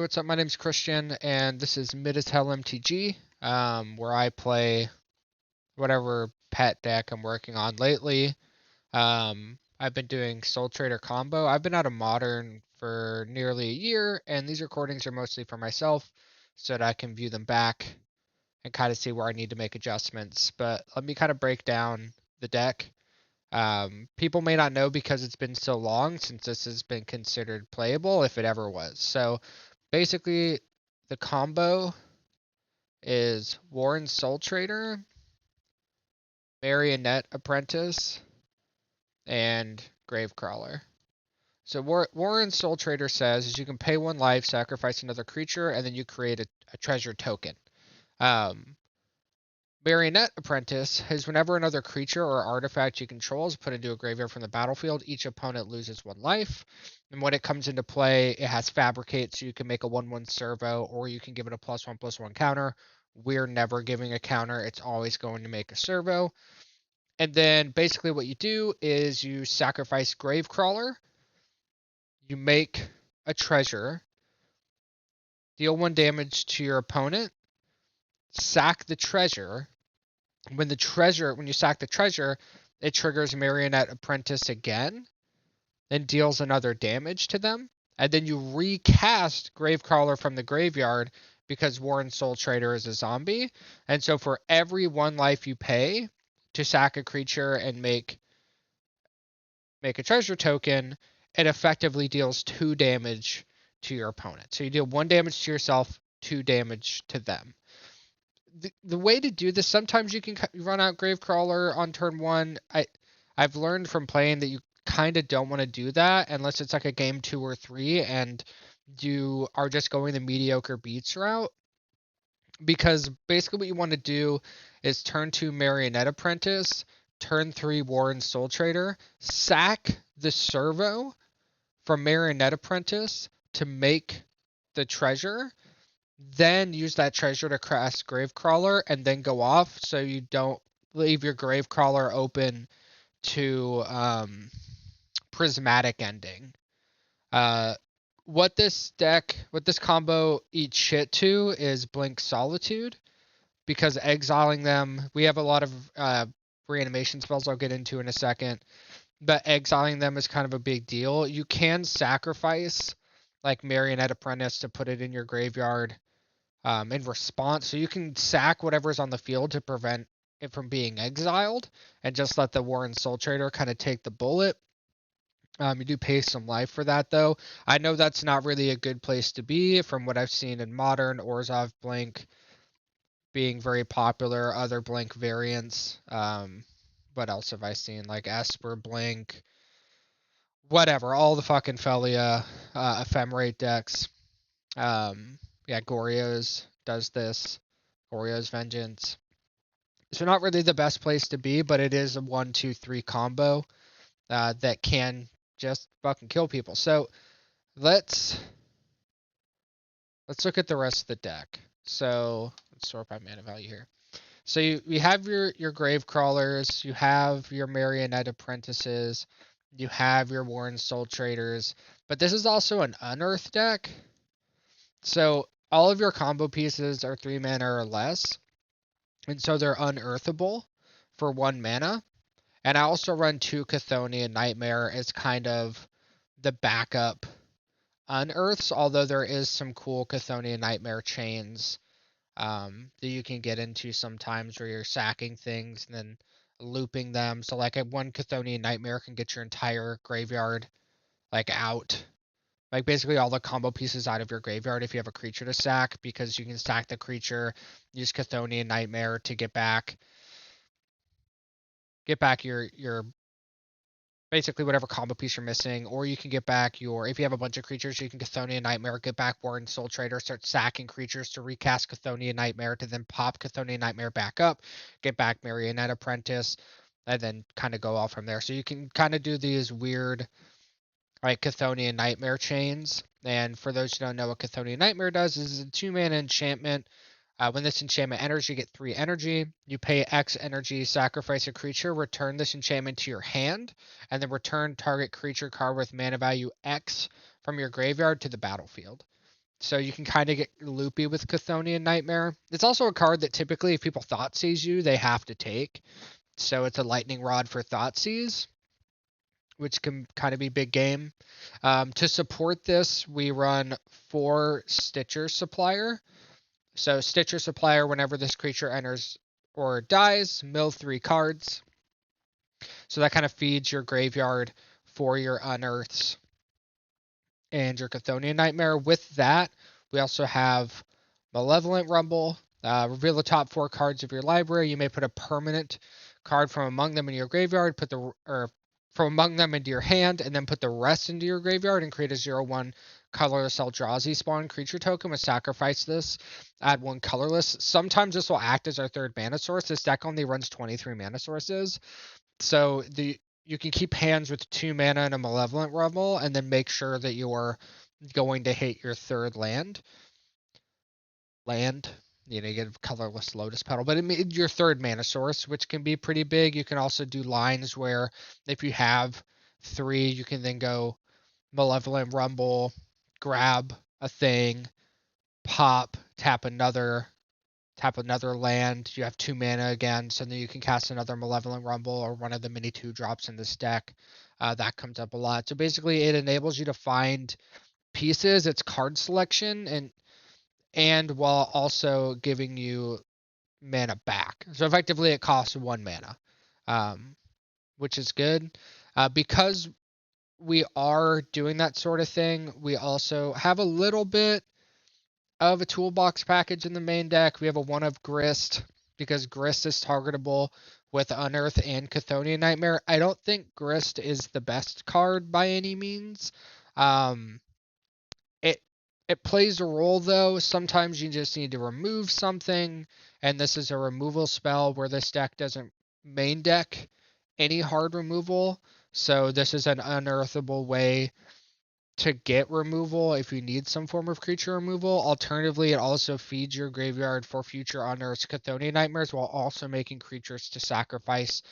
what's up? My name's Christian, and this is Mid as Hell MTG, where I play whatever pet deck I'm working on lately. I've been doing Soultrader combo. I've been out of Modern for nearly a year, and these recordings are mostly for myself, so that I can view them back and kind of see where I need to make adjustments. But let me kind of break down the deck. People may not know because it's been so long since this has been considered playable, if it ever was. So basically, the combo is Warren Soultrader, Marionette Apprentice, and Gravecrawler. So Warren Soultrader says is you can pay 1 life, sacrifice another creature, and then you create a treasure token. Marionette Apprentice is whenever another creature or artifact you control is put into a graveyard from the battlefield, each opponent loses 1 life. And when it comes into play, it has Fabricate, so you can make a 1/1 servo, or you can give it a +1/+1 counter. We're never giving a counter, it's always going to make a servo. And then basically what you do is you sacrifice Gravecrawler, you make a treasure, deal 1 damage to your opponent, sack the treasure. When you sack the treasure, it triggers Marionette Apprentice again and deals another damage to them. And then you recast Gravecrawler from the graveyard because Warren Soultrader is a zombie. And so for every 1 life you pay to sack a creature and make a treasure token, it effectively deals 2 damage to your opponent. So you deal 1 damage to yourself, 2 damage to them. The way to do this, sometimes you can run out Gravecrawler on turn 1. I've learned from playing that you kind of don't want to do that unless it's like a game 2 or 3 and you are just going the mediocre beats route. Because basically what you want to do is turn 2 Marionette Apprentice, turn 3 Warren Soultrader, sack the servo from Marionette Apprentice to make the treasure, then use that treasure to cast Gravecrawler and then go off so you don't leave your Gravecrawler open to prismatic ending. What this combo eats shit to is Blink Solitude, because exiling them, we have a lot of reanimation spells I'll get into in a second, but exiling them is kind of a big deal. You can sacrifice like Marionette Apprentice to put it in your graveyard in response. So you can sack whatever's on the field to prevent it from being exiled and just let the Warren Soultrader kind of take the bullet. You do pay some life for that, though. I know that's not really a good place to be from what I've seen in Modern, Orzhov Blink being very popular, other Blink variants. What else have I seen? Like Esper Blink, whatever, all the fucking Felia, Ephemerate decks. Yeah, Goryo's does this. Goryo's Vengeance. So not really the best place to be, but it is a 1-2-3 combo that can just fucking kill people. So let's look at the rest of the deck. So let's sort by mana value here. So you have your grave crawlers, you have your Marionette Apprentices, you have your Warren Soultraders, but this is also an unearthed deck. So all of your combo pieces are 3 mana or less, and so they're unearthable for 1 mana. And I also run 2 Chthonian Nightmare as kind of the backup unearths, although there is some cool Chthonian Nightmare chains that you can get into sometimes where you're sacking things and then looping them. So like 1 Chthonian Nightmare can get your entire graveyard like out. Like basically all the combo pieces out of your graveyard if you have a creature to sack, because you can sack the creature, use Chthonian Nightmare to get back your basically whatever combo piece you're missing, or you can get back if you have a bunch of creatures, you can Chthonian Nightmare, get back Warren Soultrader, start sacking creatures to recast Chthonian Nightmare to then pop Chthonian Nightmare back up, get back Marionette Apprentice, and then kind of go off from there. So you can kind of do these weird like Chthonian Nightmare chains. And for those who don't know what Chthonian Nightmare does, is a 2-mana enchantment. When this enchantment enters, you get 3 energy. You pay X energy, sacrifice a creature, return this enchantment to your hand, and then return target creature card with mana value X from your graveyard to the battlefield. So you can kind of get loopy with Chthonian Nightmare. It's also a card that typically, if people Thoughtseize you, they have to take. So it's a lightning rod for Thoughtseize, which can kind of be big game. To support this, we run 4 Stitcher Supplier. So Stitcher Supplier, whenever this creature enters or dies, mill 3 cards. So that kind of feeds your graveyard for your unearths and your Chthonian Nightmare. With that, we also have Malevolent Rumble. Reveal the top 4 cards of your library. You may put a permanent card from among them in your graveyard, from among them into your hand, and then put the rest into your graveyard and create a 0/1 colorless Eldrazi spawn creature token with sacrifice this. Add 1 colorless. Sometimes this will act as our 3rd mana source. This deck only runs 23 mana sources. So you can keep hands with 2 mana and a Malevolent Rumble, and then make sure that you're going to hit your 3rd land. You get a colorless Lotus Petal, but your 3rd mana source, which can be pretty big. You can also do lines where if you have 3, you can then go Malevolent Rumble, grab a thing, pop, tap another land. You have 2 mana again, so then you can cast another Malevolent Rumble or one of the mini 2-drops in this deck. That comes up a lot. So basically, it enables you to find pieces. It's card selection and while also giving you mana back. So effectively, it costs 1 mana, which is good. Because we are doing that sort of thing, we also have a little bit of a toolbox package in the main deck. We have a 1 of Grist, because Grist is targetable with Unearth and Chthonian Nightmare. I don't think Grist is the best card by any means. It plays a role, though. Sometimes you just need to remove something, and this is a removal spell where this deck doesn't main deck any hard removal. So this is an unearthable way to get removal if you need some form of creature removal. Alternatively, it also feeds your graveyard for future unearthed Chthonian Nightmares while also making creatures to sacrifice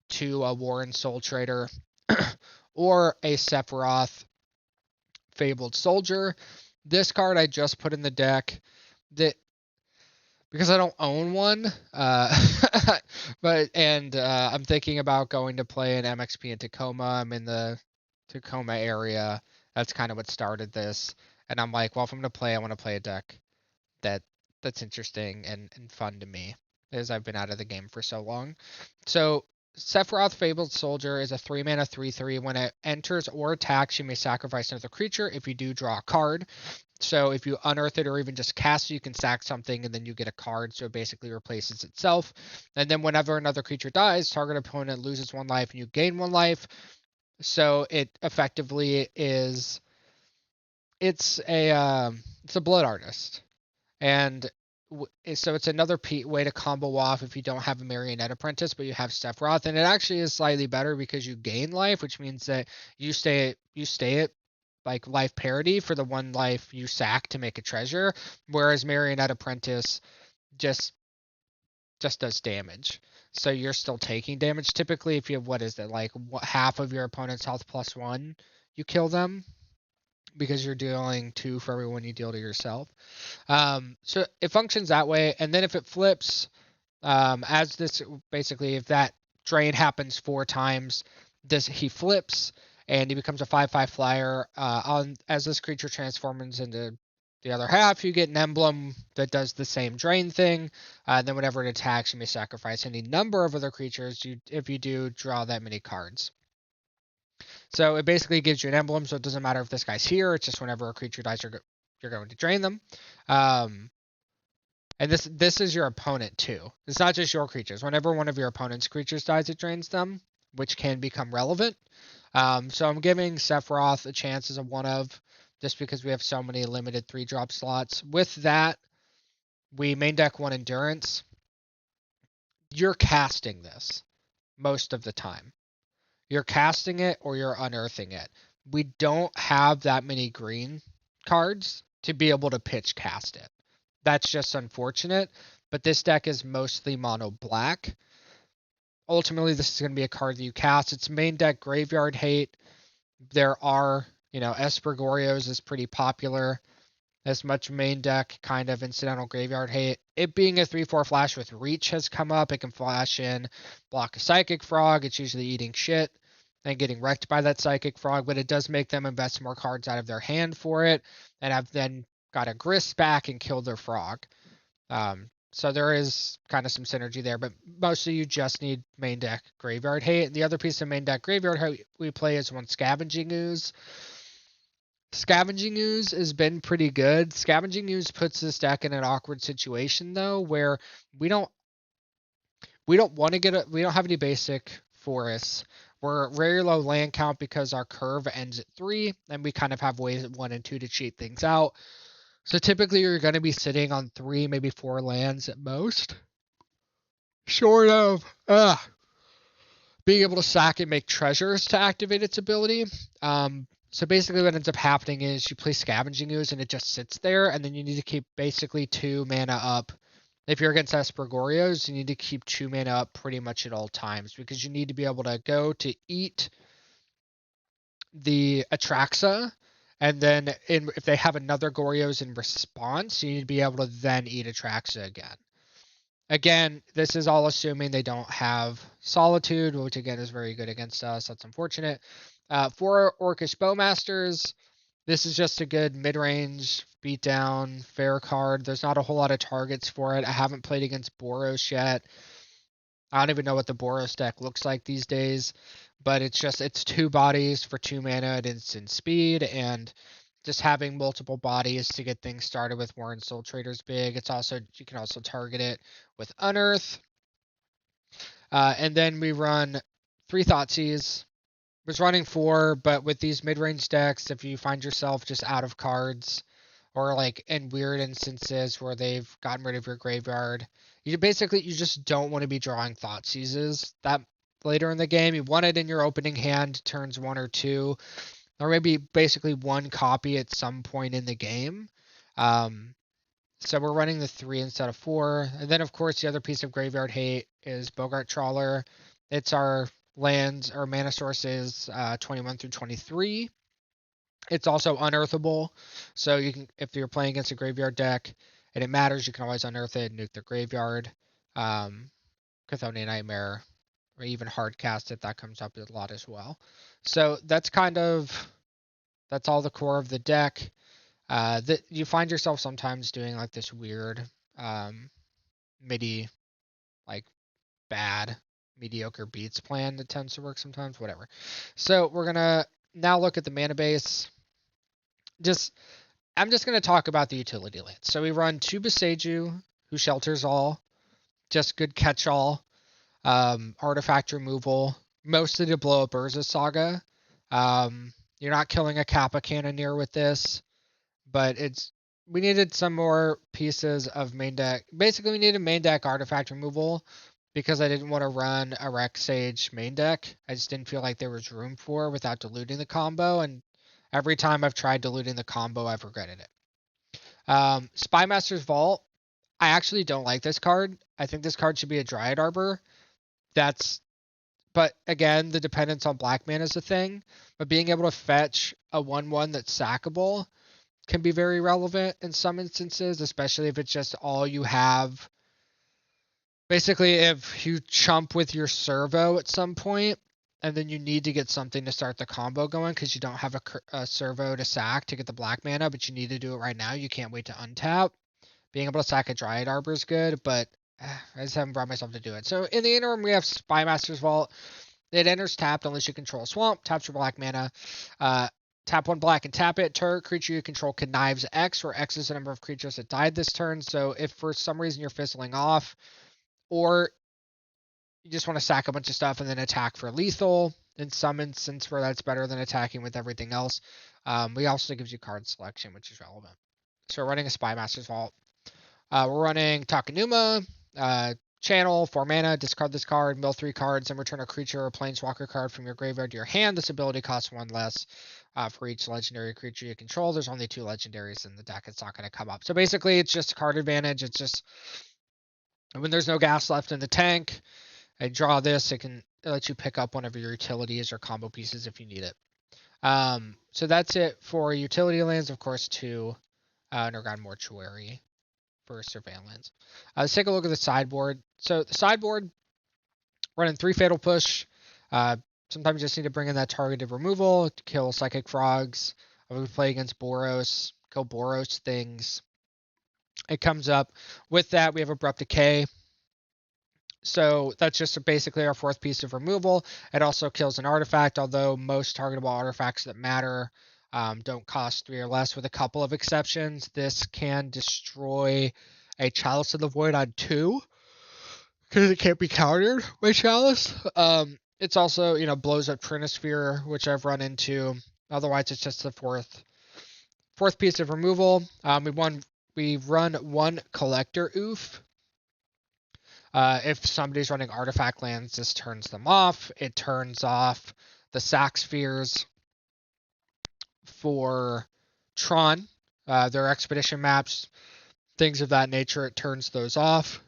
to a Warren Soultrader or a Sephiroth Fabled Soldier. This card I just put in the deck that because I don't own one, I'm thinking about going to play an MXP in Tacoma. I'm in the Tacoma area. That's kind of what started this, and I'm like, well, if I'm gonna play, I want to play a deck that's interesting and fun to me, as I've been out of the game for so long. So Sephiroth Fabled Soldier is a 3 mana 3/3. When it enters or attacks, you may sacrifice another creature. If you do, draw a card. So if you unearth it or even just cast it, you can sack something and then you get a card. So it basically replaces itself. And then whenever another creature dies, target opponent loses 1 life and you gain 1 life. So it effectively is it's a blood artist. And so it's another way to combo off if you don't have a Marionette Apprentice, but you have Sephiroth. And it actually is slightly better because you gain life, which means that you stay at like life parity for the 1 life you sack to make a treasure, whereas Marionette Apprentice just does damage. So you're still taking damage. Typically, if you have, what is it, like half of your opponent's health +1, you kill them because you're dealing 2 for every 1 you deal to yourself. So it functions that way. And then if it flips, as this, basically, if that drain happens 4 times, he flips and he becomes a 5/5 flyer. As this creature transforms into the other half, you get an emblem that does the same drain thing. Then whenever it attacks, you may sacrifice any number of other creatures. If you do, draw that many cards. So it basically gives you an emblem, so it doesn't matter if this guy's here. It's just whenever a creature dies, you're going to drain them. And this is your opponent too. It's not just your creatures. Whenever one of your opponent's creatures dies, it drains them, which can become relevant. So I'm giving Sephiroth a chance as a 1 of, just because we have so many limited 3-drop slots. With that, we main deck 1 Endurance. You're casting this most of the time. You're casting it or you're unearthing it. We don't have that many green cards to be able to pitch cast it. That's just unfortunate, but this deck is mostly mono black. Ultimately, this is going to be a card that you cast. It's main deck Graveyard Hate. There are, Esper Gorios is pretty popular. as much main deck kind of incidental graveyard hate. It being a 3/4 flash with reach has come up. It can flash in, block a psychic frog. It's usually eating shit and getting wrecked by that psychic frog, but it does make them invest more cards out of their hand for it and have then got a grist back and killed their frog. So there is kind of some synergy there, but mostly you just need main deck graveyard hate. The other piece of main deck graveyard hate we play is one Scavenging Ooze. Scavenging Ooze has been pretty good. Scavenging Ooze puts this deck in an awkward situation though, where we don't want to we don't have any basic forests. We're very low land count because our curve ends at 3, and we kind of have ways at 1 and 2 to cheat things out. So typically you're going to be sitting on 3, maybe 4 lands at most. Short of being able to sack and make treasures to activate its ability. So basically what ends up happening is you play Scavenging Ooze and it just sits there, and then you need to keep basically 2 mana up. If you're against Aspergorios, you need to keep 2 mana up pretty much at all times, because you need to be able to go to eat the Atraxa, and then if they have another Gorios in response, you need to be able to then eat Atraxa again. Again, this is all assuming they don't have Solitude, which again is very good against us. That's unfortunate. For Orcish Bowmasters, this is just a good mid-range beatdown fair card. There's not a whole lot of targets for it. I haven't played against Boros yet. I don't even know what the Boros deck looks like these days, but it's 2 bodies for 2 mana at instant speed, and just having multiple bodies to get things started with Warren Soultrader's big. You can also target it with Unearth. And then we run 3 Thoughtseize. Was running 4, but with these mid-range decks, if you find yourself just out of cards, or like in weird instances where they've gotten rid of your graveyard, you just don't want to be drawing Thoughtseizes that later in the game. You want it in your opening hand, turns 1 or 2, or maybe basically 1 copy at some point in the game. So we're running the 3 instead of 4. And then, of course, the other piece of graveyard hate is Bogart Trawler. It's our lands, our mana sources, 21 through 23. It's also unearthable, so you can, if you're playing against a graveyard deck and it matters, you can always unearth it and nuke their graveyard. Chthonian Nightmare, or even hardcast it, that comes up a lot as well. So that's all the core of the deck. That you find yourself sometimes doing like this weird MIDI, like bad mediocre beats plan that tends to work sometimes, whatever. So we're gonna now look at the mana base. I'm just gonna talk about the utility lands. So we run 2 Boseiju, who shelters all, just good catch-all, artifact removal, mostly to blow up Urza Saga. You're not killing a Kappa Cannoneer with this, but we needed some more pieces of main deck. Basically, we needed main deck artifact removal because I didn't want to run a Rex Sage main deck. I just didn't feel like there was room for it without diluting the combo, and every time I've tried diluting the combo, I've regretted it. Spymaster's Vault. I actually don't like this card. I think this card should be a Dryad Arbor. But again, the dependence on black mana is a thing. But being able to fetch a 1/1 that's sackable can be very relevant in some instances, especially if it's just all you have. Basically, if you chump with your servo at some point, and then you need to get something to start the combo going because you don't have a servo to sack to get the black mana, but you need to do it right now. You can't wait to untap. Being able to sack a Dryad Arbor is good, but I just haven't brought myself to do it. So in the interim, we have Spymaster's Vault. It enters tapped unless you control Swamp. Taps for black mana. Tap 1 black and tap it. Target creature you control connives X, where X is the number of creatures that died this turn. So if for some reason you're fizzling off, or you just want to sack a bunch of stuff and then attack for lethal, in some instance where that's better than attacking with everything else, we also gives you card selection, which is relevant. So we're running a Spymaster's Vault. We're running Takenuma, channel, 4 mana, discard this card, mill 3 cards, and return a creature or planeswalker card from your graveyard to your hand. This ability costs 1 less for each legendary creature you control. There's only 2 legendaries in the deck. It's not going to come up. So basically, it's just card advantage. It's just when there's no gas left in the tank, I draw this. It can let you pick up one of your utilities or combo pieces if you need it. So that's it for utility lands. Of course, 2 Underground Mortuary for surveillance. Let's take a look at the sideboard. So the sideboard, running 3 Fatal Push. Sometimes you just need to bring in that targeted removal to kill Psychic Frogs. We play against Boros, kill Boros things. It comes up. With that, we have Abrupt Decay. So that's just basically our 4th piece of removal. It also kills an artifact, although most targetable artifacts that matter don't cost 3 or less, with a couple of exceptions. This can destroy a Chalice of the Void on 2, because it can't be countered by Chalice. It's also, blows up Trinisphere, which I've run into. Otherwise, it's just the fourth piece of removal. We run 1 Collector Oof. If somebody's running artifact lands, this turns them off. It turns off the sack spheres for Tron, their expedition maps, things of that nature. It turns those off.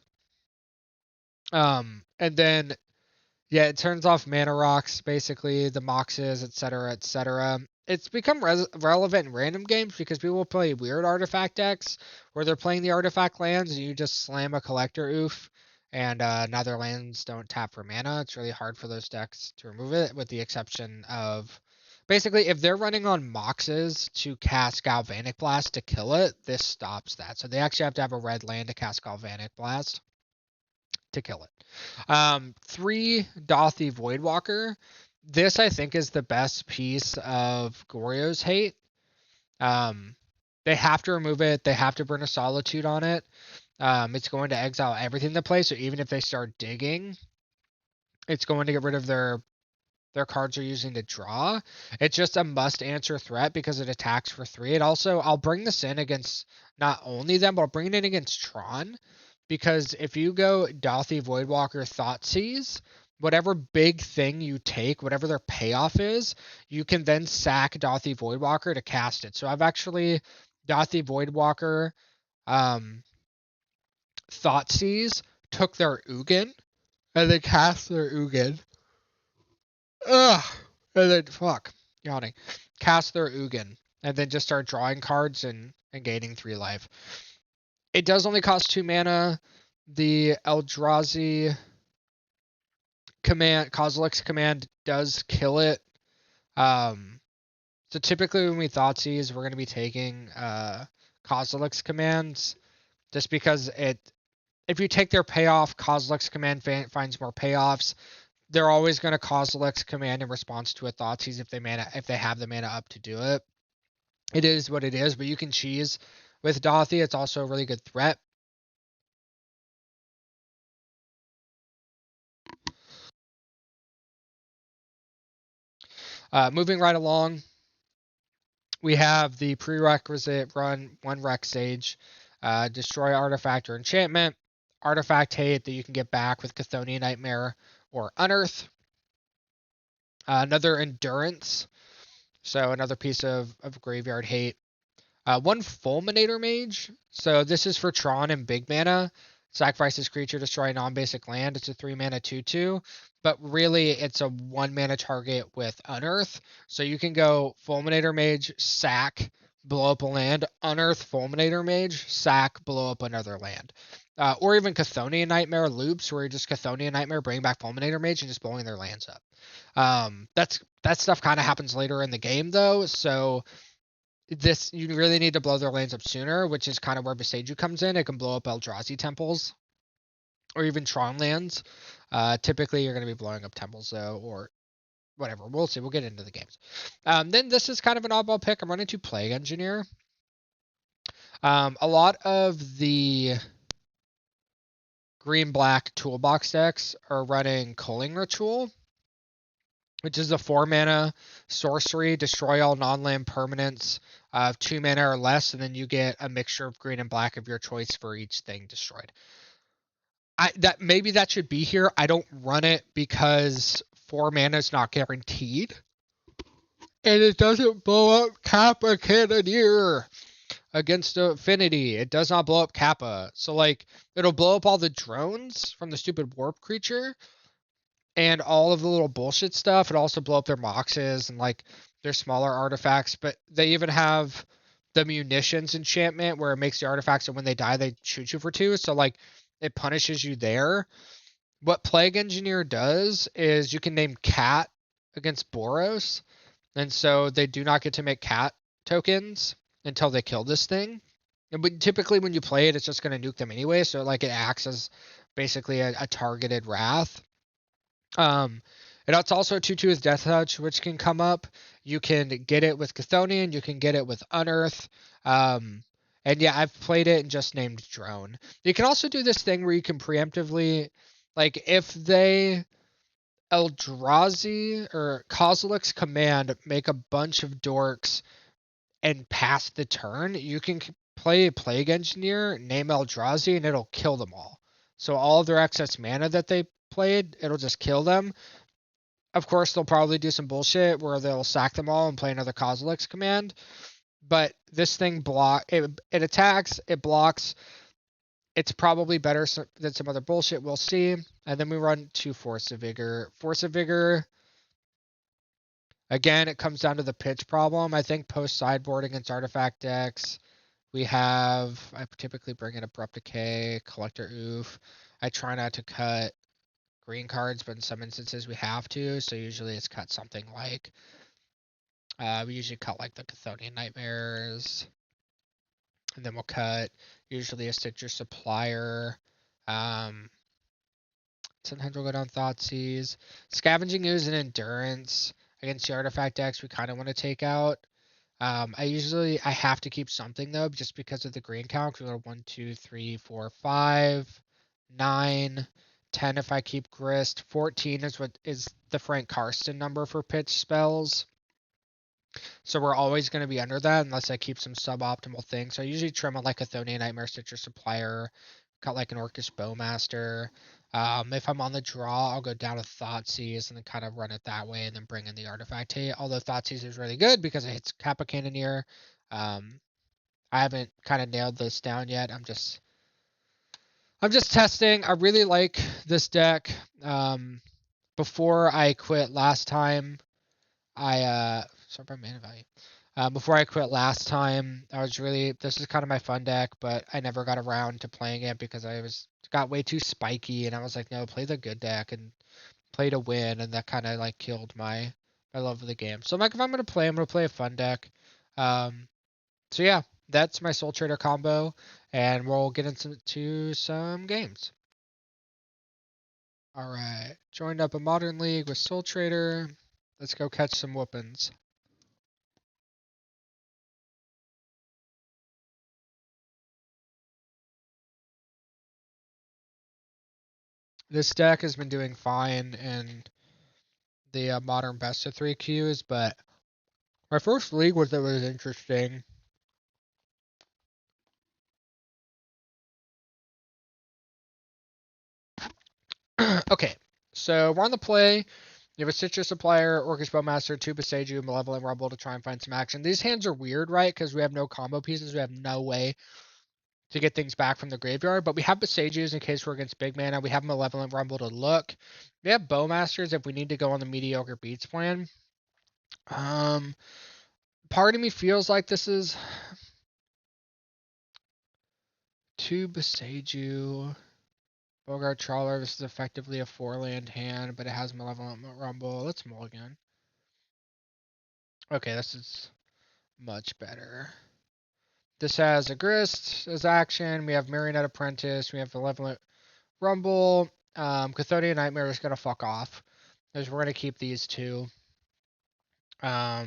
And then, it turns off mana rocks, basically, the moxes, etc., etc. It's become relevant in random games because people play weird artifact decks where they're playing the artifact lands and you just slam a collector oof and now their lands don't tap for mana. It's really hard for those decks to remove it, with the exception of basically if they're running on moxes to cast Galvanic Blast to kill it, this stops that. So they actually have to have a red land to cast Galvanic Blast to kill it. 3 Dothy Voidwalker. This, I think, is the best piece of Goryo's hate. They have to remove it. They have to burn a Solitude on it. It's going to exile everything to play, so even if they start digging, it's going to get rid of their cards are using to draw. It's just a must-answer threat because it attacks for 3. It also, I'll bring this in against not only them, but I'll bring it in against Tron, because if you go Dothy Voidwalker Thoughtseize, whatever big thing you take, whatever their payoff is, you can then sack Dothy Voidwalker to cast it. So I've actually Dothy Voidwalker Thoughtseize, took their Ugin, and then cast their Ugin. Ugh. And then, yawning. Cast their Ugin, and then just start drawing cards and gaining 3 life. It does only cost 2 mana. The Eldrazi command, Kozilek's command, does kill it. So typically when we Thoughtseize, we're going to be taking Kozilek's commands, just because if you take their payoff, Kozilek's command finds more payoffs. They're always going to Kozilek's command in response to a Thoughtseize if they have the mana up to do it. It is what it is, but you can cheese with Dothy. It's also a really good threat. Moving right along, we have the prerequisite run 1 Rex Sage, destroy artifact or enchantment, artifact hate that you can get back with Chthonian Nightmare or Unearth. Another endurance, so another piece of graveyard hate. 1 Fulminator Mage, so this is for Tron and big mana. Sacrifices creature, destroy a non-basic land. It's a 3 mana 2/2, but really it's a 1 mana target with Unearth. So you can go Fulminator Mage, sack, blow up a land, Unearth Fulminator Mage, sack, blow up another land. Or even Chthonian Nightmare loops, where you just Chthonian Nightmare, bring back Fulminator Mage, and just blowing their lands up. That stuff kind of happens later in the game, though, so you really need to blow their lands up sooner, which is kind of where Beseiju comes in. It can blow up Eldrazi temples or even Tron lands. Typically, you're going to be blowing up temples, though, or whatever. We'll see. We'll get into the games. Then this is kind of an oddball pick. I'm running 2 Plague Engineer. A lot of the green-black toolbox decks are running Culling Ritual, which is a 4 mana sorcery, destroy all non-land permanents of 2 mana or less, and then you get a mixture of green and black of your choice for each thing destroyed. Maybe that should be here. I don't run it because 4 mana is not guaranteed, and it doesn't blow up Kappa Cannoneer against Affinity. It does not blow up Kappa, so it'll blow up all the drones from the stupid warp creature and all of the little bullshit stuff. It also blow up their moxes and their smaller artifacts, but they even have the munitions enchantment where it makes the artifacts, and when they die, they shoot you for 2. So like it punishes you there. What Plague Engineer does is you can name Cat against Boros, and so they do not get to make Cat tokens until they kill this thing. But typically when you play it, it's just going to nuke them anyway, so like it acts as basically a targeted wrath. Um, and it's also 2/2 with Death Touch, which can come up. You can get it with Chthonian, you can get it with Unearth. Um, and yeah, I've played it and just named Drone. You can also do this thing where you can preemptively, like if they Eldrazi or Kozilek's command make a bunch of dorks and pass the turn, you can play a Plague Engineer, name Eldrazi, and it'll kill them all. So all of their excess mana that they played, it'll just kill them. Of course, they'll probably do some bullshit where they'll sack them all and play another Kozilek's command. But this thing it attacks, it blocks. It's probably better than some other bullshit. We'll see. And then we run to Force of Vigor. Force of Vigor, again, it comes down to the pitch problem. I think post sideboard against artifact decks, I typically bring in Abrupt Decay, Collector Oof. I try not to cut green cards, but in some instances we have to. So usually it's cut something like, we usually cut like the Chthonian Nightmares. And then we'll cut usually a Citrus Supplier. Sometimes we'll go down Thoughtseize. Scavenging Ooze and Endurance against the artifact decks we kind of want to take out. I have to keep something though, just because of the green count. We go 1, 2, 3, 4, 5, 9, 10 if I keep Grist. 14 is the Frank Karsten number for pitch spells. So we're always going to be under that unless I keep some suboptimal things. So I usually trim on like a Chthonian Nightmare, Citrus Supplier, cut like an Orcish Bowmaster. If I'm on the draw, I'll go down to Thoughtseize and then kind of run it that way and then bring in the Artifact Hate. Although Thoughtseize is really good because it hits Kappa Cannoneer. I haven't kind of nailed this down yet. I'm just testing. I really like this deck. Before I quit last time, sorry about mana value. Before I quit last time, this is kind of my fun deck, but I never got around to playing it because got way too spiky, and I was like, no, play the good deck and play to win, and that kind of like killed my love of the game. So I'm like, if I'm gonna play a fun deck. So yeah, that's my Soultrader combo, and we'll get into some games. All right, joined up a Modern League with Soultrader. Let's go catch some whoopins. This deck has been doing fine in the modern best of 3 queues, but my first league was interesting. Okay, so we're on the play. You have a Citrus Supplier, Orcish Bowmaster, 2 Boseiju, Malevolent Rumble to try and find some action. These hands are weird, right? Because we have no combo pieces. We have no way to get things back from the graveyard, but we have Boseijus in case we're against big mana. We have Malevolent Rumble to look. We have Bowmasters if we need to go on the mediocre beats plan. Part of me feels like this is 2 Boseiju. Golgari Trawler, this is effectively a 4-land hand, but it has Malevolent Rumble. Let's mulligan. Okay, this is much better. This has a Grist as action. We have Marionette Apprentice. We have Malevolent Rumble. Chthonian Nightmare is going to fuck off. Because we're going to keep these two. Yeah,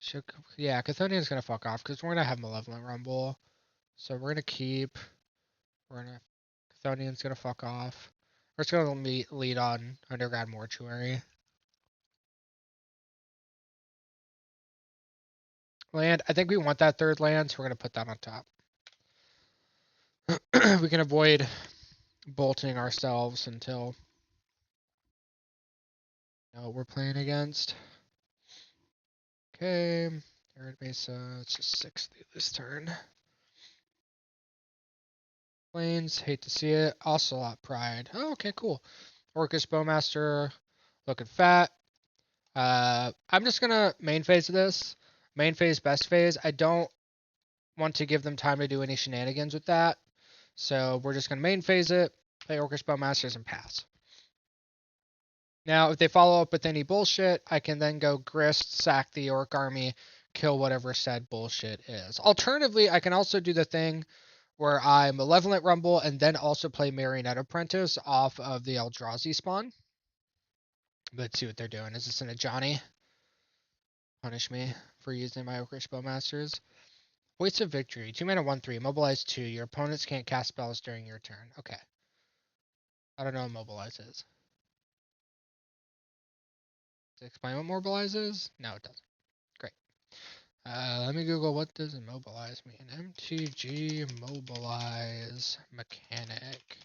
Chthonian is going to fuck off because we're going to have Malevolent Rumble. So we're going to keep. Chthonian's going to fuck off. We're just going to lead on Underground Mortuary. Land. I think we want that 3rd land, so we're going to put that on top. We can avoid bolting ourselves until we're playing against. Okay. Arid Mesa. It's just 6 this turn. Plains. Hate to see it. Ocelot Pride. Oh, okay, cool. Orcish Bowmaster. Looking fat. I'm just going to main phase this. Main phase, best phase. I don't want to give them time to do any shenanigans with that. So we're just going to main phase it, play Orcish Bowmasters, and pass. Now, if they follow up with any bullshit, I can then go Grist, sack the Orc army, kill whatever said bullshit is. Alternatively, I can also do the thing where I Malevolent Rumble and then also play Marionette Apprentice off of the Eldrazi spawn. Let's see what they're doing. Is this in a Johnny? Punish me for using my Orcish Bowmasters. Voice of Victory. 2 mana, 1/3. Mobilize 2. Your opponents can't cast spells during your turn. Okay. I don't know what Mobilize is. Does it explain what Mobilize is? No, it doesn't. Great. Let me Google what does Immobilize mean. MTG Mobilize mechanic.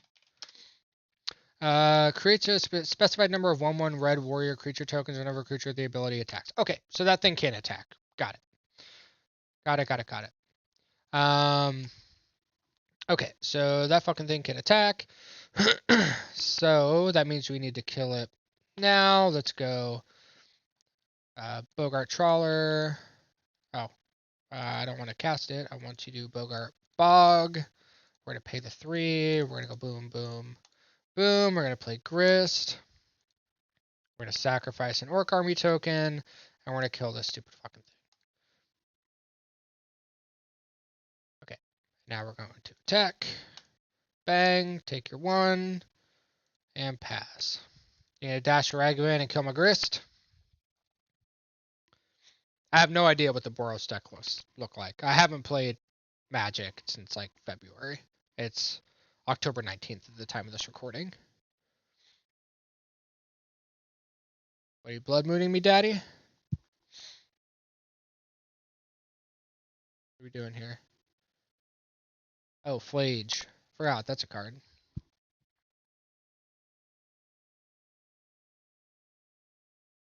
Creates a specified number of 1/1 red warrior creature tokens whenever a creature with the ability attacks. Okay, so that thing can attack. Got it. Got it. Okay, so that fucking thing can attack. So that means we need to kill it now. Let's go. Bogart Trawler. Oh, I don't want to cast it. I want to do Bogart Bog. We're going to pay the 3. We're going to go boom, boom, boom. We're going to play Grist. We're going to sacrifice an Orc Army token. And we're going to kill this stupid fucking thing. Okay. Now we're going to attack. Bang. Take your 1. And pass. You need to dash Ragavan and kill my Grist. I have no idea what the Boros deck lists look like. I haven't played Magic since like February. It's October 19th at the time of this recording. What are you blood mooning me, daddy? What are we doing here? Oh, Flage. Forgot, that's a card.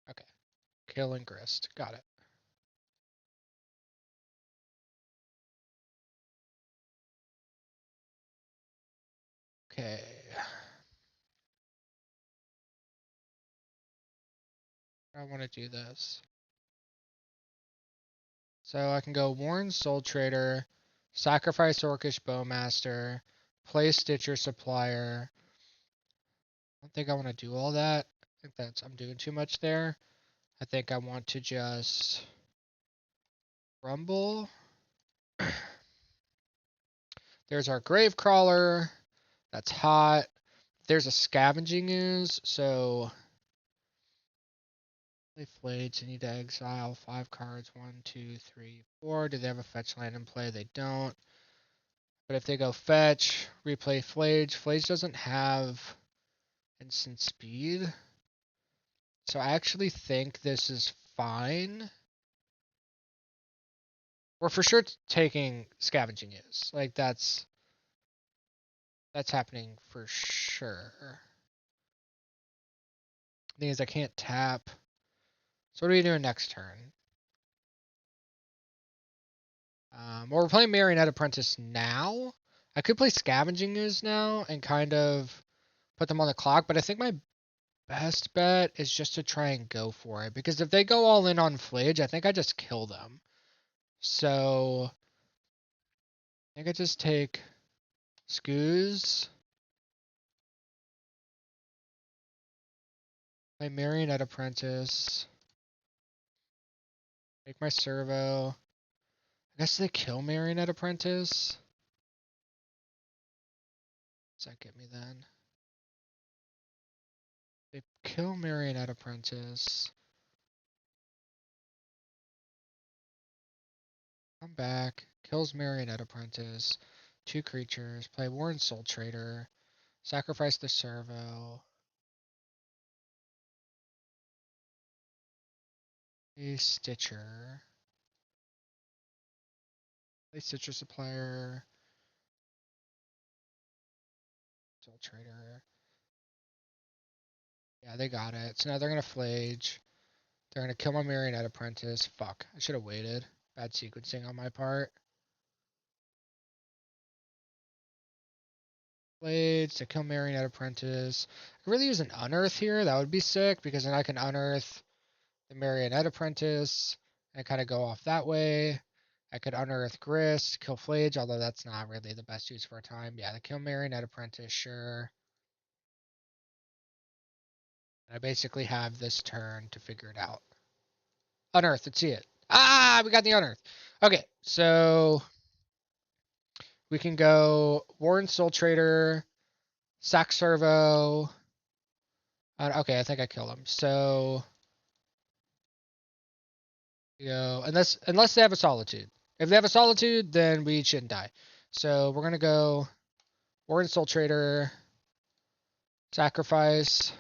Okay. Kill and Grist. Got it. Okay. I want to do this. So I can go Warren Soultrader, sacrifice Orcish Bowmaster, play Stitcher Supplier. I don't think I want to do all that. I think I'm doing too much there. I think I want to just rumble. There's our Gravecrawler. That's hot. There's a Scavenging Ooze, so play Flades. You need to exile 5 cards. 1, 2, 3, 4. Do they have a fetch land in play? They don't. But if they go fetch, replay Flage. Flage doesn't have instant speed. So I actually think this is fine. We're for sure taking Scavenging Ooze. Like that's happening for sure. The thing is I can't tap. So what are we doing next turn? Well, we're playing Marionette Apprentice now. I could play Scavenging Ooze now and kind of put them on the clock, but I think my best bet is just to try and go for it. Because if they go all in on Flage, I think I just kill them. So I think I just take Scooze. Play Marionette Apprentice. Make my servo. I guess they kill Marionette Apprentice. Does that get me then? They kill Marionette Apprentice. Come back. Kills Marionette Apprentice. 2 creatures. Play Warren Soultrader. Sacrifice the servo. A Stitcher. Play Stitcher Supplier. Soultrader. Yeah, they got it. So now they're going to Flage. They're going to kill my Marionette Apprentice. Fuck. I should have waited. Bad sequencing on my part. Blades to kill Marionette Apprentice. I could really use an Unearth here. That would be sick because then I can Unearth the Marionette Apprentice. and kind of go off that way. I could unearth Grist, kill Flage, although that's not really the best use for a time. Yeah, the kill Marionette Apprentice, sure. I basically have this turn to figure it out. Unearth, let's see it. Ah, we got the unearth. Okay, so we can go Warren Soultrader, Sack Servo. Okay, I think I killed him. So you go unless they have a Solitude. If they have a Solitude, then we shouldn't die. So we're gonna go Warren Soultrader, Sacrifice,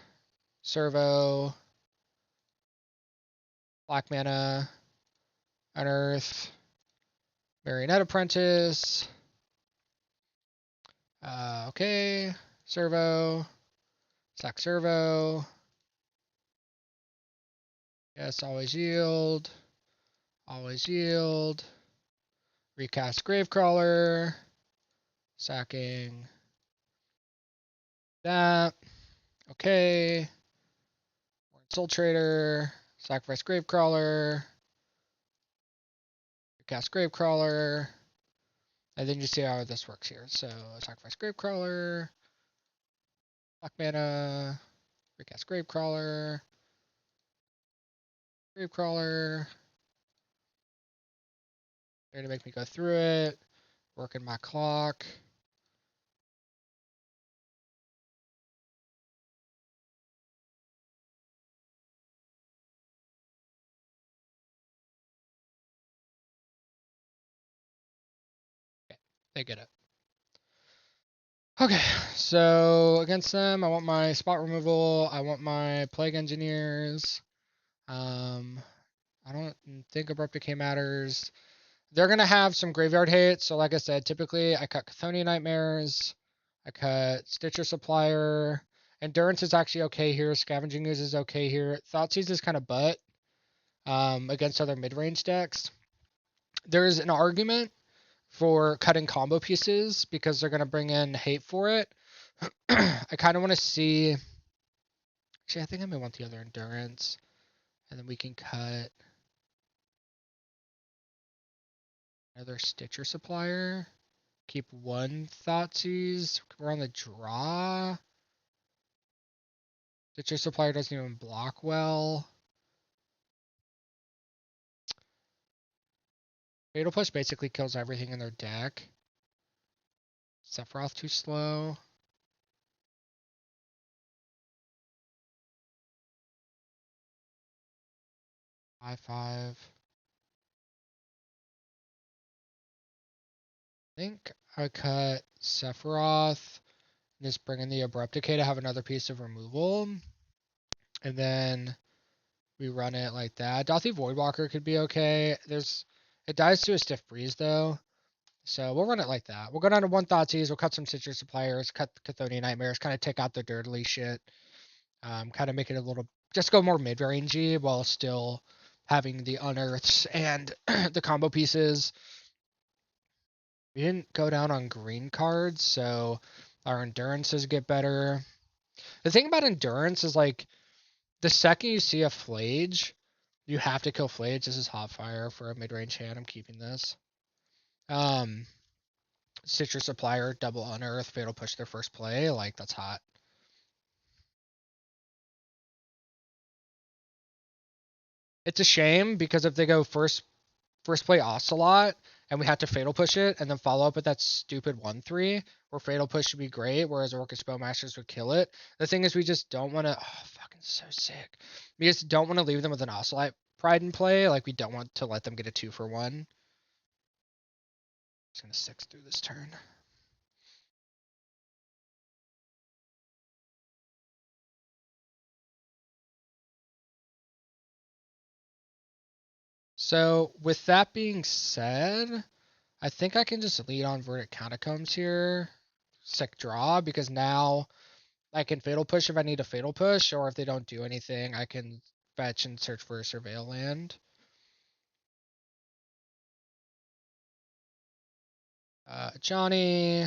Servo, Black Mana, Unearth, Marionette Apprentice. Okay, Servo, Sack Servo. Yes, always yield. Always yield. Recast Gravecrawler. Sacking that. Okay. Soultrader. Sacrifice Gravecrawler. Recast Gravecrawler. And then you see how this works here. So sacrifice Gravecrawler. Black mana. Recast Gravecrawler. Gravecrawler. They're gonna make me go through it. Working my clock. Okay, they get it. Okay, so against them, I want my spot removal. I want my plague engineers. I don't think abrupt decay matters. They're gonna have some graveyard hate. So like I said, typically I cut Chthonian Nightmares. I cut Stitcher Supplier. Endurance is actually okay here. Scavenging Ooze is okay here. Thoughtseize is kind of butt against other mid-range decks. There's an argument for cutting combo pieces because they're gonna bring in hate for it. I kind of want to see. Actually, I think I may want the other endurance, and then we can cut another Stitcher Supplier. Keep one Thoughtseize. We're on the draw. Stitcher Supplier doesn't even block well. Fatal Push basically kills everything in their deck. Sephiroth too slow. I think I cut Sephiroth. Just bring in the Abrupt Decay to have another piece of removal. And then we run it like that. Dauthi Voidwalker could be okay. It dies to a Stiff Breeze though. So we'll run it like that. We'll go down to one Thoughtseize, we'll cut some Stitcher Suppliers, cut the Chthonian Nightmares, kind of take out the dirtly shit. Kind of make it a little, just go more mid-rangey while still having the unearths and the combo pieces. We didn't go down on green cards, so our endurances get better. The thing about endurance is like the second you see a Flage, you have to kill Flage. This is hot fire for a mid-range hand. I'm keeping this. Citrus Supplier, double unearth, fatal push their first play. Like that's hot. It's a shame because if they go first play Ocelot and we have to fatal push it and then follow up with that stupid 1/3 where fatal push should be great, whereas Orcus Spellmasters would kill it. The thing is we just don't want to. Oh, fucking so sick. We just don't want to leave them with an Ocelot pride in play. Like we don't want to let them get a 2-for-1. Just gonna 6 through this turn. So with that being said, I think I can just lead on Verdict Catacombs here. Sick draw, because now I can fatal push if I need a fatal push, or if they don't do anything, I can fetch and search for a surveil land. Johnny.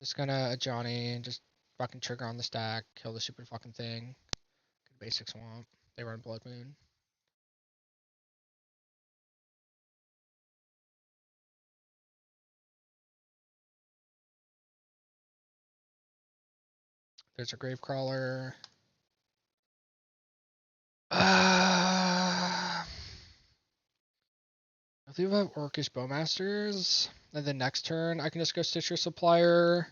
Just gonna Johnny, just fucking trigger on the stack, kill the stupid fucking thing. Basic swamp. They run Blood Moon. There's a Gravecrawler. I believe I have Orcish Bowmasters. And then next turn, I can just go Stitcher Supplier.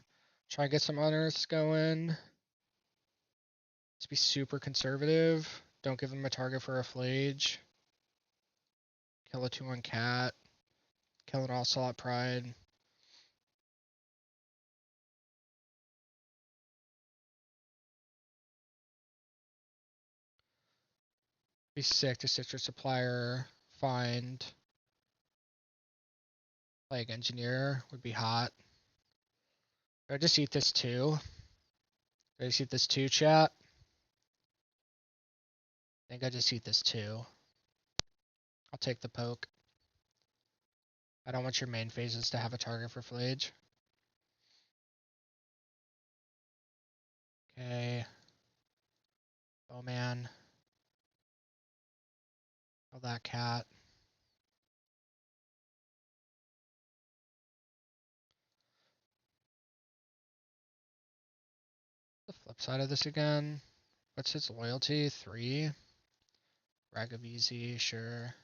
Try and get some unearths going. Let's be super conservative. Don't give them a target for a Flage. Kill a 2/1 cat. Kill an Ocelot Pride. Be sick to Stitcher Supplier. Find. Plague Engineer would be hot. I just eat this too. I just eat this too, chat. I think I just eat this too. I'll take the poke. I don't want your main phases to have a target for Flage. Okay. Bowman. Kill that cat. The flip side of this again. What's its loyalty? 3. Rag of Easy, sure.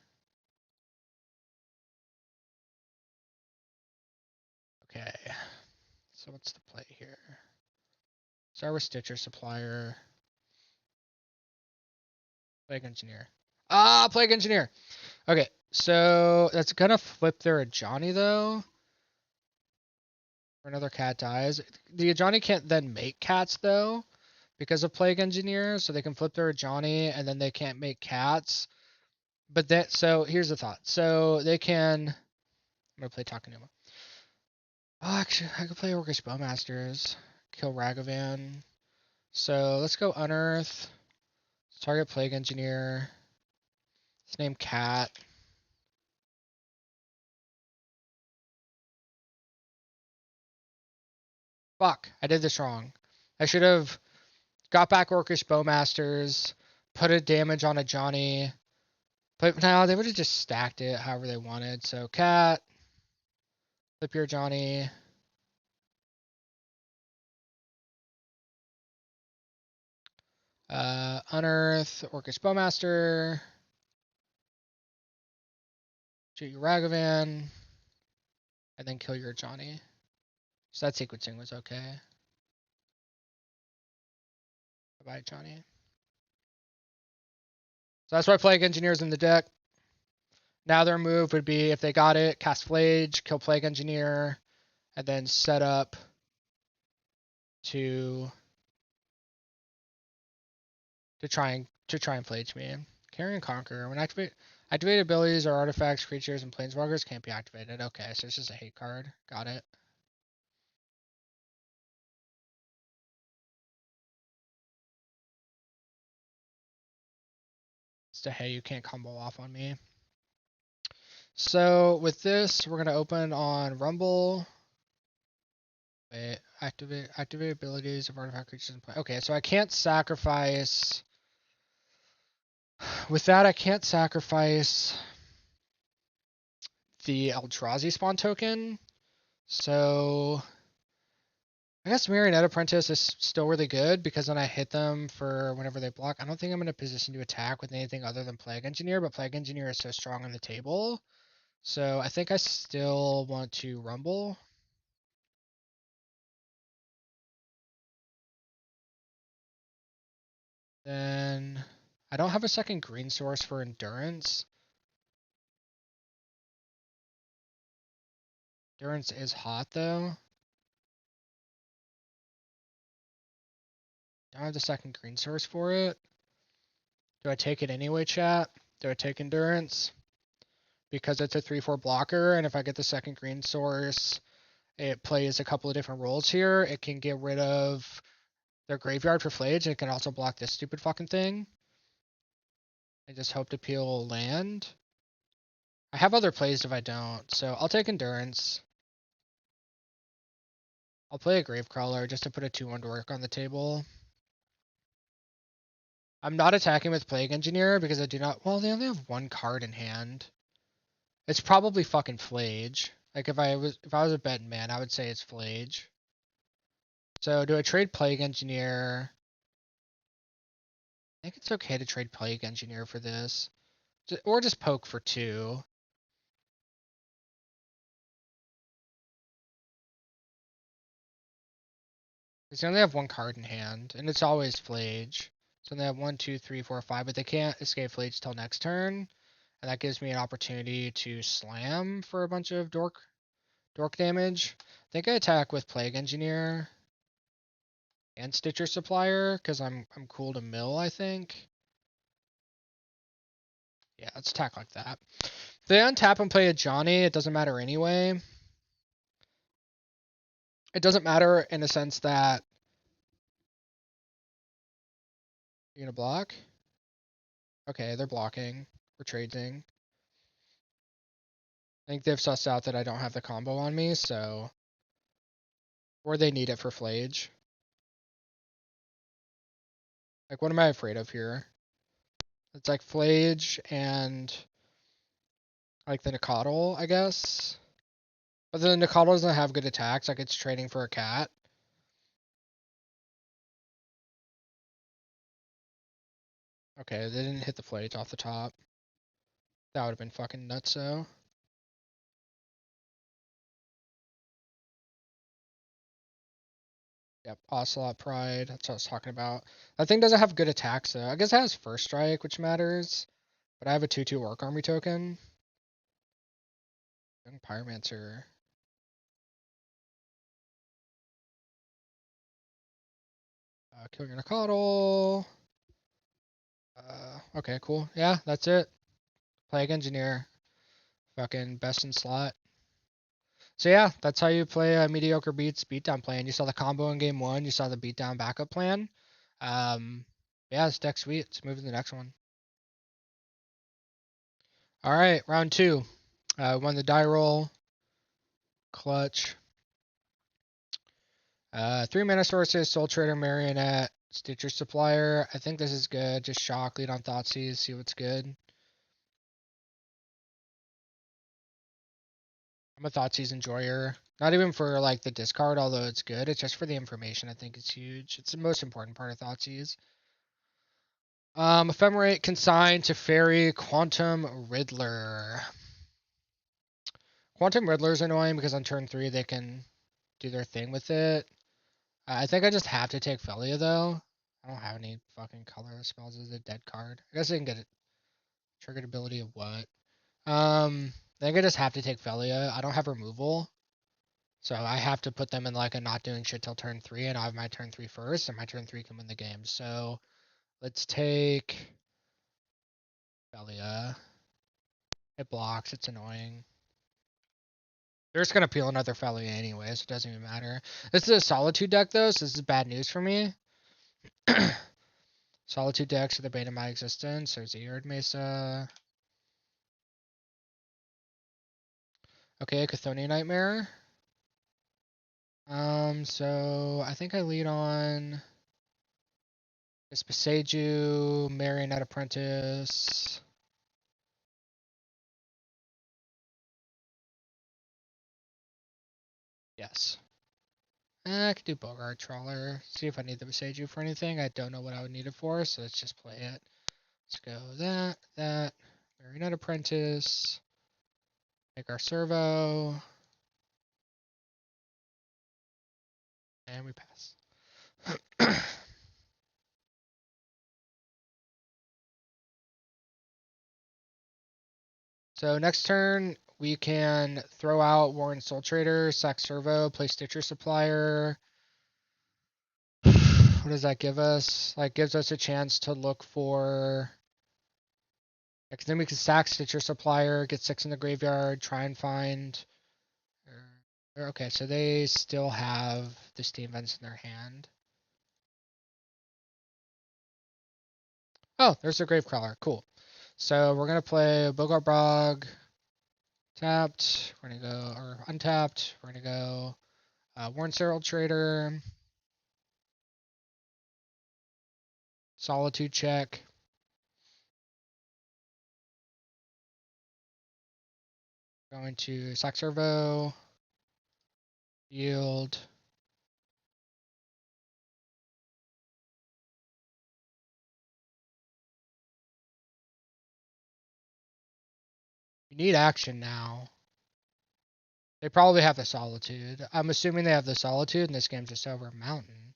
Okay. So what's the play here? Start with Stitcher Supplier. Plague Engineer. Ah, Plague Engineer! Okay, so that's gonna flip their Ajani though. Or another cat dies. The Ajani can't then make cats though, because of Plague Engineer, so they can flip their Ajani and then they can't make cats. But that, so here's the thought. So they can, I'm gonna play Takanuma. Oh, actually, I could play Orcish Bowmasters. Kill Ragavan. So let's go Unearth. Target Plague Engineer. Let's name Cat. Fuck, I did this wrong. I should have got back Orcish Bowmasters, put a damage on a Johnny. But now they would have just stacked it however they wanted. So Cat, flip your Johnny. Unearth, Orcish Bowmaster. Shoot your Ragavan. And then kill your Johnny. So that sequencing was okay. Bye-bye, Johnny. So that's why Plague Engineer's in the deck. Now their move would be, if they got it, cast Flage, kill Plague Engineer, and then set up to try and Flage me. Carry and Conquer. When activated abilities or artifacts, creatures, and planeswalkers can't be activated. Okay, so it's just a hate card. Got it. It's a hey, you can't combo off on me. So with this, we're gonna open on Rumble. Wait, activate abilities of artifact creatures and play. Okay, so I can't sacrifice. With that, I can't sacrifice the Eldrazi spawn token. So I guess Marionette Apprentice is still really good because then I hit them for whenever they block. I don't think I'm in a position to attack with anything other than Plague Engineer, but Plague Engineer is so strong on the table. So I think I still want to Rumble. Then I don't have a second green source for Endurance. Endurance is hot though. Don't have the second green source for it. Do I take it anyway, chat? Do I take Endurance? Because it's a 3/4 blocker, and if I get the second green source, it plays a couple of different roles here. It can get rid of their graveyard for Flage, and it can also block this stupid fucking thing. I just hope to peel land. I have other plays if I don't, so I'll take Endurance. I'll play a Gravecrawler just to put a 2/1 Dork on the table. I'm not attacking with Plague Engineer because I do not. Well, they only have one card in hand. It's probably fucking Flage. Like if I was a betting man, I would say it's Flage. So do I trade Plague Engineer? I think it's okay to trade Plague Engineer for this. Or just poke for 2. Because they only have 1 card in hand, and it's always Flage. So they have 1, 2, 3, 4, 5, but they can't escape Flage till next turn. And that gives me an opportunity to slam for a bunch of dork damage. I think I attack with Plague Engineer and Stitcher Supplier, because I'm cool to mill, I think. Yeah, let's attack like that. If they untap and play a Johnny, it doesn't matter anyway. It doesn't matter in a sense that you're gonna block. Okay, they're blocking. We're trading. I think they've sussed out that I don't have the combo on me, so... Or they need it for Flage. Like, what am I afraid of here? It's like Flage and... like the Nicodle, I guess. But the Nicodle doesn't have good attacks, like it's trading for a cat. Okay, they didn't hit the Flage off the top. That would have been fucking nutso. Yep, Ocelot Pride, that's what I was talking about. That thing doesn't have good attacks though. I guess it has First Strike, which matters. But I have a 2/2 Orc Army token. Young Pyromancer. Kill your Nicodle. Okay, cool. Yeah, that's it. Plague Engineer. Fucking best in slot. So yeah, that's how you play a mediocre beats beatdown plan. You saw the combo in game 1. You saw the beatdown backup plan. Yeah, this deck's sweet. Let's move to the next one. All right, round 2. Won the die roll. Clutch. 3 mana sources, Soultrader, Marionette, Stitcher Supplier. I think this is good. Just shock, lead on Thoughtseize, see what's good. I'm a Thoughtseizes enjoyer. Not even for like the discard, although it's good. It's just for the information. I think it's huge. It's the most important part of Thoughtseize. Ephemerate consigned to Fairy Quantum Riddler. Quantum Riddler is annoying because on turn 3 they can do their thing with it. I think I just have to take Felia though. I don't have any fucking colorless spells as a dead card. I guess I can get it. Triggered ability of what? I think I just have to take Felia. I don't have removal. So I have to put them in like a not doing shit till turn 3, and I have my turn 3 first, and my turn 3 can win the game. So let's take Felia. It blocks, it's annoying. They're just gonna peel another Felia anyway, so it doesn't even matter. This is a Solitude deck though, so this is bad news for me. Solitude decks are the bane of my existence. There's a Yard Mesa. Okay, Chthonian Nightmare. So I think I lead on Vespaseju, Marionette Apprentice. Yes. I could do Bogart Trawler. See if I need the Vespaseju for anything. I don't know what I would need it for, so let's just play it. Let's go that. Marionette Apprentice. Make our servo. And we pass. So next turn, we can throw out Warren Soultrader, sack servo, play Stitcher Supplier. What does that give us? Like, gives us a chance to look for... Because then we can sack Stitcher Supplier, get 6 in the graveyard, try and find... Okay, so they still have the Steam Vents in their hand. Oh, there's the Gravecrawler. Cool. So we're going to play Bogart Bog, tapped. We're going to go, or untapped. We're going to go Warren Soultrader, Solitude check. Going to sack servo, yield. You need action now. They probably have the Solitude. I'm assuming they have the Solitude, and this game's just over a mountain.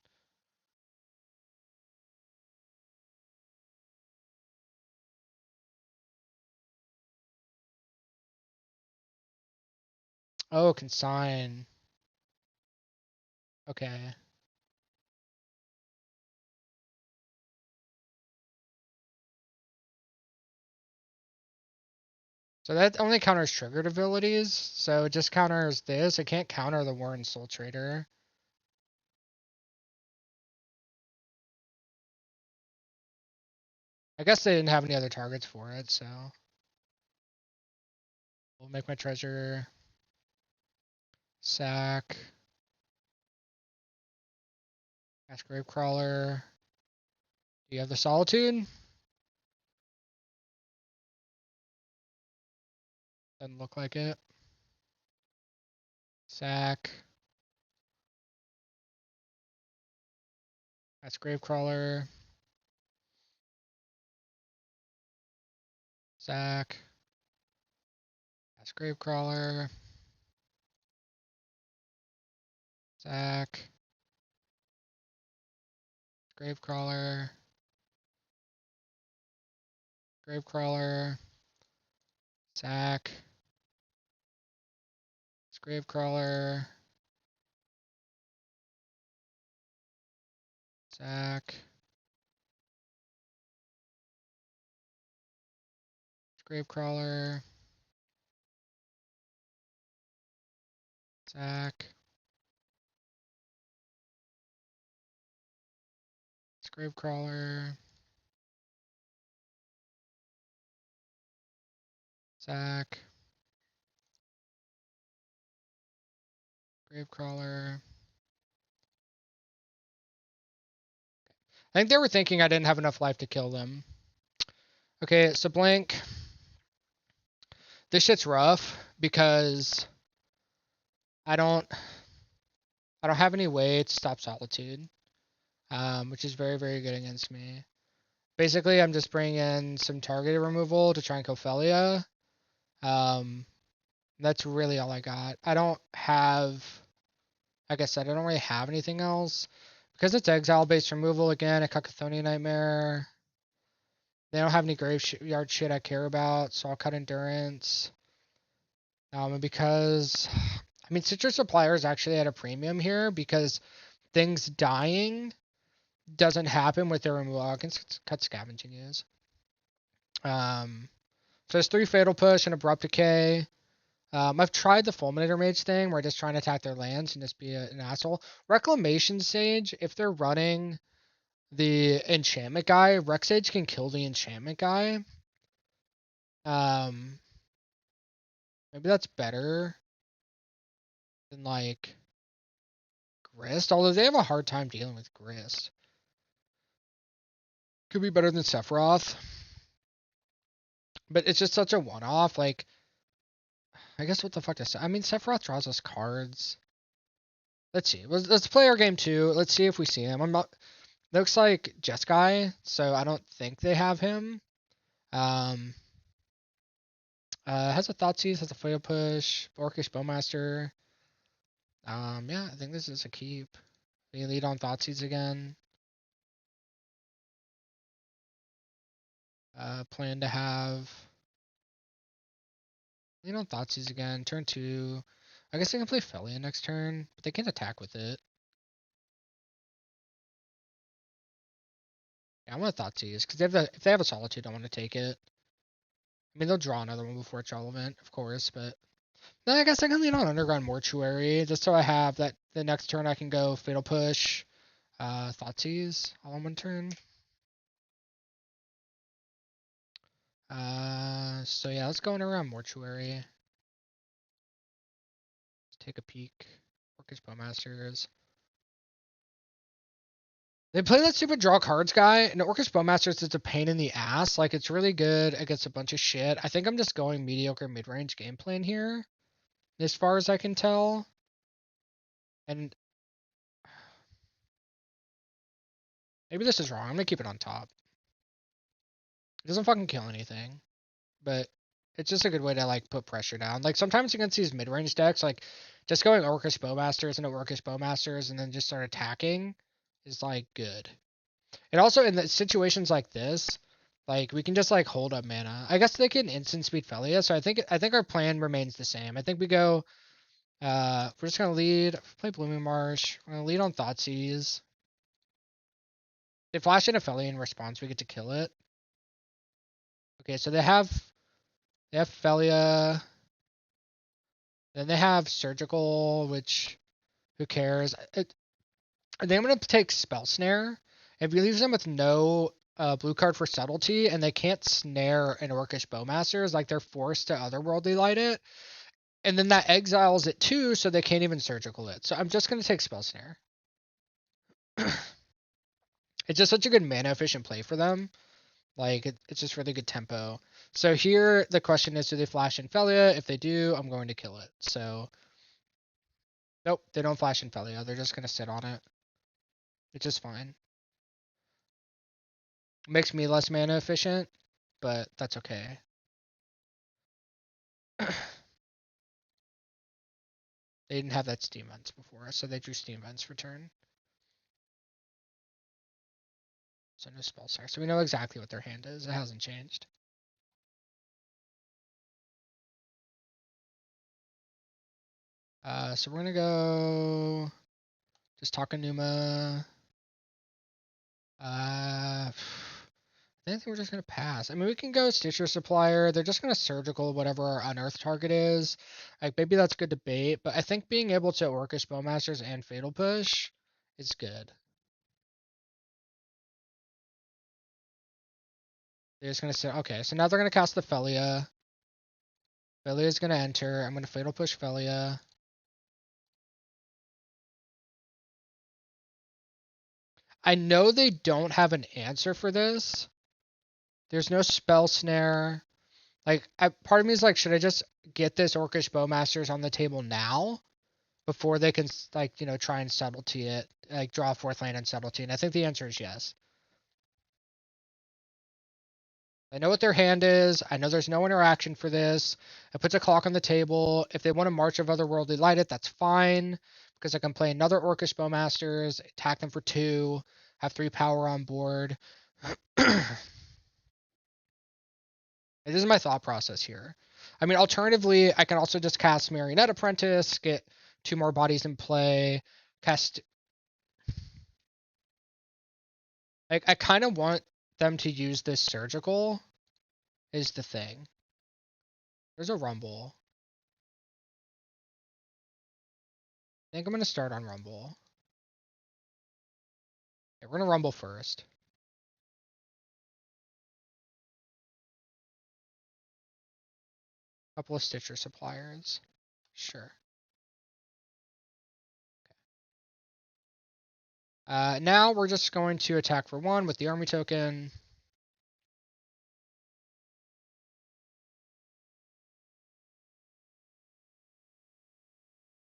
Oh, consign. Okay. So that only counters triggered abilities. So it just counters this. It can't counter the Warren Soultrader. I guess they didn't have any other targets for it, so we'll make my treasure. Sack. Ask Gravecrawler. Do you have the Solitude? Doesn't look like it. Sack. That's Gravecrawler. Sack. That's Gravecrawler. Sack. Gravecrawler. Gravecrawler. Sack. It's Gravecrawler. Sack. It's Gravecrawler. Sack. It's Gravecrawler. Sack. Gravecrawler. I think they were thinking I didn't have enough life to kill them. Okay, so Blink. This shit's rough because I don't have any way to stop Solitude, which is very, very good against me. Basically, I'm just bringing in some targeted removal to try and kill Felia. That's really all I got. I don't have, like I said, I don't really have anything else. Because it's exile-based removal, again, a Cacophony Nightmare. They don't have any graveyard shit I care about, so I'll cut Endurance. And because, I mean, Citrus Supplier is actually at a premium here because things dying doesn't happen with their removal. I can cut Scavenging Ooze. So it's 3 Fatal Push and Abrupt Decay. I've tried the Fulminator Mage thing where I just try and attack their lands and just be an asshole. Reclamation Sage, if they're running the enchantment guy, Rec Sage can kill the enchantment guy. Maybe that's better than like Grist, although they have a hard time dealing with Grist. Could be better than Sephiroth. But it's just such a one-off, like, I guess what the fuck to say. I mean, Sephiroth draws us cards. Let's see. Let's play our game 2. Let's see if we see him. I'm not. Looks like Jeskai, so I don't think they have him. Has a Thoughtseize, has a Fatal Push, Orcish Bowmaster. Yeah, I think this is a keep. We lead on Thoughtseize again. Plan to have lead on Thoughtseize again. Turn 2. I guess they can play Felia next turn, but they can't attack with it. Yeah, I want to Thoughtseize because if they have a Solitude, I want to take it. I mean, they'll draw another one before it's relevant, of course, but then I guess I can lean on Underground Mortuary just so I have that the next turn I can go Fatal Push, Thoughtseize all in one turn. So yeah, let's go Underground Mortuary. Let's take a peek. Orcish Bowmasters. They play that stupid draw cards guy, and Orcish Bowmasters is a pain in the ass. Like, it's really good against a bunch of shit. I think I'm just going mediocre mid-range game plan here, as far as I can tell. And maybe this is wrong. I'm gonna keep it on top. It doesn't fucking kill anything, but It's just a good way to like put pressure down. Like sometimes against these mid-range decks, like just going Orcish Bowmasters into Orcish Bowmasters and then just start attacking is like good. And also in the situations like this, like we can just like hold up mana. I guess they can instant speed Felia, so I think our plan remains the same. I think we go we're just gonna lead, play Blooming Marsh, we're gonna lead on Thoughtseize. They flash in a Felia in response, we get to kill it. Okay, so they have Felia. Then they have Surgical, which who cares? Then I'm gonna take Spell Snare. If we leave them with no blue card for Subtlety, and they can't snare an Orcish Bowmasters, like they're forced to Otherworldly Light it, and then that exiles it too, so they can't even Surgical it. So I'm just gonna take Spell Snare. It's just such a good mana efficient play for them. Like it's just really good tempo. So here the question is, do they flash in Felia? If they do, I'm going to kill it. So nope, they don't flash in Felia. They're just gonna sit on it. Which is fine. Makes me less mana efficient, but that's okay. They didn't have that Steam Vents before, so they drew Steam Vents for turn. So no Spell Snare. So we know exactly what their hand is. It hasn't changed. So we're gonna go just Takanuma. I think we're just gonna pass. I mean, we can go Stitcher Supplier. They're just gonna Surgical whatever our Unearth target is. Like maybe that's good debate, but I think being able to Orcish Bowmasters and Fatal Push is good. They're just gonna say, okay, so now they're gonna cast the Felia. Felia's gonna enter. I'm gonna Fatal Push Felia. I know they don't have an answer for this. There's no Spell Snare. Like, part of me is like, should I just get this Orcish Bowmasters on the table now before they can, like, you know, try and subtlety it, like draw a fourth land and subtlety? And I think the answer is yes. I know what their hand is. I know there's no interaction for this. It puts a clock on the table. If they want to March of Otherworldly Light it, that's fine. Because I can play another Orcish Bowmasters, attack them for 2, have 3 power on board. It is my thought process here. I mean, alternatively, I can also just cast Marionette Apprentice, get 2 more bodies in play, cast... Like, I kind of want them to use this Surgical, is the thing. There's a Rumble. I think I'm going to start on Rumble. Okay, we're going to Rumble first. Couple of Stitcher Suppliers. Sure. Now we're just going to attack for 1 with the army token.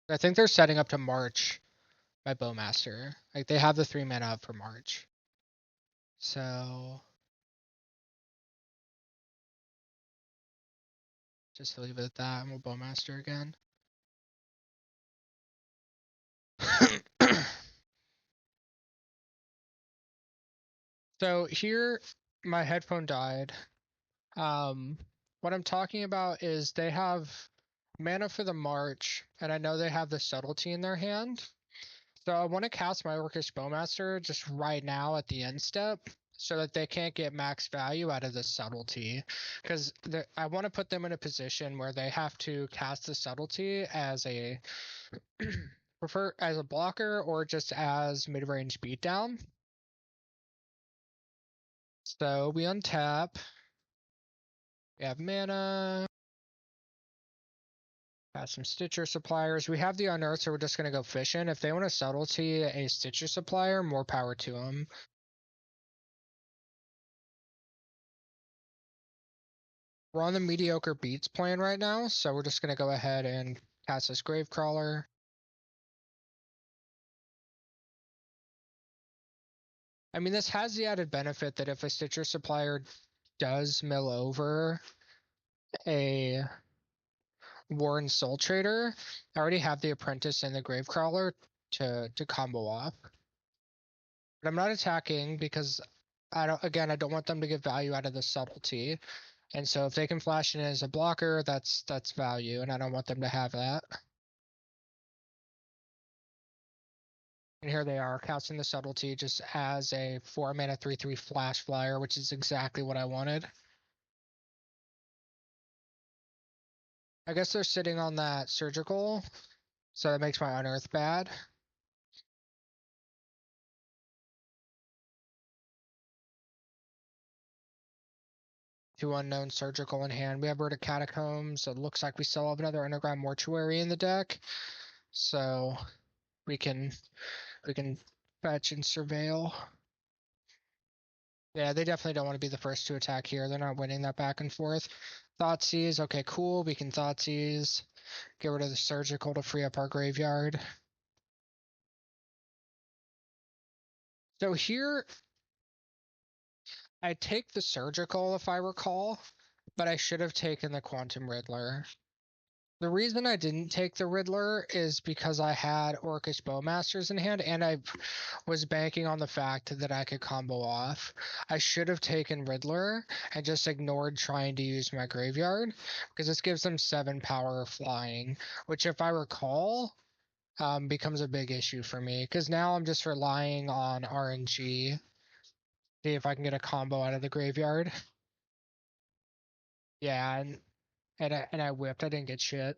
I think they're setting up to March my Bowmaster. Like, they have the 3 mana up for March. So... just leave it at that, and we'll Bowmaster again. So here, my headphone died. What I'm talking about is they have mana for the March, and I know they have the Subtlety in their hand. So I want to cast my Orcish Bowmaster just right now at the end step, so that they can't get max value out of the Subtlety. Because I want to put them in a position where they have to cast the Subtlety as a prefer as a blocker or just as mid-range beatdown. So we untap. We have mana. Got some Stitcher Suppliers. We have the Unearth, so we're just going to go fishing. If they want to Subtlety a Stitcher Supplier, more power to them. We're on the mediocre beats plan right now, so we're just going to go ahead and cast this Gravecrawler. I mean, this has the added benefit that if a Stitcher Supplier does mill over, a Warren Soultrader. I already have the Apprentice and the Gravecrawler to combo off. But I'm not attacking because I don't want them to get value out of the subtlety. And so if they can flash in as a blocker, that's value, and I don't want them to have that. And here they are, casting the subtlety just as a 4-mana 3/3 flash flyer, which is exactly what I wanted. I guess they're sitting on that surgical, so that makes my unearth bad. Two unknown surgical in hand. We have Vertic Catacombs. It looks like we still have another underground mortuary in the deck, so we can fetch and surveil. Yeah, they definitely don't want to be the first to attack here. They're not winning that back and forth. Thoughtseize, okay, cool. We can Thoughtseize. Get rid of the surgical to free up our graveyard. So here, I take the surgical if I recall, but I should have taken the Quantum Riddler. The reason I didn't take the Riddler is because I had Orcish Bowmasters in hand, and I was banking on the fact that I could combo off. I should have taken Riddler and just ignored trying to use my graveyard, because this gives them 7 power flying, which if I recall, becomes a big issue for me, because now I'm just relying on RNG. See if I can get a combo out of the graveyard. Yeah, and I whipped. I didn't get shit.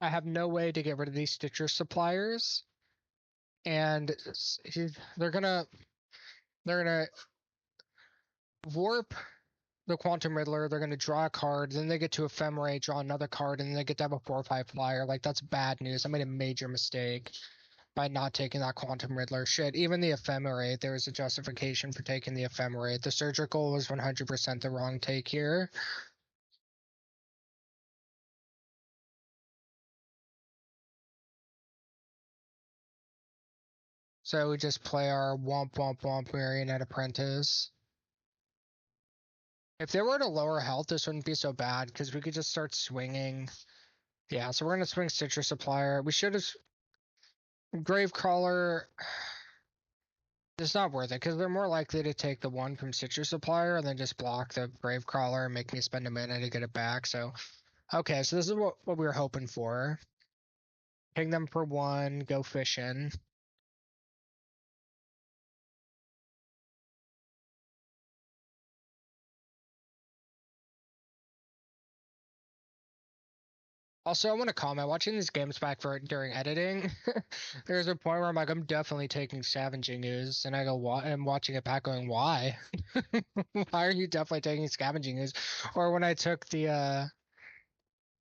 I have no way to get rid of these Stitcher suppliers, and they're gonna warp the Quantum Riddler. They're gonna draw a card, then they get to Ephemerate, draw another card, and then they get to have a 4/5 flyer. Like, that's bad news. I made a major mistake by not taking that Quantum Riddler. Shit, even the Ephemerate, there was a justification for taking the Ephemerate. The surgical was 100% the wrong take here. So we just play our womp womp womp Marionette Apprentice. If they were at a lower health, this wouldn't be so bad, because we could just start swinging. Yeah, so we're going to swing Stitcher Supplier. We should have... Gravecrawler... It's not worth it, because they're more likely to take the one from Stitcher Supplier and then just block the Gravecrawler and make me spend a mana to get it back, so... Okay, so this is what we were hoping for. Ping them for 1, go fishing. Also, I want to comment, watching these games back during editing, there's a point where I'm like, I'm definitely taking Scavenging Ooze, and I go, I'm watching it back going, why? Why are you definitely taking Scavenging Ooze? Or when I took in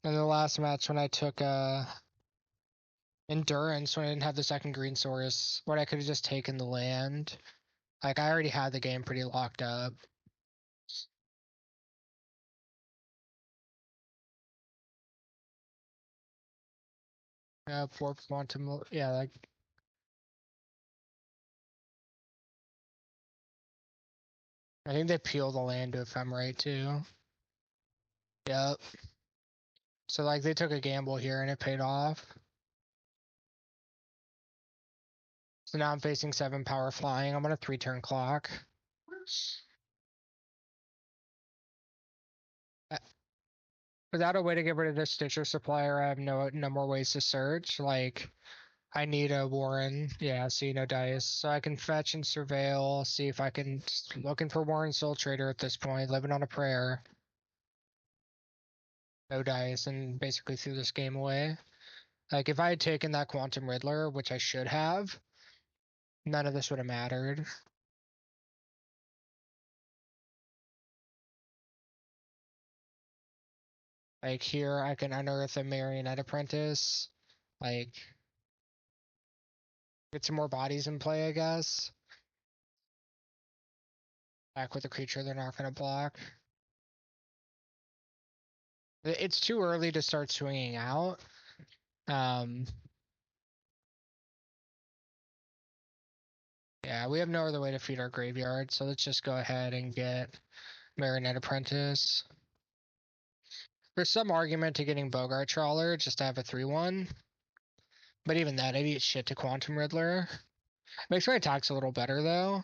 the last match, when I took, Endurance, when I didn't have the second green source, when I could have just taken the land. Like, I already had the game pretty locked up. Poor Quantum, yeah, like, I think they peel the land to Ephemerate too. Yep. So, like, they took a gamble here and it paid off. So now I'm facing 7 power flying. I'm on a 3-turn clock. Without a way to get rid of this Stitcher Supplier, I have no more ways to search. Like, I need a Warren. Yeah, see, no dice. So I can fetch and surveil, see if I can... Looking for Warren Soultrader at this point, living on a prayer. No dice, and basically threw this game away. Like, if I had taken that Quantum Riddler, which I should have, none of this would have mattered. Like, here, I can unearth a Marionette Apprentice. Like, get some more bodies in play, I guess. Back with a creature they're not going to block. It's too early to start swinging out. Um, Yeah, we have no other way to feed our graveyard, so let's just go ahead and get Marionette Apprentice. There's some argument to getting Bogart Trawler just to have a 3/1. But even that, I beat shit to Quantum Riddler. Makes my attacks a little better though.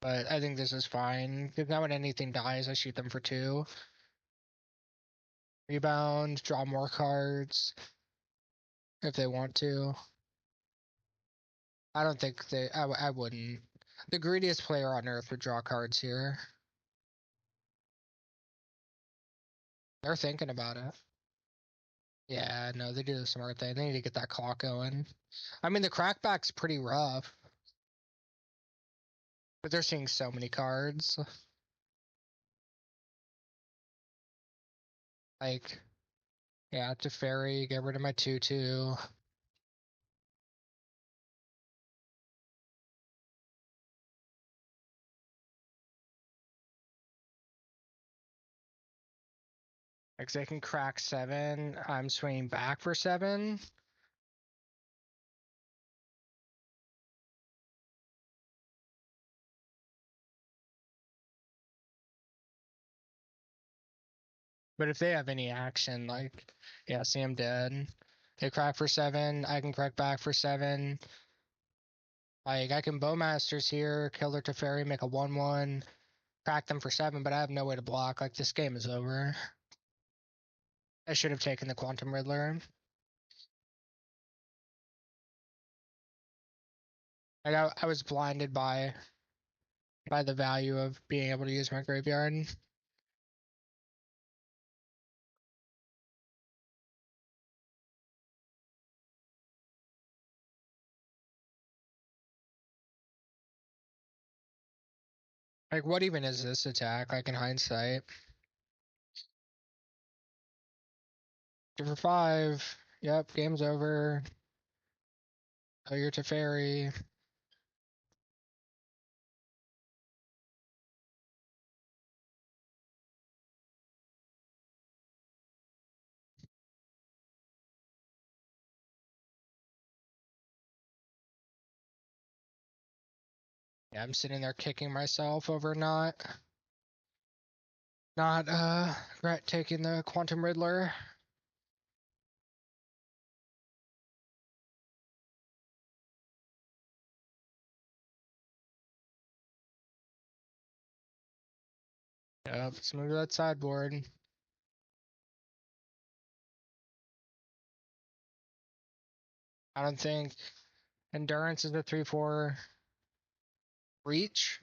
But I think this is fine. Because now when anything dies, I shoot them for 2. Rebound, draw more cards. If they want to. I don't think they... I wouldn't. The greediest player on Earth would draw cards here. They're thinking about it. Yeah, no, they do the smart thing. They need to get that clock going. I mean, the crackback's pretty rough. But they're seeing so many cards. Like, yeah, Teferi, get rid of my 2/2. Like, they can crack 7. I'm swinging back for 7. But if they have any action, like, yeah, see, I'm dead. They crack for 7. I can crack back for 7. Like, I can Bowmasters here, kill their Teferi, make a 1/1, crack them for 7, but I have no way to block. Like, this game is over. I should have taken the Quantum Riddler. I was blinded by the value of being able to use my graveyard. Like, what even is this attack, like, in hindsight? 2 for 5. Yep, game's over. Oh, you're Teferi. Yeah, I'm sitting there kicking myself over not taking the Quantum Riddler. Yep, let's move to that sideboard. I don't think Endurance is a 3/4 reach.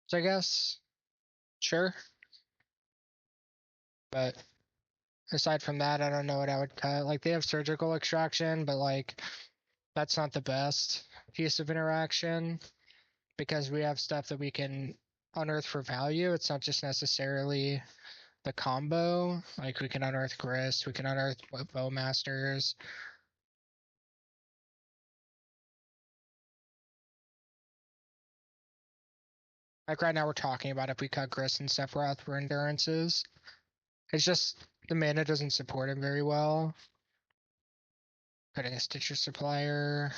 So I guess. Sure. But aside from that, I don't know what I would cut. Like, they have surgical extraction, but like, that's not the best piece of interaction because we have stuff that we can unearth for value. It's not just necessarily the combo. Like, we can unearth Grist, we can unearth Bowmasters. Like, right now we're talking about if we cut Grist and Sephiroth for endurances. It's just the mana doesn't support him very well. Cutting a Stitcher Supplier.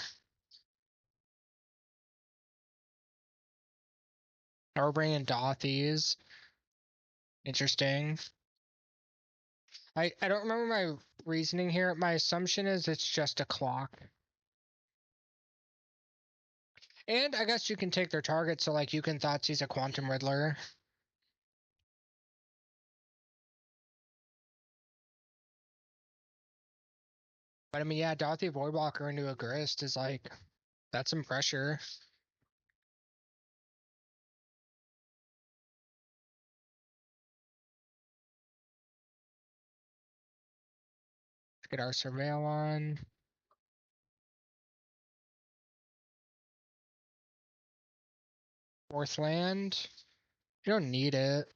Or we're bringing Dothies. Interesting. I don't remember my reasoning here. My assumption is it's just a clock. And I guess you can take their target, so like you can Thoughtseize a Quantum Riddler. But I mean, yeah, Dothy Voidwalker into a Grist is like, that's some pressure. Let's get our Surveil on. Fourth land. You don't need it.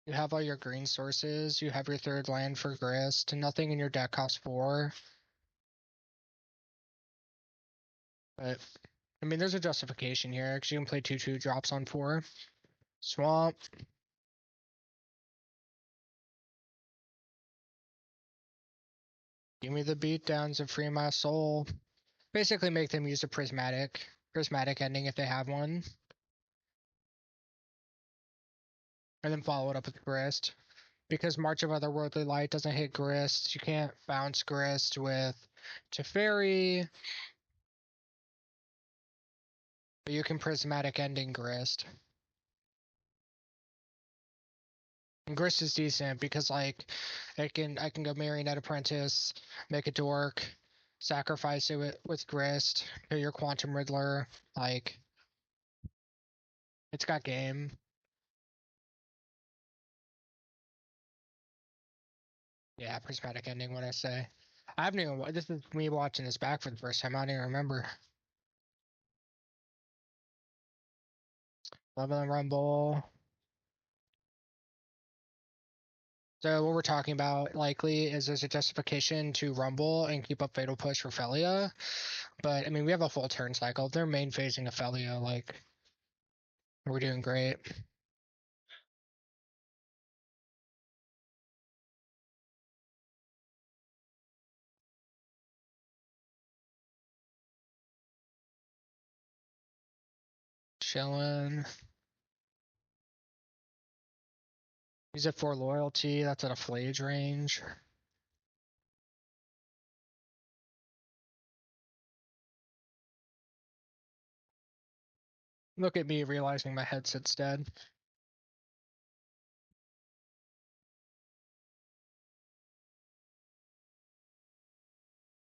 You have all your green sources. You have your third land for Grist. Nothing in your deck costs 4. But, I mean, there's a justification here, because you can play 2/2 drops on 4. Swamp. Give me the beatdowns and free my soul. Basically make them use a prismatic ending if they have one. And then follow it up with Grist. Because March of Otherworldly Light doesn't hit Grist, you can't bounce Grist with Teferi. But you can prismatic ending Grist. And Grist is decent because like I can go Marionette Apprentice, make a dork, sacrifice it with Grist, kill your Quantum Riddler, like it's got game. Yeah, prismatic ending what I say. I haven't even this is me watching this back for the first time. I don't even remember. Level and Rumble. So what we're talking about likely is there's a justification to Rumble and keep up Fatal Push for Felia. But I mean we have a full turn cycle. If they're main phasing a Felia, like we're doing great. Chillin'. Use it for loyalty, that's at a Flage range. Look at me realizing my headset's dead.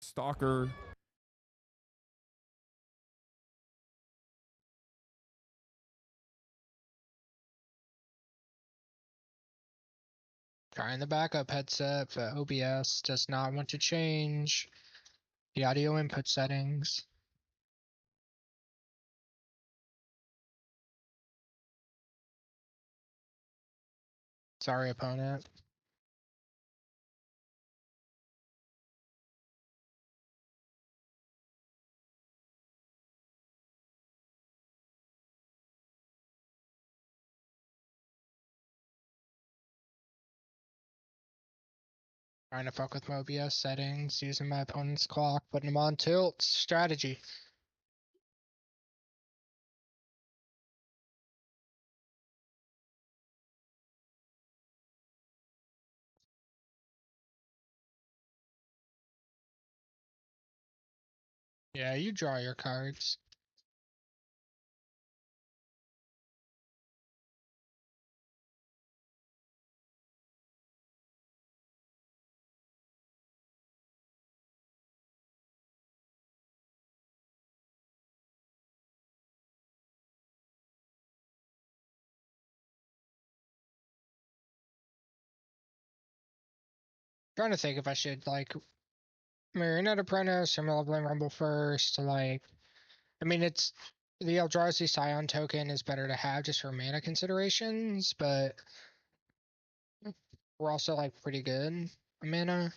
Stalker. Trying the backup headset, but OBS does not want to change the audio input settings. Sorry, opponent. Trying to fuck with my OBS settings, using my opponent's clock, putting him on tilt. Strategy. Yeah, you draw your cards. Trying to think if I should like Marionette Apprentice or Malevolent Rumble first. Like, I mean, it's the Eldrazi Scion token is better to have just for mana considerations, but we're also like pretty good on mana.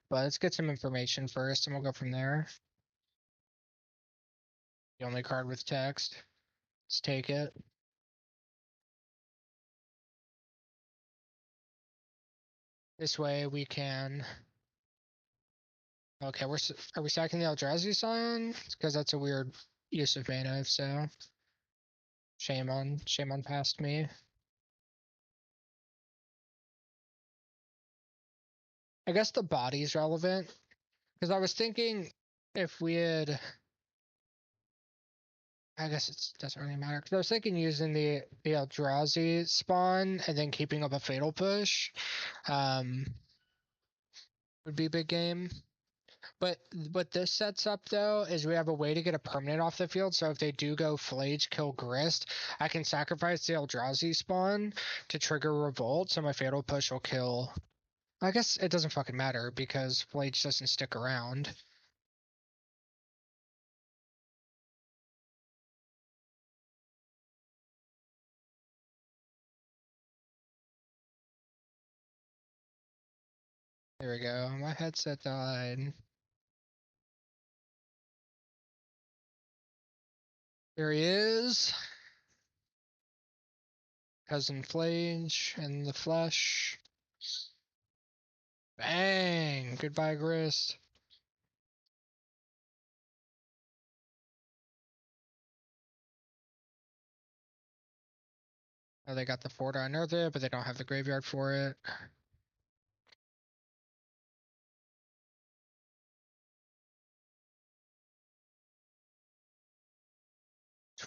But let's get some information first, and we'll go from there. The only card with text. Let's take it. This way we can. Okay, are we sacking the Eldrazi Scion? Because that's a weird use of mana. So shame on past me. I guess the body's relevant because I was thinking if we had. I guess it doesn't really matter because I was thinking using the Eldrazi spawn and then keeping up a fatal push would be a big game. But what this sets up though is we have a way to get a permanent off the field. So if they do go Flage, kill Grist, I can sacrifice the Eldrazi spawn to trigger Revolt, so my fatal push will kill. I guess it doesn't fucking matter because Flage doesn't stick around. There we go. My headset died. There he is. Cousin Flage in the flesh. Bang! Goodbye, Grist. Oh, they got the 4 to unearth it, but they don't have the graveyard for it.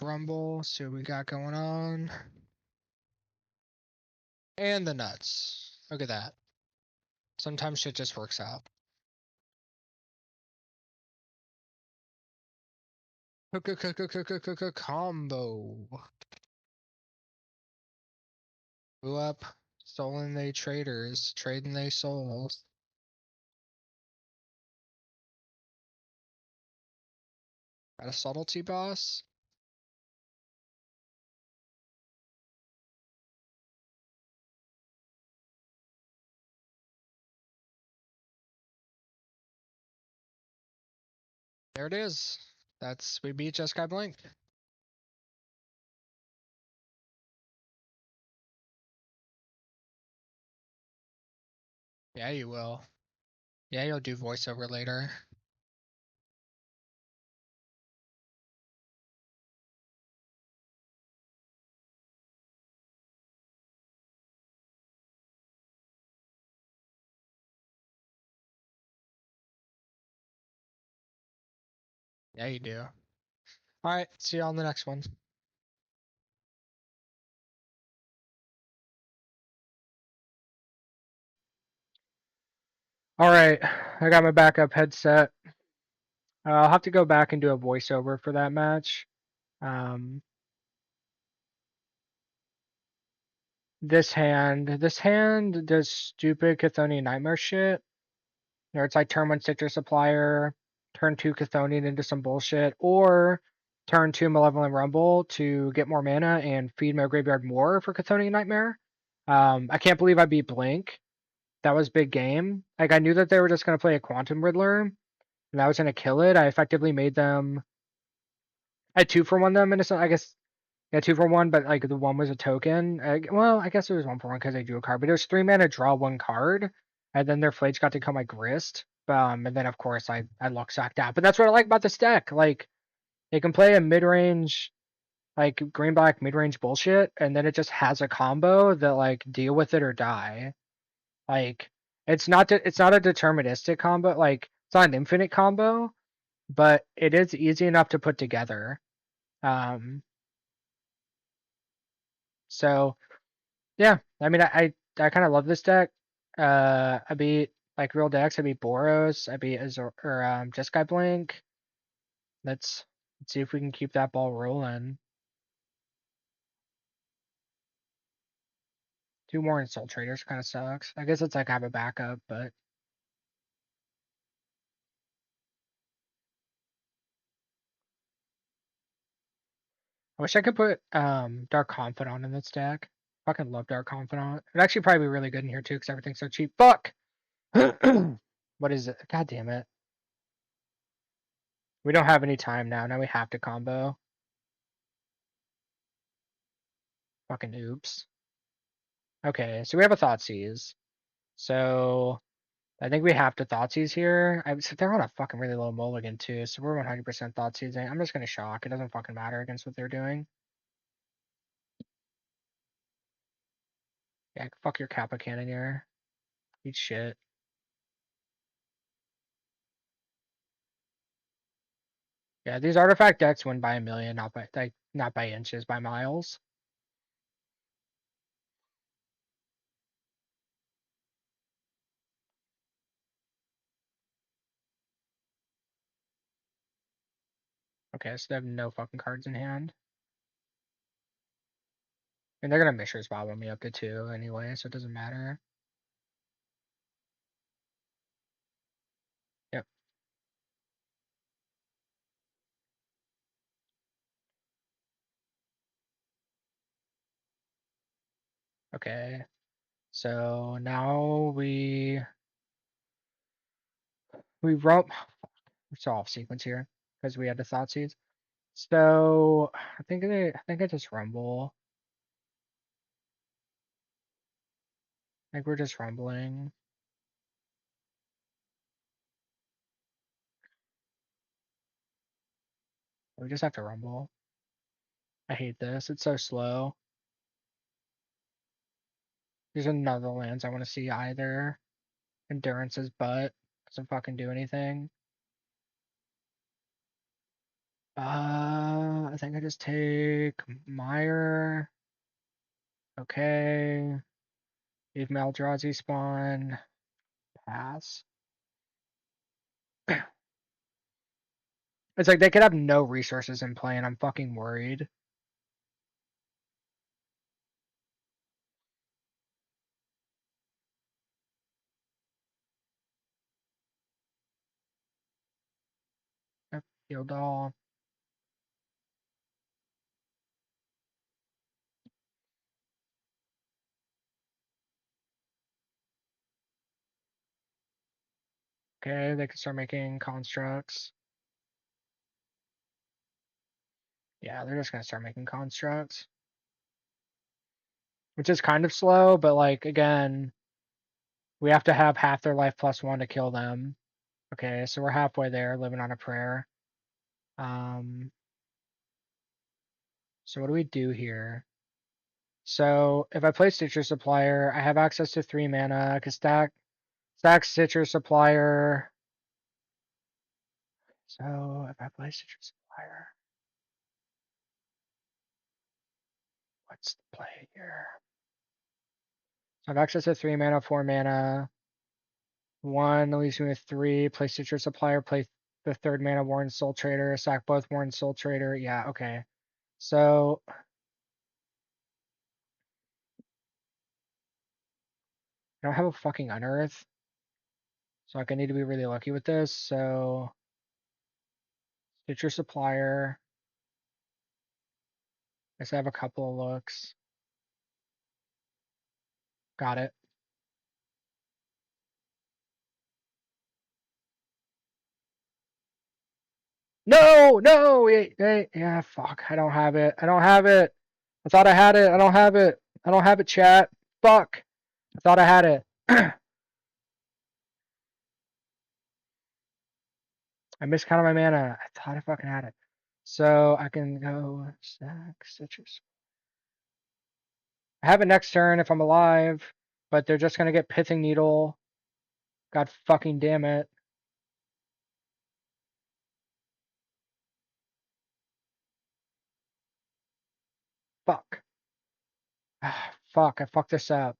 Rumble, see what we got going on. And the nuts. Look at that. Sometimes shit just works out. Combo. Blew up. Stolen they traders. Trading they souls. Got a subtlety boss. There it is. We beat Jeskai Blink. Yeah, you will. Yeah, you'll do voiceover later. Yeah, you do. Alright, see you on the next one. Alright, I got my backup headset. I'll have to go back and do a voiceover for that match. This hand does stupid Chthonian Nightmare shit. It's like turn 1 Citrus Supplier, turn 2 Chthonian into some bullshit, or turn 2 Malevolent Rumble to get more mana and feed my graveyard more for Chthonian Nightmare. I can't believe I beat Blink. That was big game. Like, I knew that they were just going to play a Quantum Riddler, and I was going to kill it. I effectively made them... I 2-for-1 them, in a sense. I guess, yeah, 2-for-1, but, like, the one was a token. Well, I guess it was 1-for-1 because I drew a card, but it was 3 mana, draw 1 card, and then their Flage got to become my Grist. And then, of course, I luck sacked out. But that's what I like about this deck. Like, they can play a mid-range, like, green-black mid-range bullshit, and then it just has a combo that, like, deal with it or die. Like, it's not a deterministic combo. Like, it's not an infinite combo, but it is easy enough to put together. So yeah, I mean, I kind of love this deck. I beat like real decks. I beat Boros. I beat Azor or Jeskai Blink. Let's see if we can keep that ball rolling. 2 more in Soultraders kind of sucks. I guess it's like I have a backup, but I wish I could put Dark Confidant in this deck. Fucking love Dark Confidant. It'd actually probably be really good in here too because everything's so cheap. Fuck. What is it? God damn it. We don't have any time now. Now we have to combo. Fucking oops. Okay, so we have a Thoughtseize. So I think we have to Thoughtseize here. They're on a fucking really low mulligan too, so we're 100% Thoughtseizing. I'm just gonna shock. It doesn't fucking matter against what they're doing. Yeah, fuck your Kappa Cannoneer. Eat shit. Yeah, these artifact decks win by a million, not by inches, by miles. Okay, so they have no fucking cards in hand. And they're gonna Mishra's Bobble me up to 2 anyway, so it doesn't matter. Yep. Okay. So now we rope. We're so off sequence here because we had the Thoughtseize. So I think I just rumble. Like we're just rumbling. We just have to rumble. I hate this. It's so slow. There's another lands I want to see either. Endurance is butt. Doesn't fucking do anything. I think I just take Mire. Okay. Leave Maldrazi spawn. Pass. It's like they could have no resources in play and I'm fucking worried. Field all. Okay, they can start making constructs. Yeah, they're just gonna start making constructs. Which is kind of slow, but like again, we have to have half their life plus one to kill them. Okay, so we're halfway there, living on a prayer. So what do we do here? So if I play Stitcher Supplier, I have access to 3 mana. I can stack Stitcher Supplier. So if I play Stitcher Supplier, what's the play here? So I have access to 3 mana, 4 mana. 1 leaves me with 3. Play Stitcher Supplier, play the 3rd mana Warren Soultrader, sack both Warren Soultrader. Yeah, okay. So I don't have a fucking Unearth. So like I need to be really lucky with this. So Stitcher Supplier. I guess I have a couple of looks. Got it. No, no, wait, yeah, fuck. I don't have it. I don't have it. I thought I had it. I don't have it. I don't have it, chat. Fuck. I thought I had it. I miscounted my mana. I thought I fucking had it. So I can go stack citrus. I have it next turn if I'm alive, but they're just gonna get Pithing Needle. God fucking damn it. Fuck. Fuck, I fucked this up.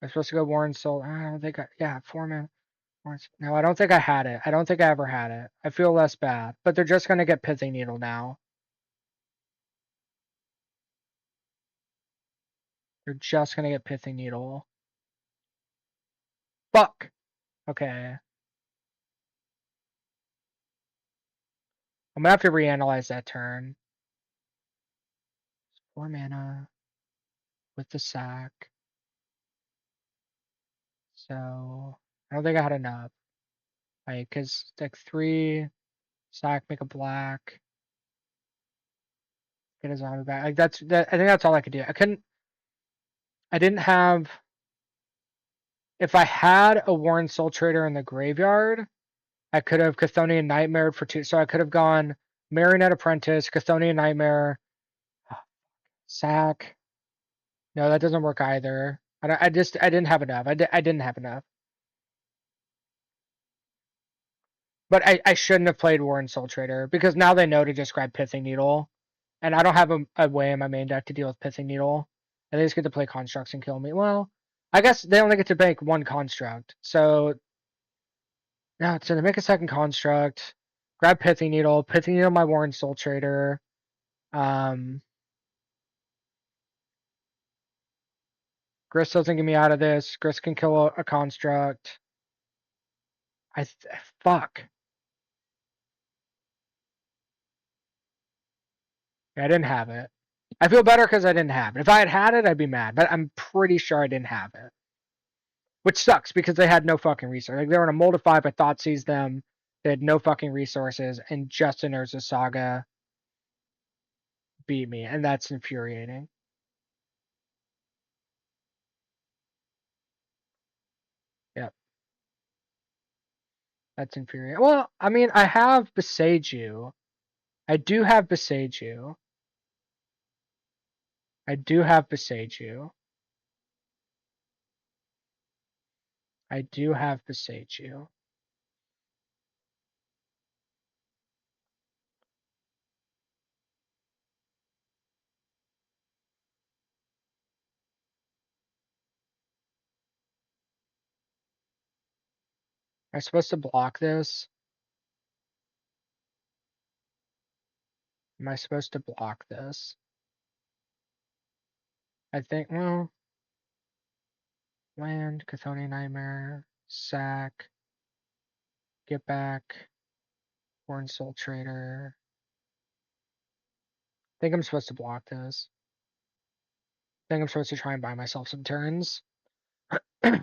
I'm supposed to go Warren Soul. I don't think yeah, 4 mana. No, I don't think I had it. I don't think I ever had it. I feel less bad. But they're just gonna get Pithing Needle now. They're just gonna get Pithing Needle. Fuck! Okay. I'm gonna have to reanalyze that turn. 4 mana with the sack. So I don't think I had enough. Like, cause like 3 sack, make a black, get a zombie back. Like I think that's all I could do. I didn't have if I had a Warren Soul Trader in the graveyard, I could have Chthonian Nightmare for 2. So I could have gone Marionette Apprentice, Chthonian Nightmare, sack. No, that doesn't work either. I didn't have enough. I didn't have enough. But I shouldn't have played Warren Soul Trader because now they know to just grab Pithing Needle. And I don't have a way in my main deck to deal with Pithing Needle. And they just get to play constructs and kill me. Well, I guess they only get to make 1 construct. So now so to make a second construct, grab Pithing Needle, my Warren Soul Trader. Gris doesn't get me out of this. Gris can kill a construct. Fuck. Yeah, I didn't have it. I feel better because I didn't have it. If I had had it, I'd be mad. But I'm pretty sure I didn't have it. Which sucks because they had no fucking resources. Like they were in a mold of 5, I thought seized them. They had no fucking resources, and Justin Urza Saga beat me, and that's infuriating. Yep. That's infuriating. Well, I mean, I have Besage You. I do have Besage You. I do have Besage You. I do have Besage You. Am I supposed to block this? Am I supposed to block this? I think, well, land, Chthonian Nightmare, sack, get back, Horn Soultrader. I think I'm supposed to block this. I think I'm supposed to try and buy myself some turns. I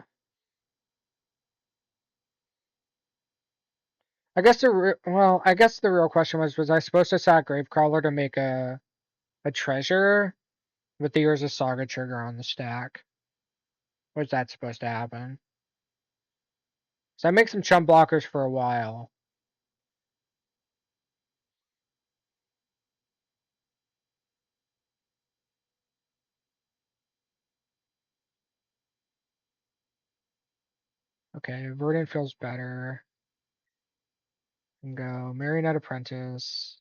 guess I guess the real question was I supposed to sack Gravecrawler to make a treasure with the Years of Saga trigger on the stack? Was that supposed to happen? So I make some chump blockers for a while. Okay, Verdant feels better. And go Marionette Apprentice.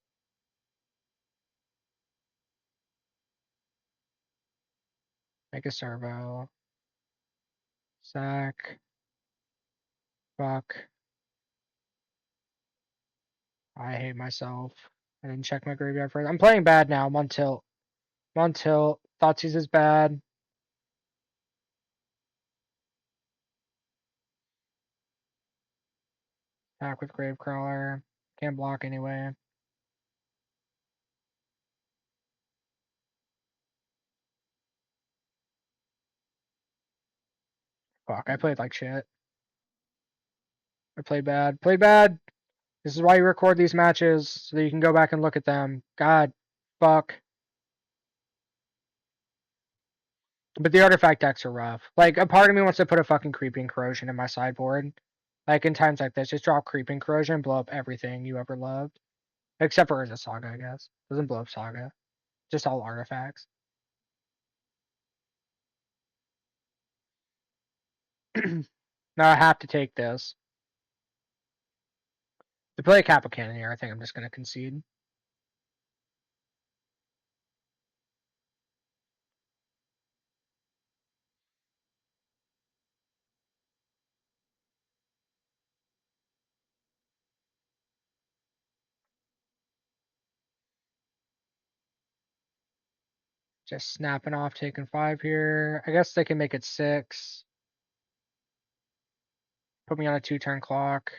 Make a servo. Sack. Fuck. I hate myself. I didn't check my graveyard first. I'm playing bad now. I'm on tilt. I'm on tilt. Thoughtseize is bad. Attack with Gravecrawler. Can't block anyway. Fuck, I played like shit. I played bad. Played bad! This is why you record these matches, so that you can go back and look at them. God. Fuck. But the artifact decks are rough. Like, a part of me wants to put a fucking Creeping Corrosion in my sideboard. Like, in times like this, just drop Creeping Corrosion, blow up everything you ever loved. Except for Urza Saga, I guess. Doesn't blow up Saga. Just all artifacts. Now I have to take this. To play a Kappa Cannoneer, I think I'm just going to concede. Just snapping off, taking 5 here. I guess they can make it 6. Put me on a 2-turn clock.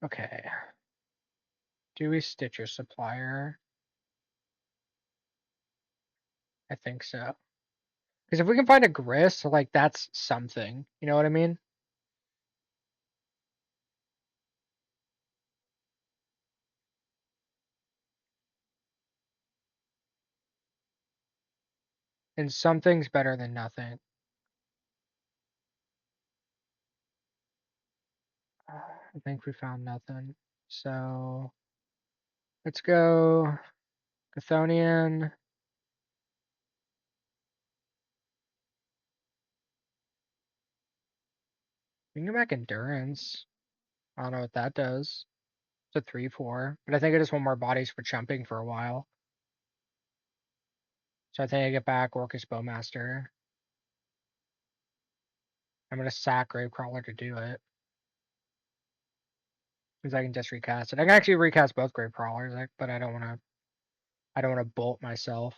Okay. Do we Stitcher Supplier? I think so. Because if we can find a Grist, like, that's something. You know what I mean? And something's better than nothing. I think we found nothing. So let's go Chthonian. We can go back Endurance. I don't know what that does. It's a 3/4, but I think I just want more bodies for chumping for a while. So I think I get back Orcus Bowmaster. I'm gonna sack Gravecrawler to do it. Because I can just recast it. I can actually recast both Gravecrawlers, like, but I don't wanna bolt myself.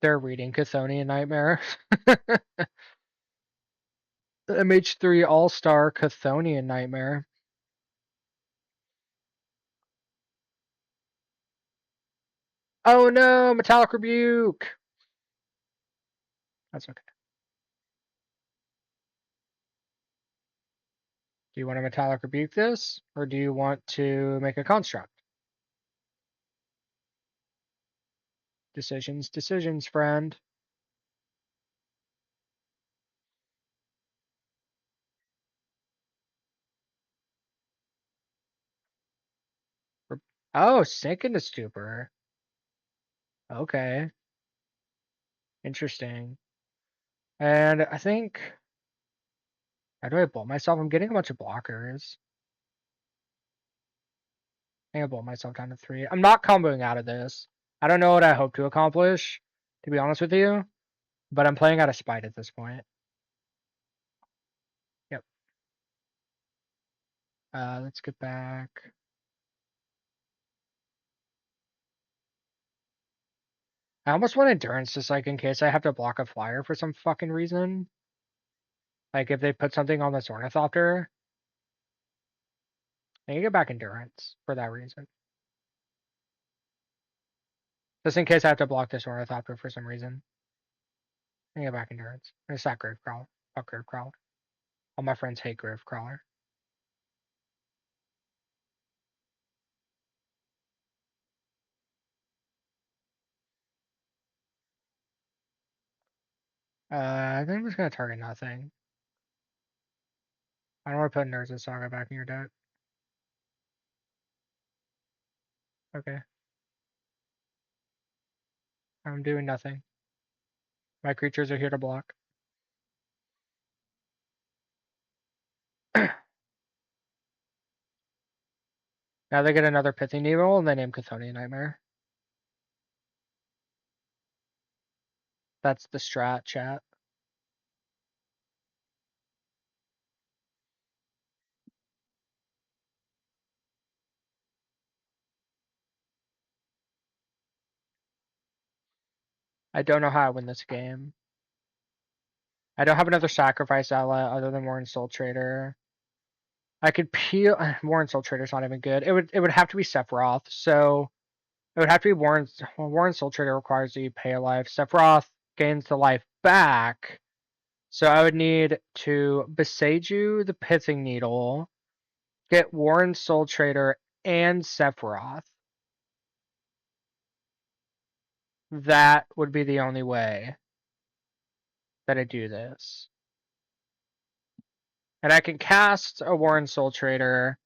They're reading Chthonian Nightmare. MH3 All-Star Chthonian Nightmare. Oh no, Metallic Rebuke! That's okay. Do you want to Metallic Rebuke this? Or do you want to make a construct? Decisions, friend. Oh, sink into stupor. Okay. Interesting. And I think, how do I blow myself? I'm getting a bunch of blockers. I think I blow myself down to 3. I'm not comboing out of this. I don't know what I hope to accomplish, to be honest with you, but I'm playing out of spite at this point. Yep. Let's get back. I almost want endurance just like in case I have to block a flyer for some fucking reason. Like if they put something on this ornithopter. I can get back endurance for that reason. Just in case I have to block this ornithopter for some reason. I can get back endurance. It's that grave crawler. Fuck grave crawler. All my friends hate grave crawler. I think I'm just gonna target nothing. I don't want to put Nurse's Saga back in your deck. Okay. I'm doing nothing. My creatures are here to block. Now they get another Pithing Needle and they name Chthonian Nightmare. That's the strat, chat. I don't know how I win this game. I don't have another sacrifice outlet other than Warren Soultrader. I could peel Warren Soultrader's not even good. It would have to be Sephiroth. So it would have to be Warren Soultrader requires that you pay a life. Sephiroth gains the life back. So I would need to Beseiju the Pithing Needle, get Warren Soultrader and Sephiroth. That would be the only way that I do this. And I can cast a Warren Soultrader,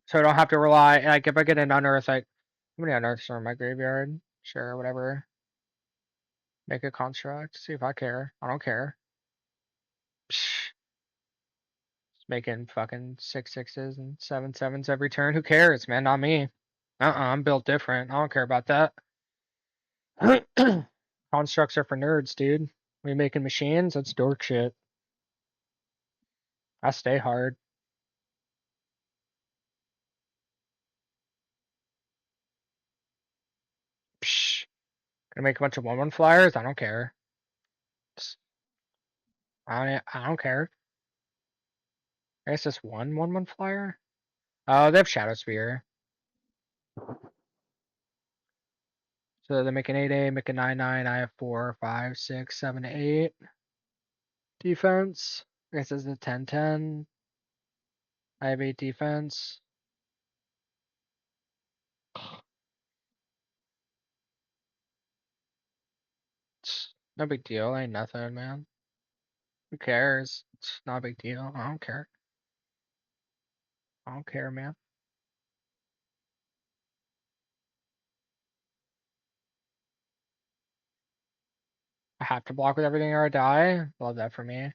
so I don't have to rely. Like if I get an unearth, how many unearths are in my graveyard? Sure, whatever. Make a construct. See if I care. I don't care. Psh, just making fucking 6/6s and 7/7s every turn. Who cares, man? Not me. I'm built different. I don't care about that. Constructs are for nerds, dude. We making machines? That's dork shit. I stay hard. Psh, gonna make a bunch of 1/1 flyers? I don't care. Psst, I don't care. I guess just one 1/1 flyer? Oh, they have Shadow Spear. So they make an 8/8, make a 9/9. I have 4, 5, 6, 7, 8 defense. I guess it's a 10/10. I have 8 defense. No big deal. Ain't nothing, man. Who cares? It's not a big deal. I don't care. I don't care, man. I have to block with everything or I die. Love that for me.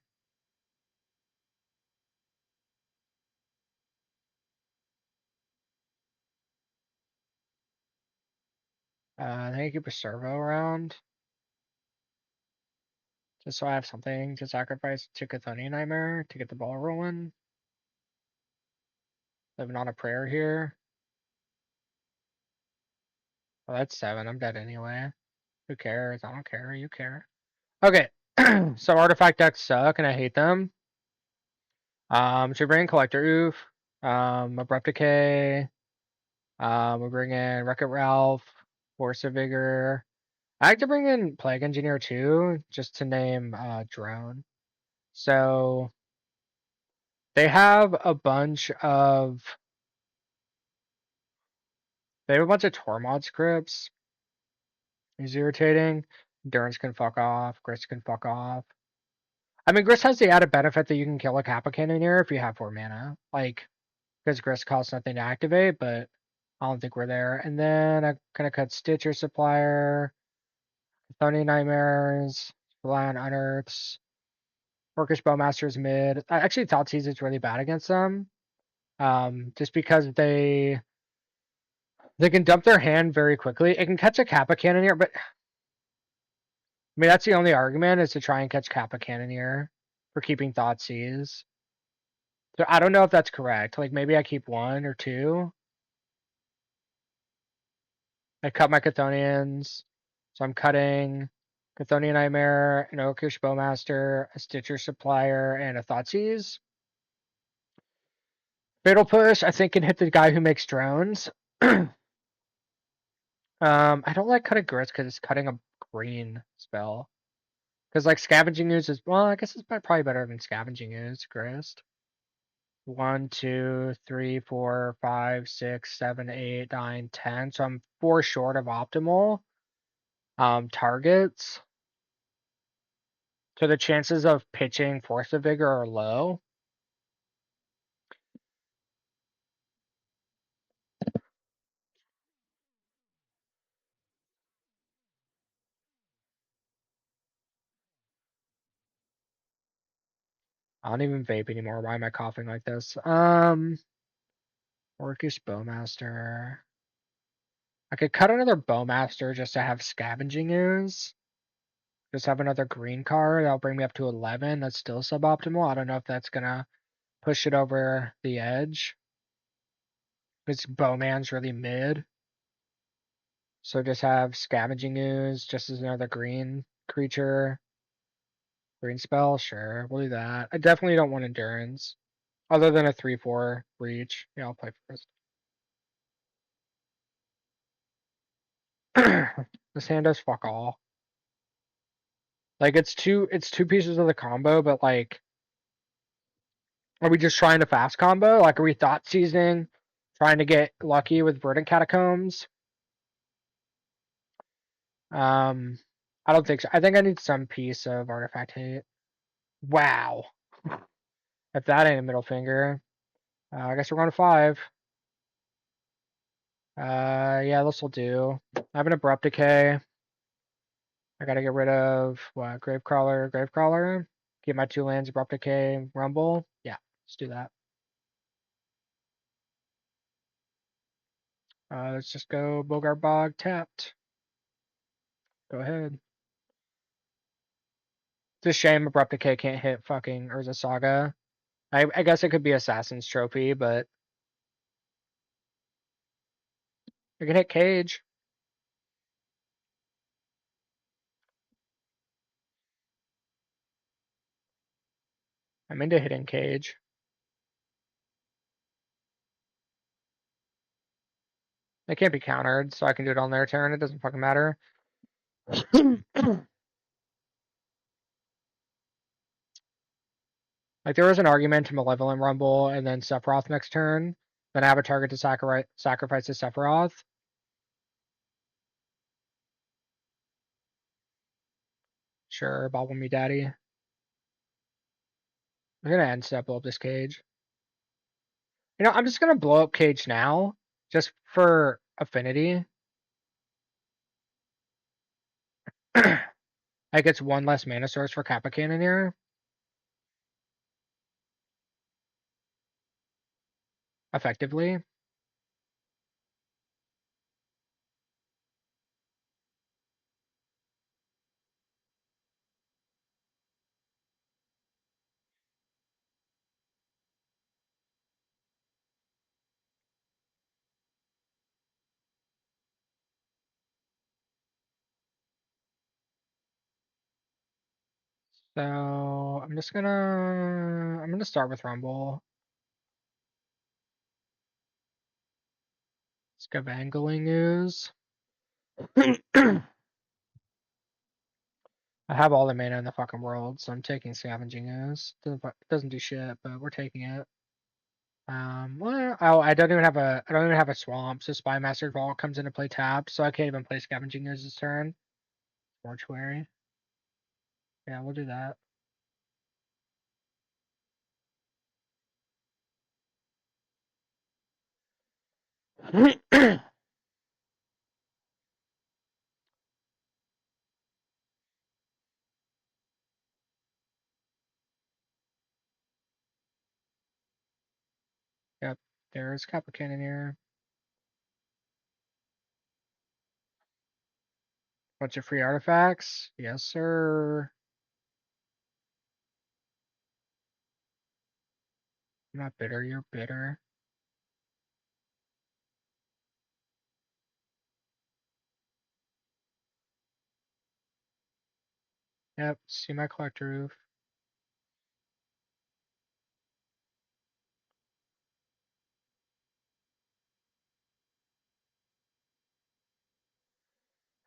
I think I keep a servo around. Just so I have something to sacrifice to Chthonian Nightmare to get the ball rolling. Living on a prayer here. Oh, that's 7. I'm dead anyway. Who cares? I don't care. You care. Okay. So artifact decks suck and I hate them. Should bring in Collector Oof. Abrupt Decay. We bring in Wreck-It Ralph. Force of Vigor. I like to bring in Plague Engineer too, just to name Drone. So they have a bunch of They have a bunch of Tormod scripts. He's irritating. Endurance can fuck off. Grist can fuck off. I mean, Grist has the added benefit that you can kill a Kappa Cannoneer if you have 4 mana. Like, because Grist costs nothing to activate, but I don't think we're there. And then I'm gonna cut Stitcher Supplier, Thony Nightmares, rely on Unearths. Orcish Bowmaster's mid. I actually thought Tease really bad against them. Just because they can dump their hand very quickly. It can catch a Kappa Cannoneer, but I mean that's the only argument is to try and catch Kappa Cannoneer for keeping Thoughtseize. So I don't know if that's correct. Like maybe I keep 1 or 2. I cut my Chthonians. So I'm cutting Chthonian Nightmare, an Orcish Bowmaster, a Stitcher Supplier, and a Thoughtseize. Fatal Push, I think, can hit the guy who makes drones. I don't like cutting Grist because it's cutting a green spell. Because like Scavenging Ooze is, well, I guess it's probably better than Scavenging Ooze, Grist. 1, 2, 3, 4, 5, 6, 7, 8, 9, 10. So I'm 4 short of optimal targets. So the chances of pitching Force of Vigor are low. I don't even vape anymore. Why am I coughing like this? Orcish Bowmaster. I could cut another Bowmaster just to have Scavenging Ooze. Just have another green card. That'll bring me up to 11. That's still suboptimal. I don't know if that's gonna push it over the edge. This Bowman's really mid. So just have Scavenging Ooze just as another green creature. Green spell, sure. We'll do that. I definitely don't want Endurance. Other than a 3/4 reach. Yeah, I'll play first. This hand does fuck all. Like it's two pieces of the combo, but like are we just trying to fast combo? Like are we thought seasoning? Trying to get lucky with Verdant Catacombs? I don't think so. I think I need some piece of Artifact Hate. Wow. If that ain't a middle finger. I guess we're going to 5. Yeah, this will do. I have an Abrupt Decay. I gotta get rid of what? Gravecrawler. Keep my 2 lands, Abrupt Decay, Rumble. Yeah, let's do that. Let's just go Bogar Bog tapped. Go ahead. It's a shame Abrupt Decay can't hit fucking Urza Saga. I guess it could be Assassin's Trophy, but it can hit Cage. I'm into hitting Cage. They can't be countered, so I can do it on their turn. It doesn't fucking matter. Like there was an argument to Malevolent Rumble and then Sephiroth next turn. Then I have a target to sacrifice to Sephiroth. Sure, bobble me daddy. I'm gonna end step blow up this Cage. You know, I'm just gonna blow up Cage now, just for affinity. Like it's 1 less mana source for Kappa Cannoneer. Effectively. So I'm gonna start with Rumble. Scavengling Ooze. I have all the mana in the fucking world, so I'm taking Scavenging Ooze. Doesn't do shit, but we're taking it. Well, oh, I don't even have a swamp, so Spymaster's Vault comes into play tapped, so I can't even play Scavenging as this turn. Mortuary. Yeah, we'll do that. Yep, there's Copper Cannoneer. Bunch of free artifacts. Yes, sir. I'm not bitter, you're bitter. Yep, see my collector roof.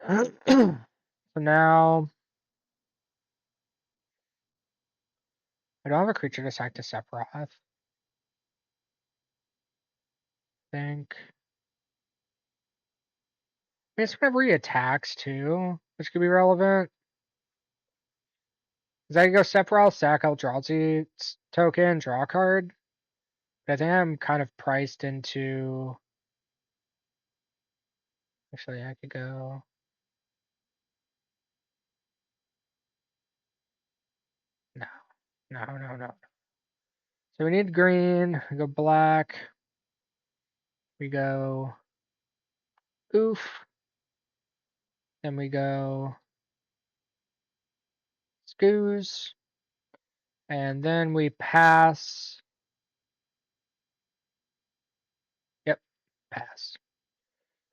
So now I don't have a creature to sack to Sephiroth. I think. I mean, it's whenever he attacks too, which could be relevant. Because I could go Sephiroth, sack Eldrazi token, draw a card. But I think I'm kind of priced into. Actually, I could go. No, no. So we need green. We go black. We go oof. Then we go scoos. And then we pass. Yep, pass.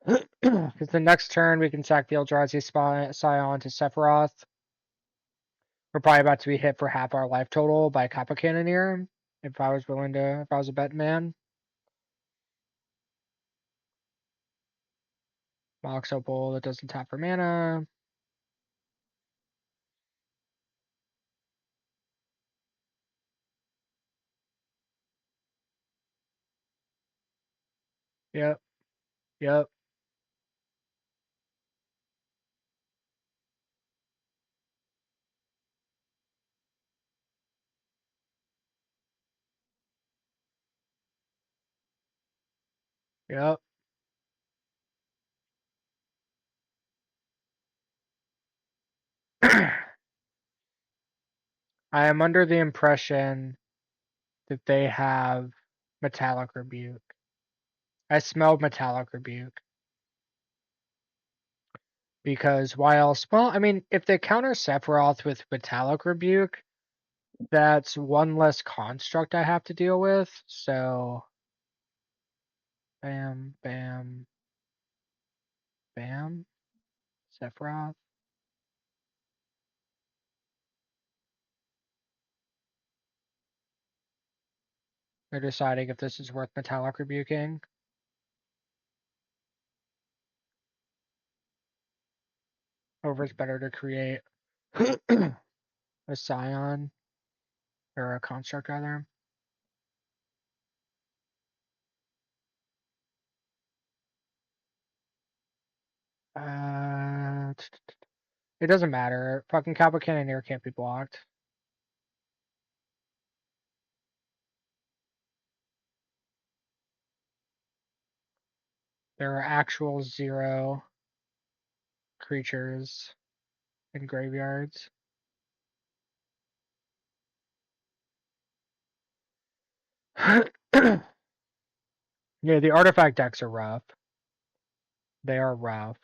Because the next turn we can sack the Eldrazi Scion to Sephiroth. We're probably about to be hit for half our life total by Kappa Cannoneer. If I was a bet man. Mox Opal that doesn't tap for mana. Yep. Yep. Yep. I am under the impression that they have Metallic Rebuke. I smelled Metallic Rebuke. Because why else? Well, I mean, if they counter Sephiroth with Metallic Rebuke, that's one less construct I have to deal with. So, bam, bam, bam, Sephiroth. They're deciding if this is worth Metallic Rebuking. Over it's better to create a Scion or a construct rather. It doesn't matter. Fucking Kappa Cannoneer can't be blocked. There are actual 0 creatures in graveyards. Yeah, the artifact decks are rough. They are rough.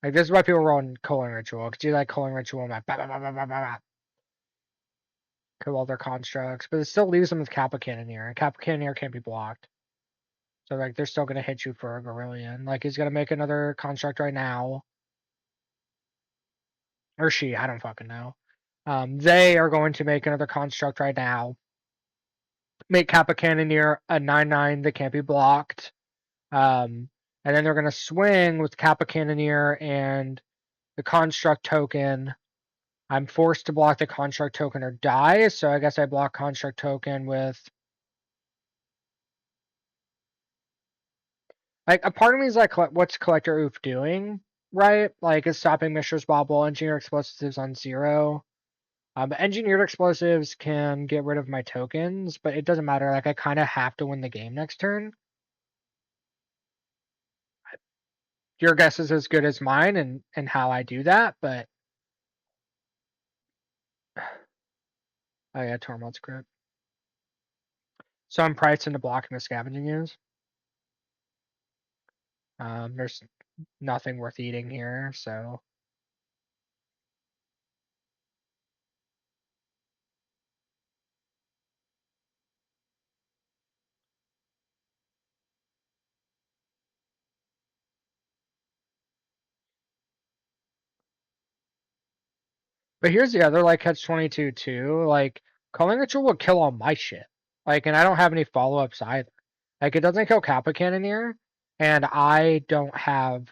Like, this is why people roll in Culling Ritual, because you like Culling Ritual and kill all their constructs, but it still leaves them with Kappa Cannoneer, and Kappa Cannoneer can't be blocked. So, like, they're still going to hit you for a Gorillion. Like, he's going to make another construct right now. Or she, I don't fucking know. They are going to make another construct right now. Make Kappa Cannoneer a 9/9 that can't be blocked. And then they're going to swing with Kappa Cannoneer and the construct token I'm forced to block the construct token or die, so I guess I block construct token with... Like, a part of me is like, what's Collector Oof doing, right? Like, it's stopping Mishra's Bobble, Engineered Explosives on 0. Engineered Explosives can get rid of my tokens, but it doesn't matter. Like, I kind of have to win the game next turn. Your guess is as good as mine and how I do that, but... Oh yeah, Tormod's Crypt. So I'm priced into blocking the Scavenging Ooze. There's nothing worth eating here, so... But here's the other, like, catch-22 too. Like, Calling Ritual will kill all my shit. Like, and I don't have any follow-ups either. Like, it doesn't kill Kappa Cannoneer, and I don't have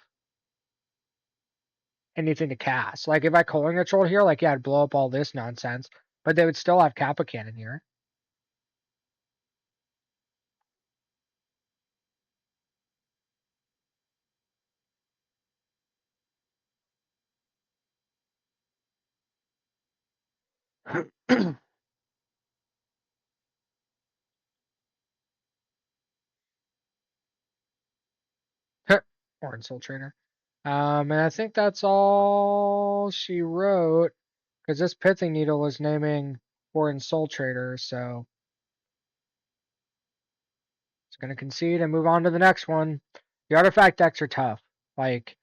anything to cast. Like, if I Calling Ritual here, like, yeah, I'd blow up all this nonsense, but they would still have Kappa Cannoneer. Or in Soultrader. And I think that's all she wrote, because this Pithing Needle was naming Foreign Soultrader, so it's going to concede and move on to the next one. The artifact decks are tough. Like,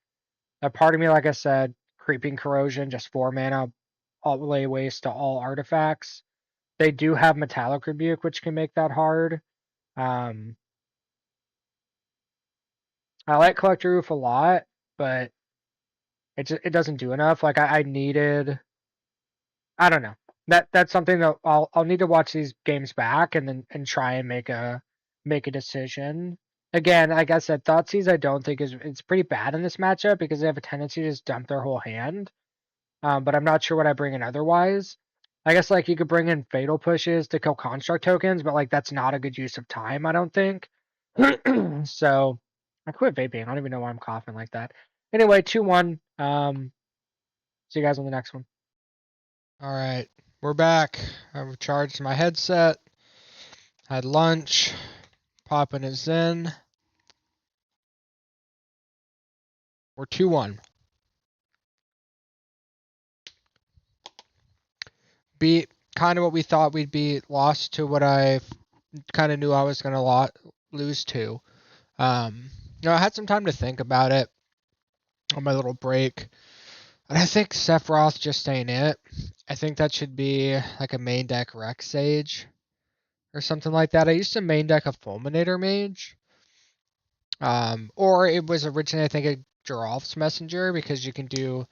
a part of me, like I said, Creeping Corrosion, just 4 mana, outlay waste to all artifacts. They do have Metallic Rebuke, which can make that hard. I like Collector Roof a lot, but it doesn't do enough. Like, I needed... I don't know. That's something that I'll need to watch these games back and try and make a decision. Again, like I said, Thoughtseize I don't think it's pretty bad in this matchup because they have a tendency to just dump their whole hand. But I'm not sure what I bring in otherwise. I guess like you could bring in Fatal Pushes to kill construct tokens, but like that's not a good use of time, I don't think. So I quit vaping. I don't even know why I'm coughing like that. Anyway, 2-1. See you guys on the next one. All right, we're back. I've charged my headset. Had lunch. Popping it in. We're 2-1. Beat kind of what we thought we'd be. Lost to what I kind of knew I was gonna lose to. I had some time to think about it on my little break. And I think Sephiroth just ain't it. I think that should be like a main deck Rex Sage or something like that. I used to main deck a Fulminator Mage. Or it was originally, I think, a Geralf's Messenger because you can do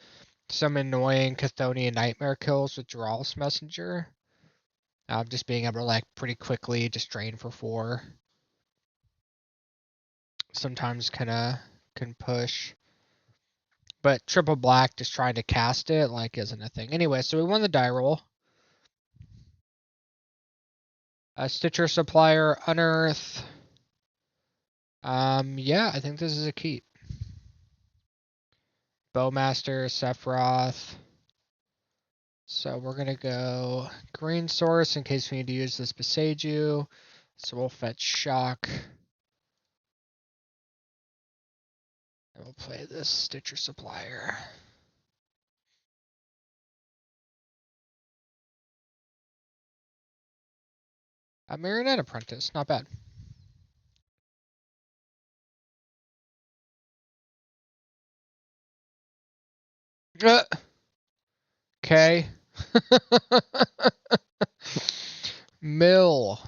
some annoying Chthonian Nightmare kills with Geralf's Messenger. Just being able to, like, pretty quickly just drain for 4. Sometimes can push. But triple black just trying to cast it, like, isn't a thing. Anyway, so we won the die roll. Stitcher Supplier, Unearth. Yeah, I think this is a keep. Bowmaster, Sephiroth. So we're gonna go green source in case we need to use this Beseiju. So we'll fetch Shock. And we'll play this Stitcher Supplier. A Marionette Apprentice, not bad. Okay. Mill.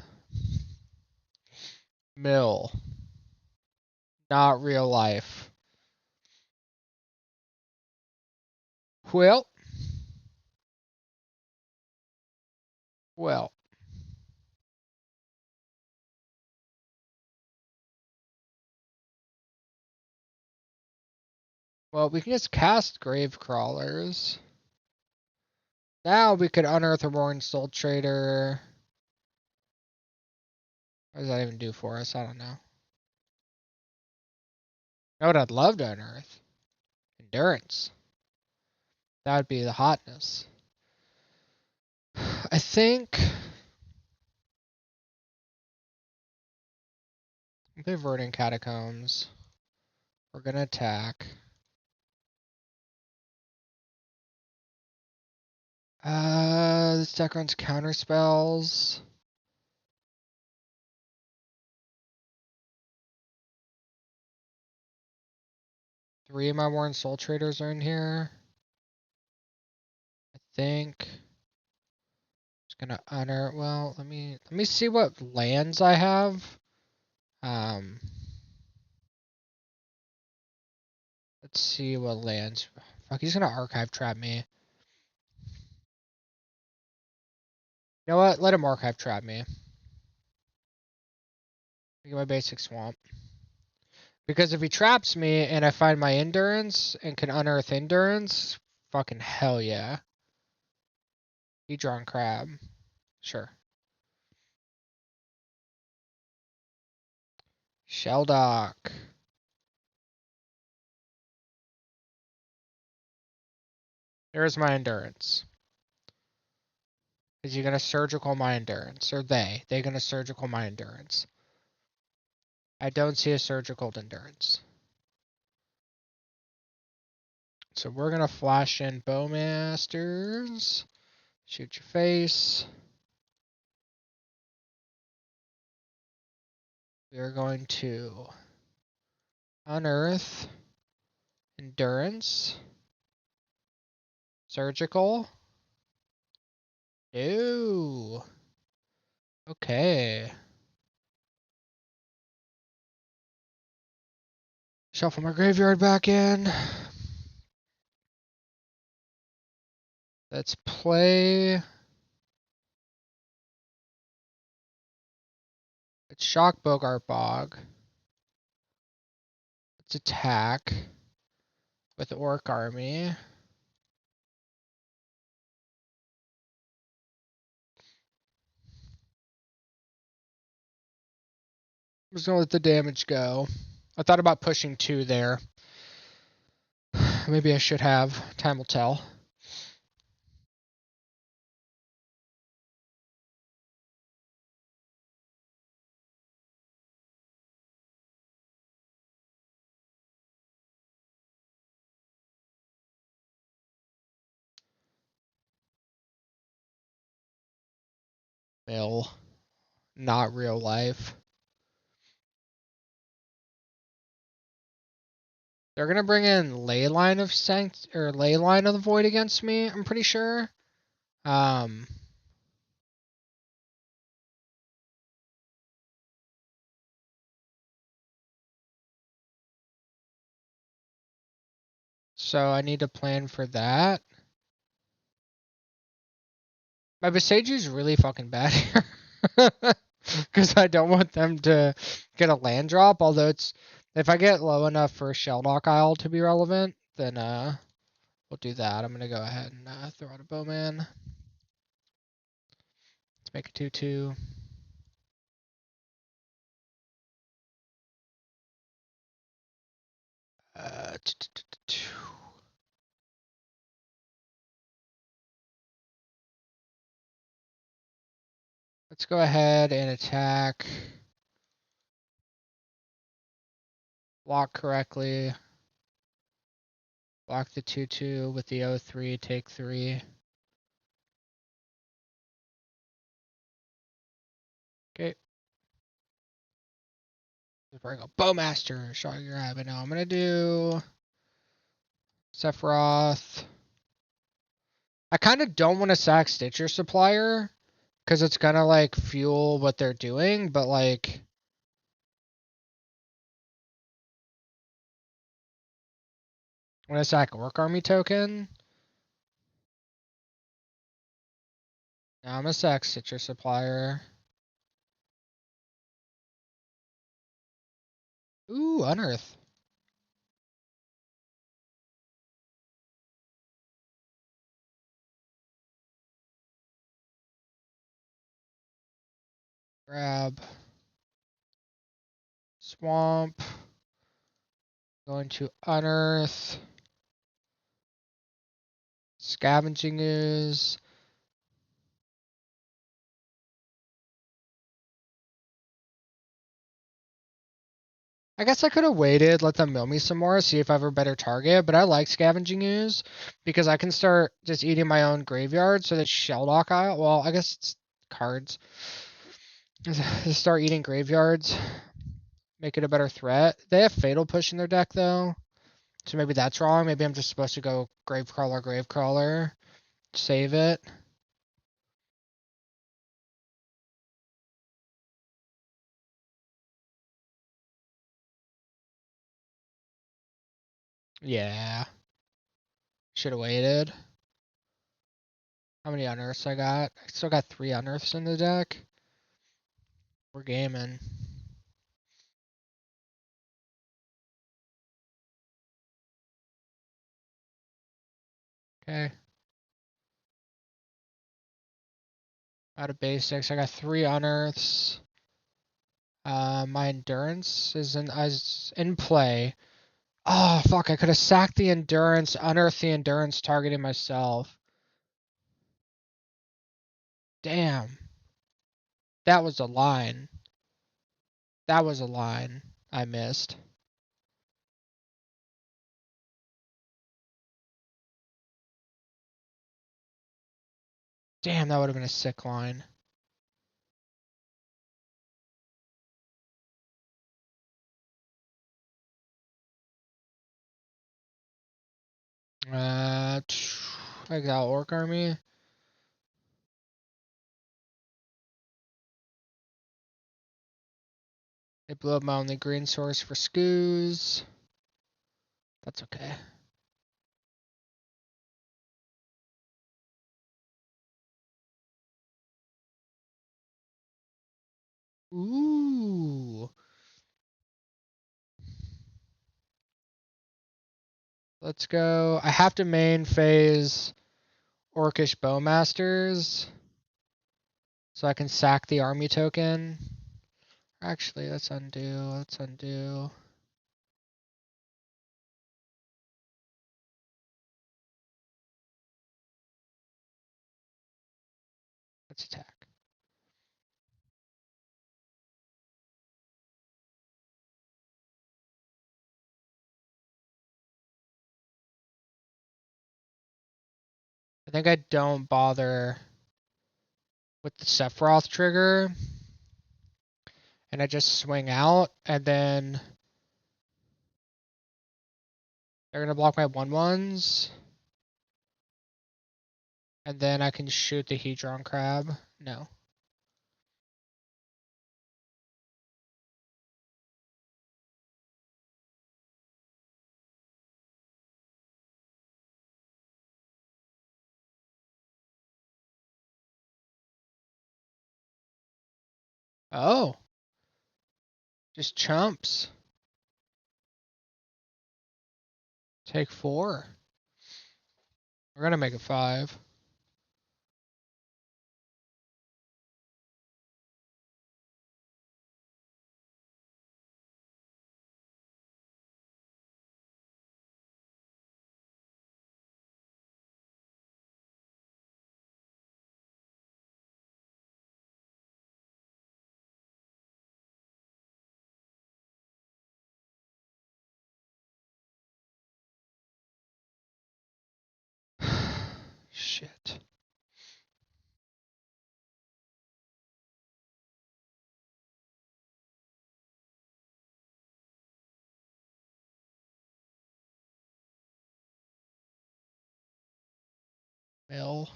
Mill. Not real life. Well. Well. Well, we can just cast Grave Crawlers. Now we could unearth a Roaring Soultrader. What does that even do for us? I don't know. You know what I'd love to unearth? Endurance. That would be the hotness. I think we play Verdant Catacombs. We're gonna attack. This deck runs counter spells. Three of my Warren Soultraders are in here. I think. Just gonna unearth. Well, let me see what lands I have. Let's see what lands. Fuck, he's gonna archive trap me. You know what? Let him archive trap me. Get my basic swamp. Because if he traps me and I find my endurance and can unearth endurance, fucking hell yeah. Hedron crab. Sure. Shelldock. There's my endurance. Is he gonna surgical my endurance? Or they gonna surgical my endurance? I don't see a surgical endurance. So we're gonna flash in Bowmasters. Shoot your face. We are going to unearth endurance. Surgical. No. Okay. Shuffle my graveyard back in. Let's play. Let's shock Bogart Bog. Let's attack with Orc Army. I'm just gonna let the damage go. I thought about pushing 2 there. Maybe I should have. Time will tell. Mill. Not real life. They're gonna bring in Leyline of Leyline of the Void against me, I'm pretty sure. So I need to plan for that. My Visage's really fucking bad here. Because I don't want them to get a land drop, although if I get low enough for Shelldock Isle to be relevant, then we'll do that. I'm gonna go ahead and throw out a Bowman. Let's make a 2/2. Let's go ahead and attack. Block correctly. Block the 2/2 with the 0/3, take 3. Okay. Let's bring a Bowmaster, shot your eye, but now I'm gonna do Sephiroth. I kind of don't want to sack Stitcher Supplier because it's gonna like fuel what they're doing, but like when I sack Orc Army token, now I'm gonna sack Stitcher Supplier. Ooh, Unearth. Grab. Swamp. Going to unearth. Scavenging Ooze. I guess I could have waited, let them mill me some more, see if I have a better target, but I like Scavenging Ooze because I can start just eating my own graveyard so that Shelldock Isle, well, I guess it's cards. Just start eating graveyards, make it a better threat. They have Fatal Push in their deck though, so maybe that's wrong. Maybe I'm just supposed to go Gravecrawler, save it. Yeah, should have waited. How many unearths I got? I still got 3 unearths in the deck. We're gaming. Okay. Out of basics, I got 3 unearths. My endurance is in play. Oh fuck! I could have sacked the endurance, unearthed the endurance, targeting myself. Damn, that was a line. That was a line I missed. Damn, that would have been a sick line. I got Orc Army. They blew up my only green source for Scoos. That's okay. Ooh. Let's go. I have to main phase Orcish Bowmasters so I can sack the army token. Actually, let's undo. Let's undo. Let's attack. I think I don't bother with the Sephiroth trigger. And I just swing out, and then they're gonna block my 1/1s. And then I can shoot the Hedron Crab. No. Oh, just chumps. Take 4. We're gonna make it 5. Shit. Mill.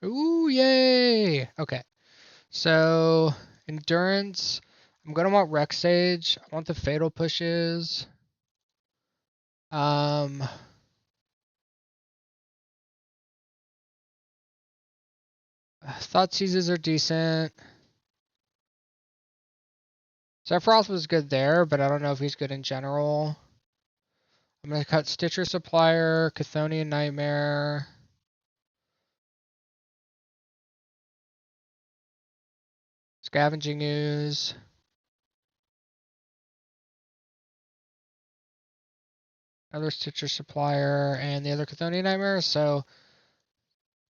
Ooh, yay! Okay. So, endurance. I'm gonna want Rex Sage. I want the fatal pushes. Um, I Thought seizes are decent. Sephiroth was good there, but I don't know if he's good in general. I'm going to cut Stitcher Supplier, Chthonian Nightmare. Scavenging Ooze. Another Stitcher Supplier, and the other Chthonian Nightmare. So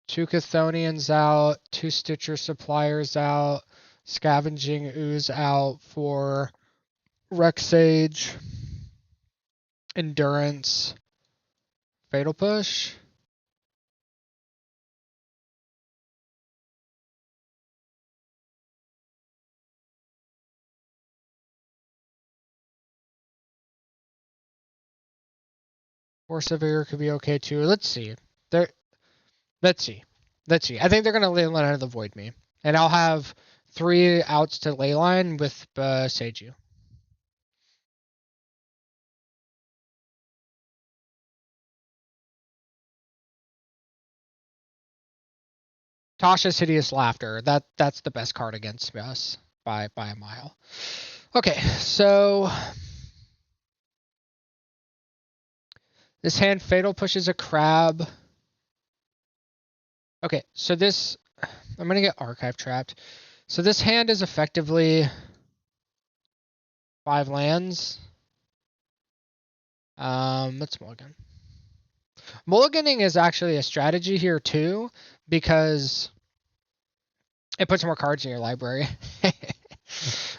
2 Chthonians out, 2 Stitcher Suppliers out, Scavenging Ooze out for Rexage, Endurance, Fatal Push. Force of Vigor could be okay too. Let's see. Let's see. I think they're gonna Leyline out of the Void me, and I'll have 3 outs to Leyline with Seiju. Tasha's Hideous Laughter. That's the best card against us by a mile. Okay, so this hand Fatal pushes a crab. Okay, so this I'm gonna get Archive trapped. So this hand is effectively 5 lands. Let's mulligan. Mulliganing is actually a strategy here too, because it puts more cards in your library.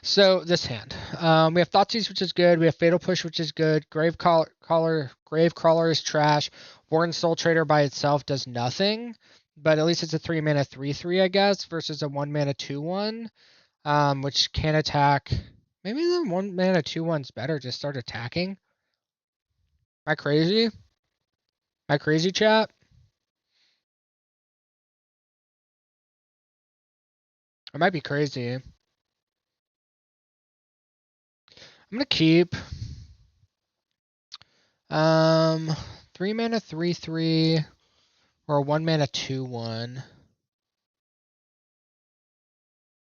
So this hand, we have Thoughtseize, which is good. We have Fatal Push, which is good. Gravecrawler is trash. Warren Soultrader by itself does nothing, but at least it's a 3 mana 3/3, I guess, versus a 1 mana 2/1, which can attack. Maybe the 1 mana 2/1's better. Just start attacking. Am I crazy? Am I crazy, chat? I might be crazy. I'm gonna keep 3 mana 3/3 or 1 mana 2/1.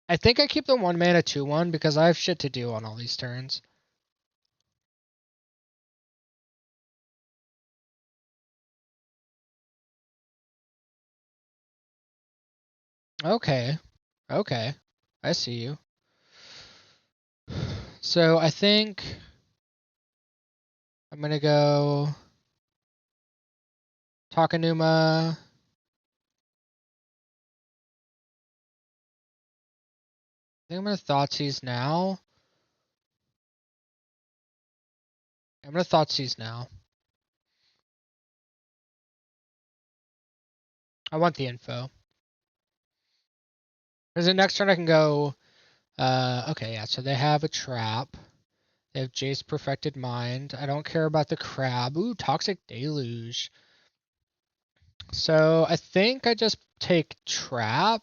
I think I keep the 1 mana 2/1 because I have shit to do on all these turns. Okay. Okay. I see you. So I think I'm gonna go Takanuma. I think I'm gonna Thoughtseize now. I'm gonna Thoughtseize now. I want the info. Because the next turn I can go. Okay, yeah. So they have a trap. They have Jace Perfected Mind. I don't care about the crab. Ooh, Toxic Deluge. So I think I just take trap.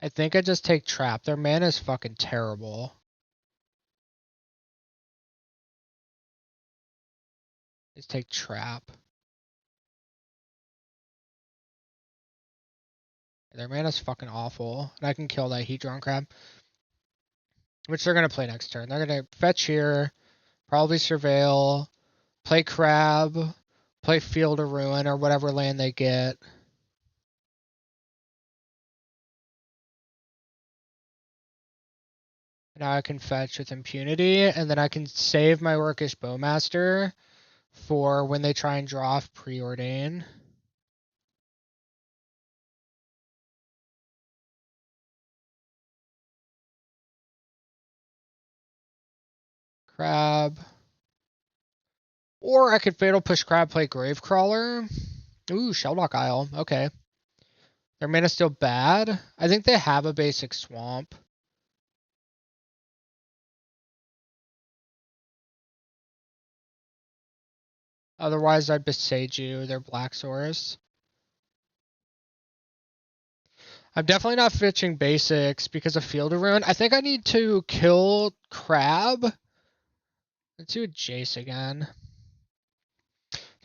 I think I just take trap. Their mana is fucking terrible. Just take trap. Their mana's fucking awful. And I can kill that Hedron crab. Which they're gonna play next turn. They're gonna fetch here, probably surveil, play crab, play Field of Ruin or whatever land they get. Now I can fetch with impunity, and then I can save my Orcish Bowmaster for when they try and draw off Preordain. Crab. Or I could Fatal Push Crab, play Gravecrawler. Ooh, Shelldock Isle. Okay. Their mana's still bad. I think they have a basic swamp. Otherwise, I'd Besage you. They're Black Saurus. I'm definitely not fetching basics because of Field of Ruin. I think I need to kill Crab. Let's do a Jace again.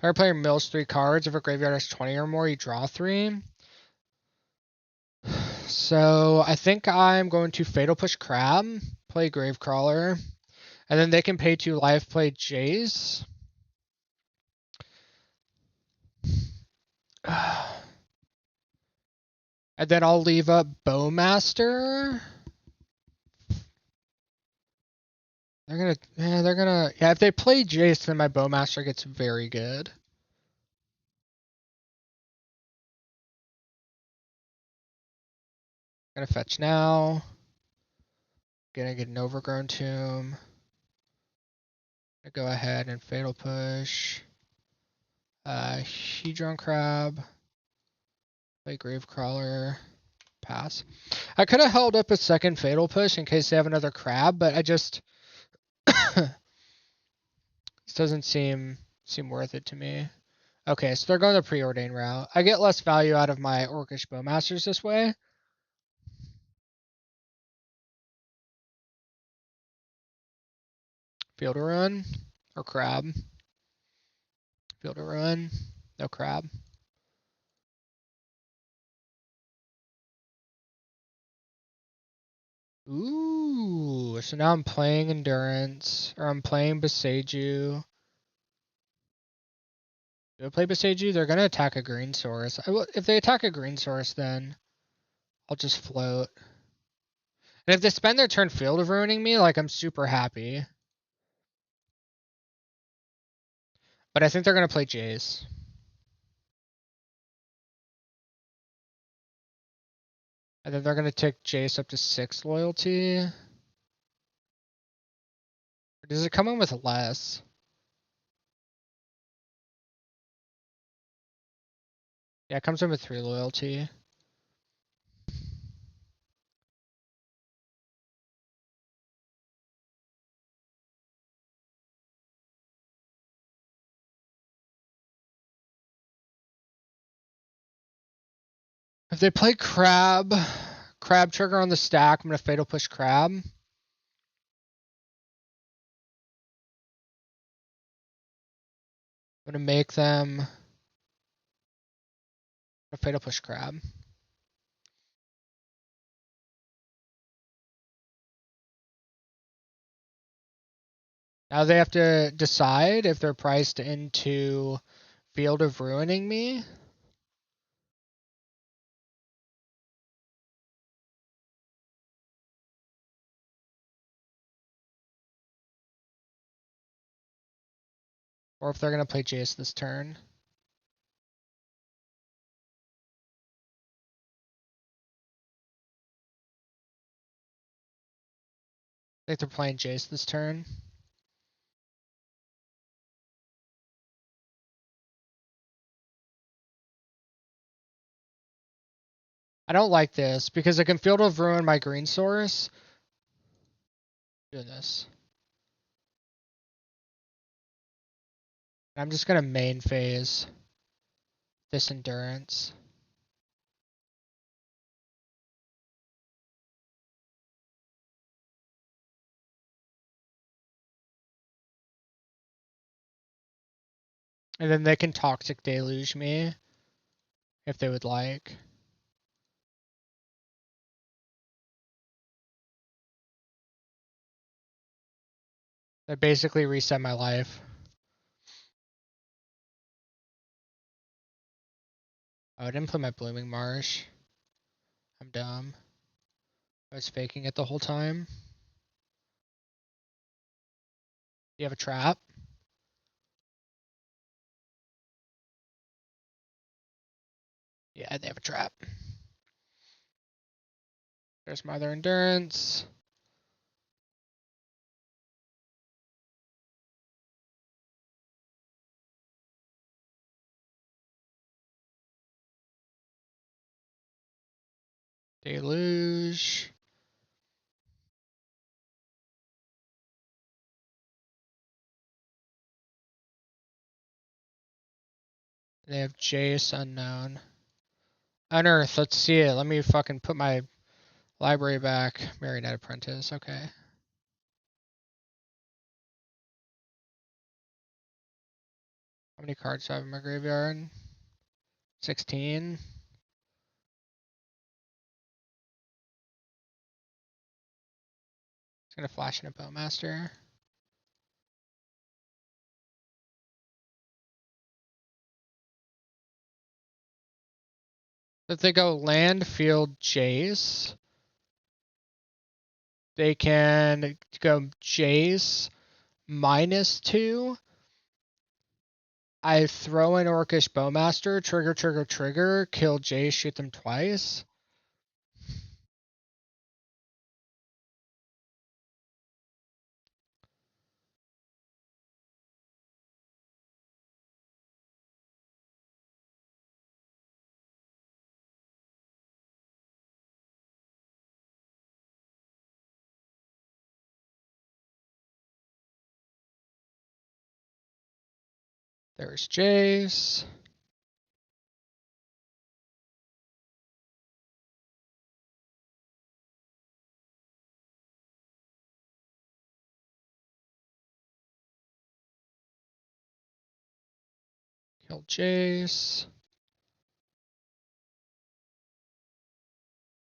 Target player mills 3 cards. If a graveyard has 20 or more, you draw 3. So I think I'm going to Fatal Push Crab, play Gravecrawler, and then they can pay 2 life, play Jace. And then I'll leave up Bowmaster. Yeah, if they play Jace, then my Bowmaster gets very good. Gonna fetch now. Gonna get an Overgrown Tomb. Gonna go ahead and Fatal Push. Hedron Crab. Play Gravecrawler. Pass. I could have held up a second Fatal Push in case they have another Crab, but I just... this doesn't seem worth it to me. Okay, so they're going the preordained route. I get less value out of my Orcish Bowmasters this way. Field to run or crab. Field to run. No crab. Ooh, so now I'm playing Endurance, or I'm playing Beseiju. Do I play Beseiju? They're gonna attack a green source. If they attack a green source, then I'll just float. And if they spend their turn field of ruining me, like, I'm super happy. But I think they're gonna play Jace. And then they're gonna take Jace up to 6 loyalty. Or does it come in with less? Yeah, it comes in with 3 loyalty. If they play Crab trigger on the stack, I'm gonna Fatal Push Crab. I'm gonna make them a Fatal Push Crab. Now they have to decide if they're priced into Field of Ruining me. Or if they're gonna play Jace this turn. I think they're playing Jace this turn. I don't like this because I can Field of Ruin my green source. Doing this. I'm just gonna main phase this Endurance. And then they can Toxic Deluge me if they would like. That basically reset my life. Oh, I didn't play my Blooming Marsh. I'm dumb. I was faking it the whole time. You have a trap? Yeah, they have a trap. There's my other Endurance. Deluge. They have Jace Unknown. Unearth, let's see it. Let me fucking put my library back. Marionette Apprentice, okay. many cards do I have in my graveyard? 16. It's gonna flash in a Bowmaster. If they go land, field, Jace, they can go Jace -2. I throw in Orcish Bowmaster, trigger, trigger, trigger, kill Jace, shoot them twice. There's Jace. Kill Jace.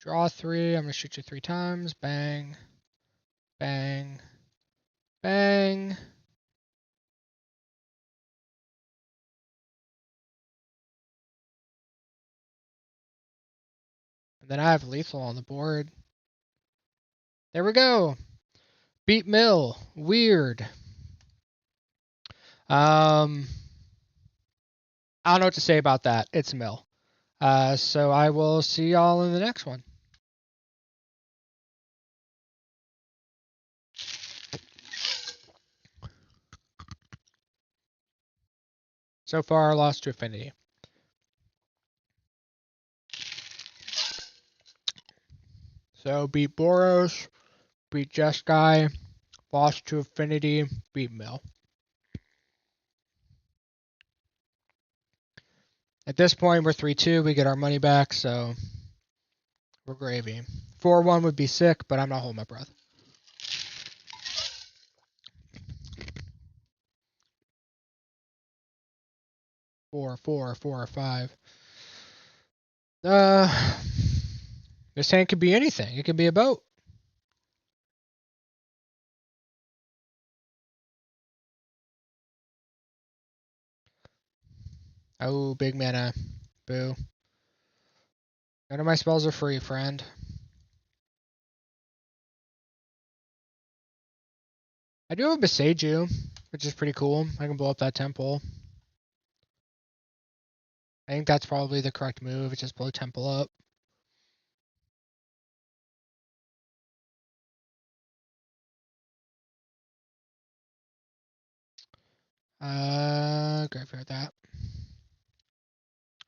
Draw 3. I'm gonna shoot you 3 times. Bang. Bang. Bang. And then I have lethal on the board. There we go. Beat Mill. Weird. I don't know what to say about that. It's Mill. So I will see y'all in the next one. So far, I lost to Affinity. So beat Boros, beat Jeskai, lost to Affinity, beat Mill. At this point, we're 3-2. We get our money back, so we're gravy. 4-1 would be sick, but I'm not holding my breath. 4, 4, 4, 5. This hand could be anything. It could be a boat. Oh, big mana. Boo. None of my spells are free, friend. I do have Beseiju, which is pretty cool. I can blow up that temple. I think that's probably the correct move. Just blow temple up. Graveyard that.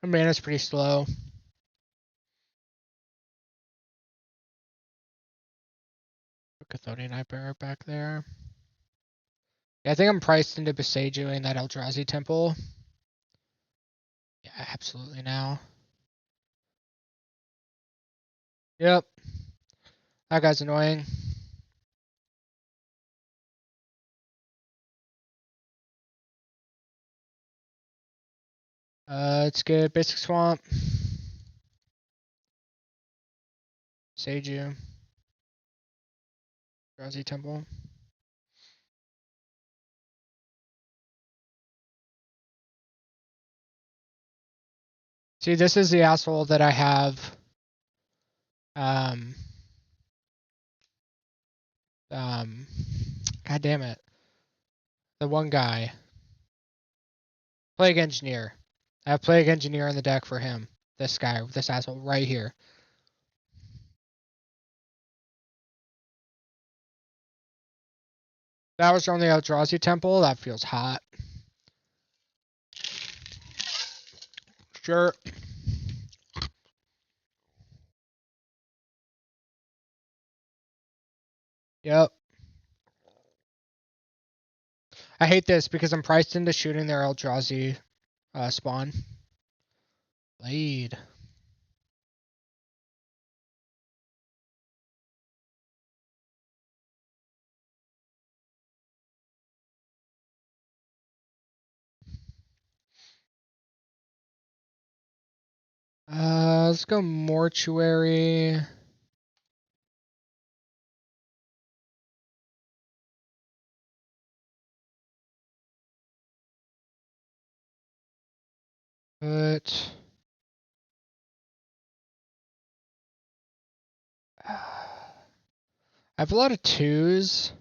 My mana's pretty slow. Put Cathodian Hyper back there. Yeah, I think I'm priced into Beseiju in that Eldrazi temple. Yeah, absolutely now. Yep. That guy's annoying. Let's get Basic Swamp. Seiju. Eldrazi temple. See, this is the asshole that I have. God damn it. The one guy. Plague Engineer. I have Plague Engineer in the deck for him. This guy, this asshole right here. That was on the Eldrazi temple. That feels hot. Sure. Yep. I hate this because I'm priced into shooting their Eldrazi spawn. Blade. let's go mortuary. But I have a lot of 2s.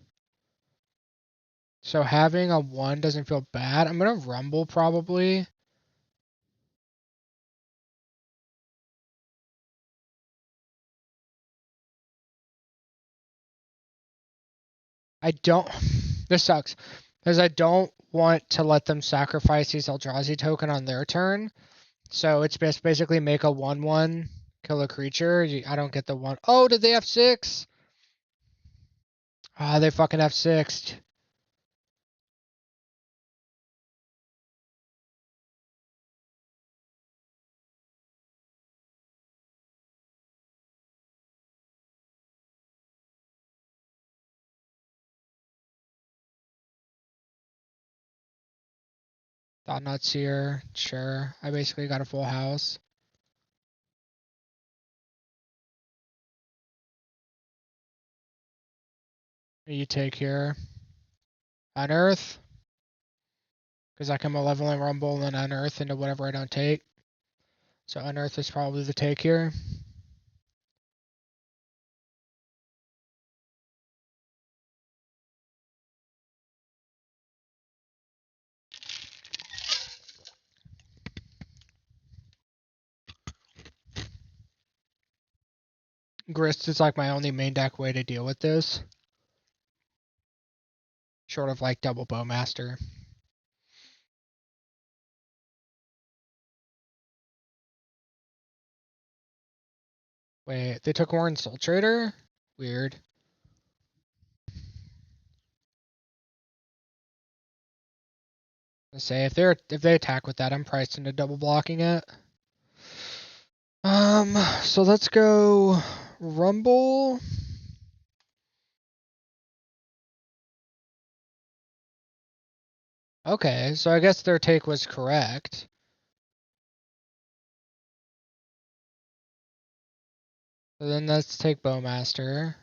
So having a 1 doesn't feel bad. I'm gonna rumble probably. I don't. This sucks. Because I don't want to let them sacrifice his Eldrazi token on their turn. So it's basically make a 1/1, kill a creature. I don't get the 1. Oh, did they have 6? Ah, they fucking have 6. Thought nuts here. Sure. I basically got a full house. You take here. Unearth. Because I can malevolent rumble and then unearth into whatever I don't take. So unearth is probably the take here. Grist is like my only main deck way to deal with this. Short of like double Bowmaster. Wait, they took Warren Soultrader? Weird. Let's say if they attack with that, I'm priced into double blocking it. So let's go Rumble. Okay, so I guess their take was correct. So then let's take Bowmaster.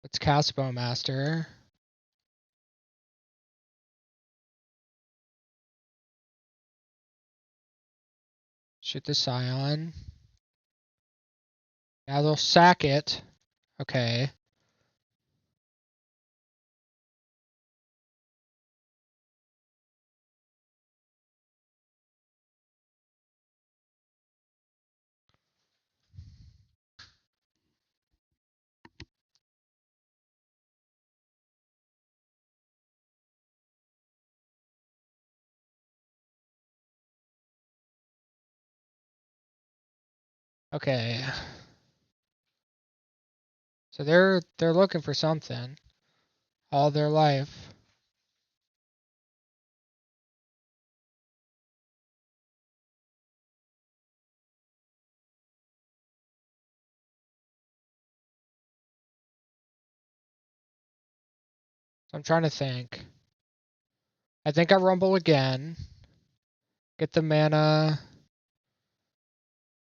Let's cast Bowmaster. Shoot the Scion. Now they'll sack it. Okay. Okay. So they're looking for something all their life. So I'm trying to think. I think I rumble again. Get the mana.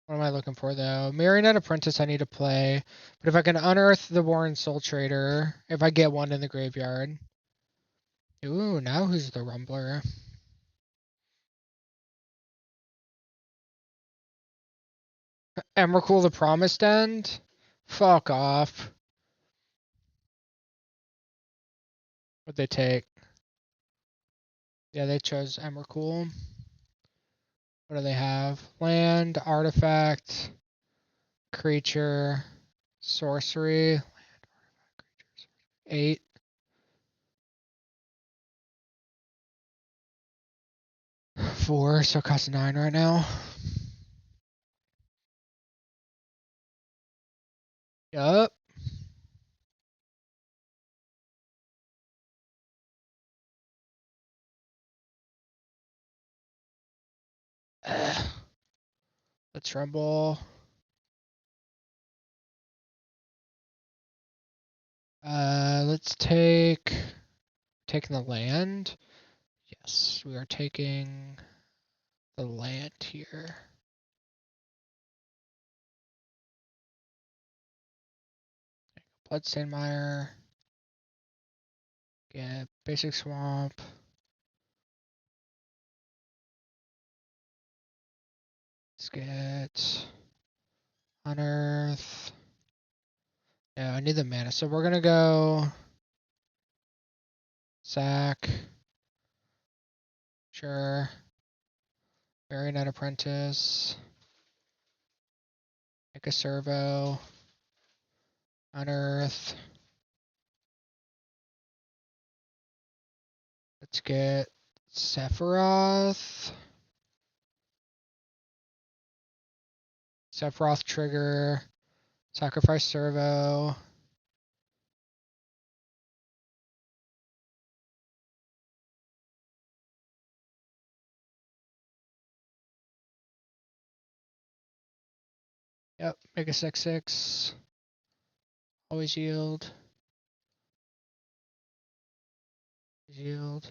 What am I looking for though? Marionette Apprentice I need to play. But if I can unearth the Warren Soultrader, if I get one in the graveyard. Ooh, now who's the Rumbler? Emrakul the Promised End? Fuck off. What'd they take? Yeah, they chose Emrakul. What do they have? Land, artifact, creature, sorcery. 8. Four, so it costs 9 right now. Yup. Let's rumble. Let's taking the land. Yes, we are taking the land here. Bloodstained Mire. Get Basic Swamp. Let's get Unearth. Yeah, I need the mana. So we're gonna go sack. Sure. Bury Night Apprentice. Make a servo. Unearth. Let's get Sephiroth. Sephiroth trigger. Sacrifice servo. Yep, make a 6/6. Always yield. Yield.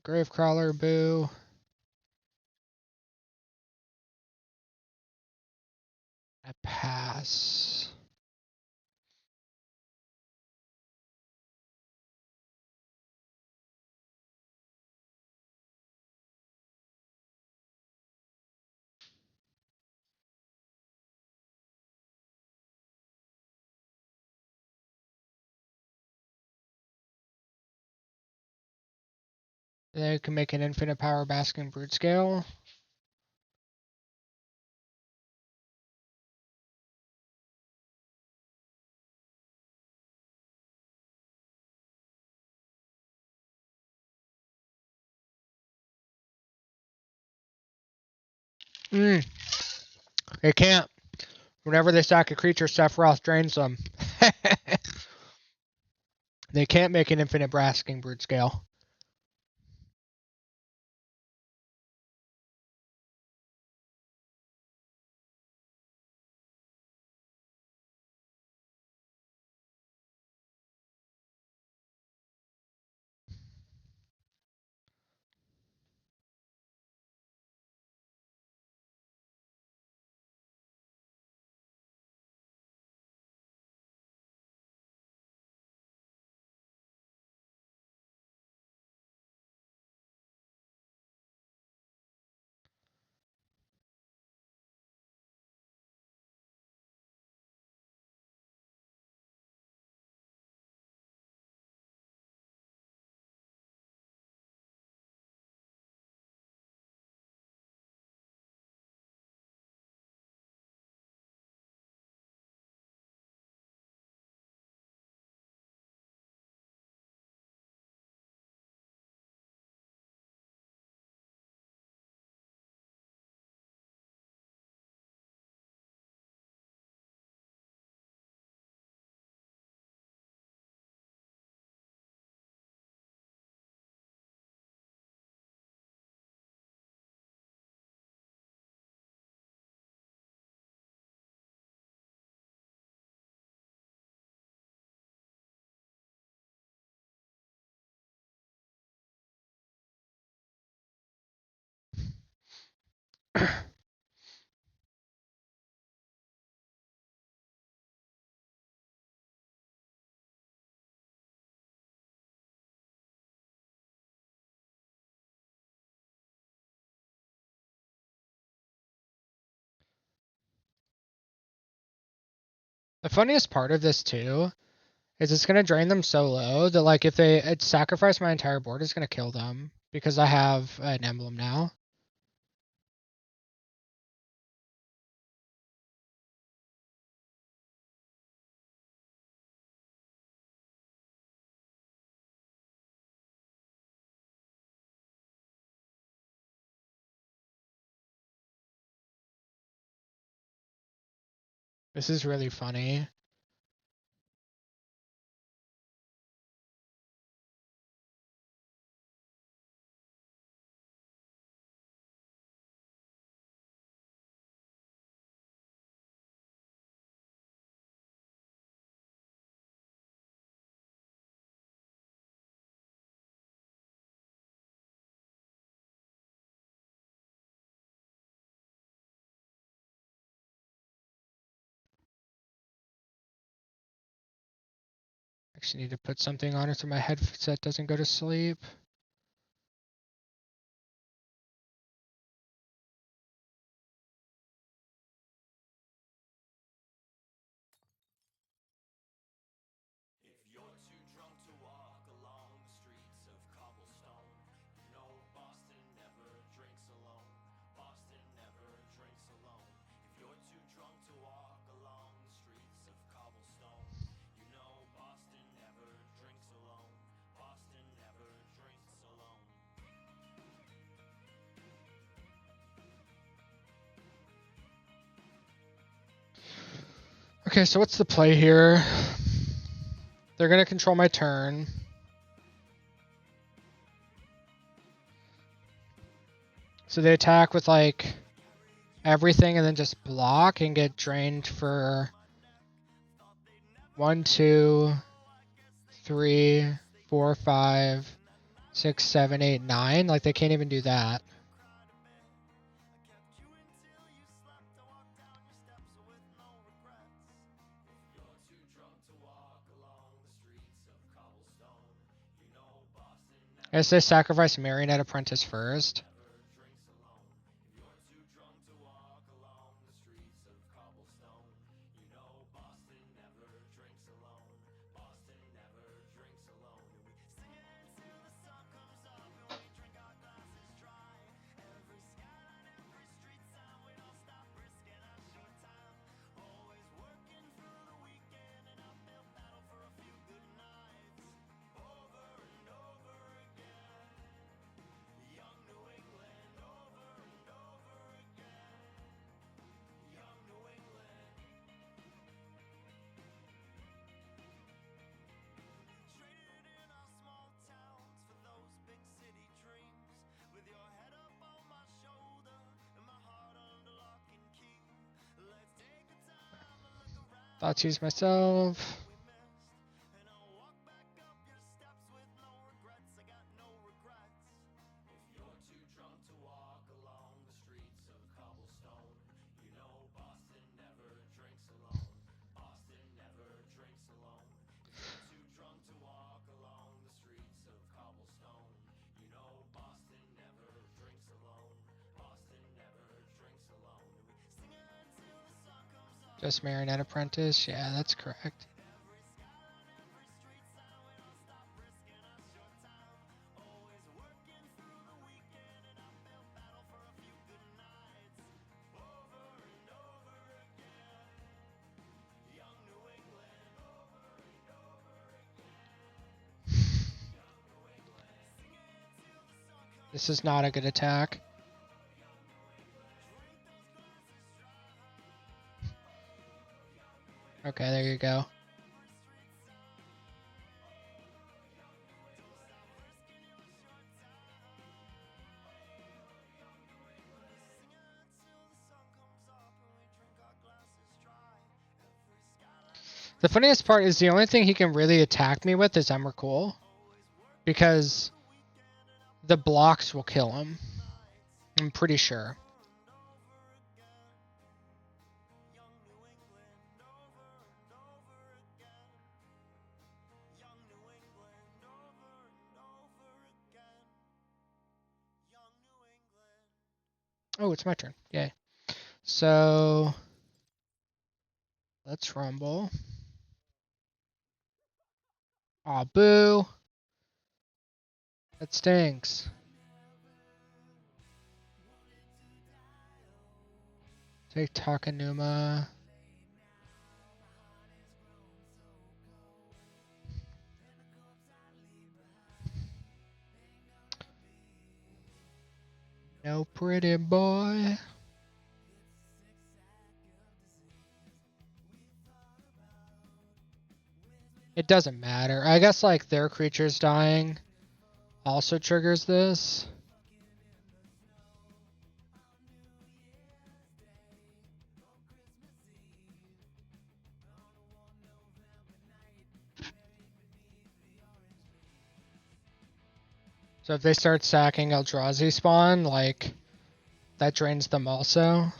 Gravecrawler, boo. I pass. They can make an infinite power basking brute scale. They can't. Whenever they sack a creature, Sephiroth drains them. They can't make an infinite basking brute scale. The funniest part of this too is it's gonna drain them so low that like if they sacrifice my entire board, it's gonna kill them because I have an emblem now. This is really funny. Actually need to put something on it so my headset doesn't go to sleep. Okay, so what's the play here? They're going to control my turn. So they attack with like everything and then just block and get drained for 1, 2, 3, 4, 5, 6, 7, 8, 9. Like they can't even do that. I guess they sacrifice Marionette Apprentice first. Thoughts use myself. Just Marionette Apprentice? Yeah, that's correct. This is not a good attack. Okay, there you go. The funniest part is the only thing he can really attack me with is Emrakul, because the blocks will kill him. I'm pretty sure. Oh, it's my turn. Yay. So let's rumble. Aw, boo. That stinks. Take Takanuma. No pretty boy. It doesn't matter. I guess like their creatures dying also triggers this. So if they start sacking Eldrazi spawn, like that drains them also.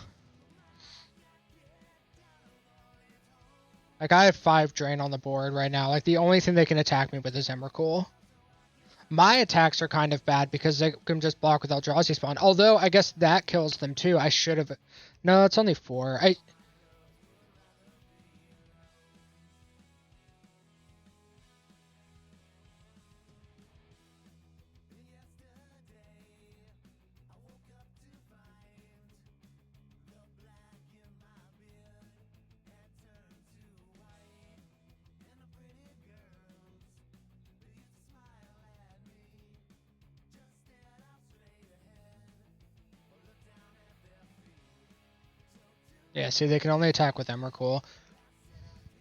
Like, I have 5 drain on the board right now. Like, the only thing they can attack me with is Emrakul. My attacks are kind of bad because they can just block with Eldrazi spawn. Although, I guess that kills them too. I should have... No, it's only 4. Yeah, see, they can only attack with Emrakul.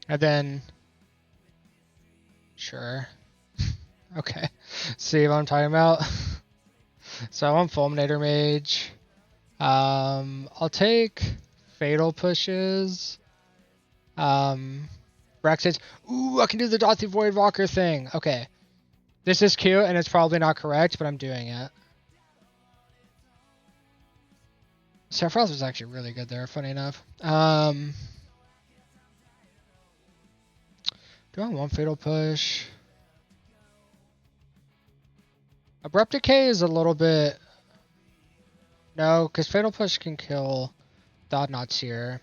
And then... Sure. Okay. See what I'm talking about? So I'm Fulminator Mage. I'll take Fatal Pushes. Brexit. Ooh, I can do the Dothy Voidwalker thing. Okay. This is cute, and it's probably not correct, but I'm doing it. Sephiroth was actually really good there, funny enough. Do I want Fatal Push? Abrupt Decay is a little bit... No, because Fatal Push can kill Thought-Knots here.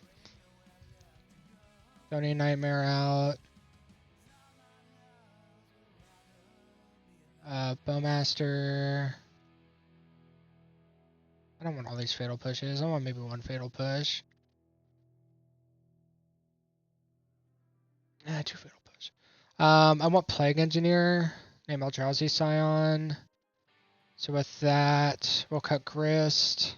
Don't need Nightmare out. Bowmaster. I don't want all these Fatal Pushes. I want maybe 1 Fatal Push. 2 Fatal Push. I want Plague Engineer. Name Eldrazi Scion. So with that, we'll cut Grist.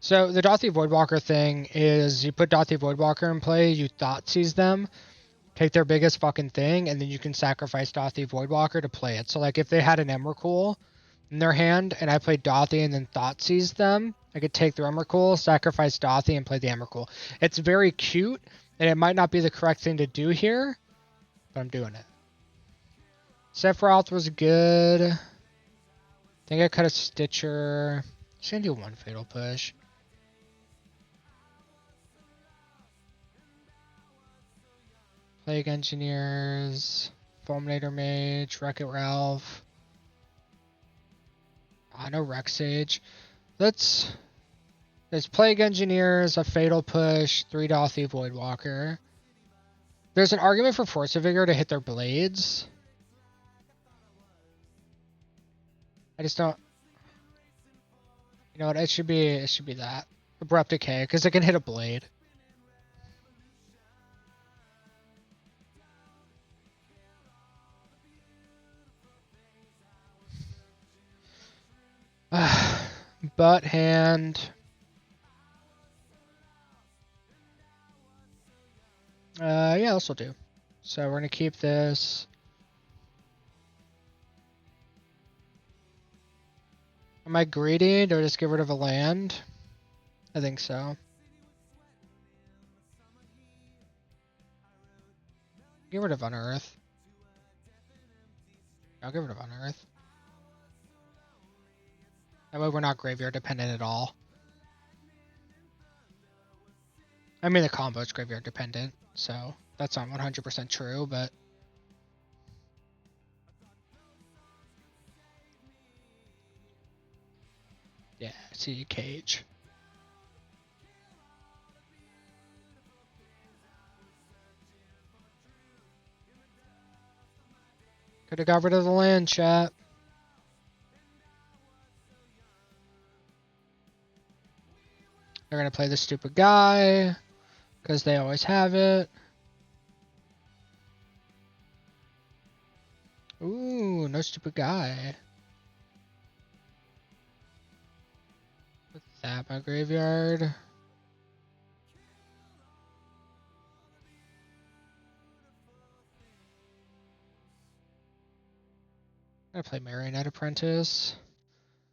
So the Dothy Voidwalker thing is you put Dothy Voidwalker in play, you Thoughtseize them, take their biggest fucking thing, and then you can sacrifice Dothy Voidwalker to play it. So like if they had an Emrakul in their hand and I played Dothy and then Thoughtseize them, I could take their Emrakul, sacrifice Dothy, and play the Emrakul. It's very cute, and it might not be the correct thing to do here, but I'm doing it. Sephiroth was good. I think I cut a Stitcher. Just gonna do 1 Fatal Push. Plague Engineers, Fulminator Mage, Wreck-It Ralph. No Rexage. There's Plague Engineers, a Fatal Push, 3 Dothy Voidwalker. There's an argument for Force of Vigor to hit their blades. I just don't... You know what, it should be that. Abrupt Decay, because it can hit a blade. Butt hand. Yeah, this will do. So we're gonna keep this. Am I greedy? Do I just get rid of a land? I think so. Get rid of Unearth. I'll get rid of Unearth. That way we're not graveyard dependent at all. I mean, the combo's graveyard dependent, so that's not 100% true, but... Yeah, see, Cage. Could have got rid of the land, chat. They're gonna play the stupid guy, because they always have it. Ooh, no stupid guy. Put that in my graveyard. I'm gonna play Marionette Apprentice.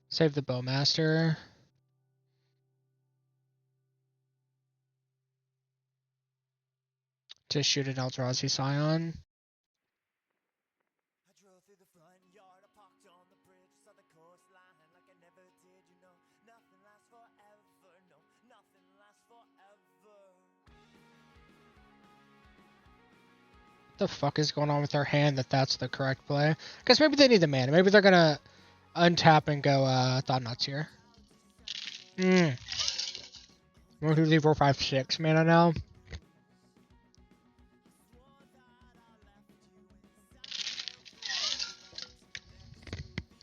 Save the Bowmaster. To shoot an Eldrazi Scion. the fuck is going on with their hand that's the correct play? Because maybe they need the mana. Maybe they're gonna untap and go Thought Nuts here. 1, 2, 3, 4, 5, 6 mana now.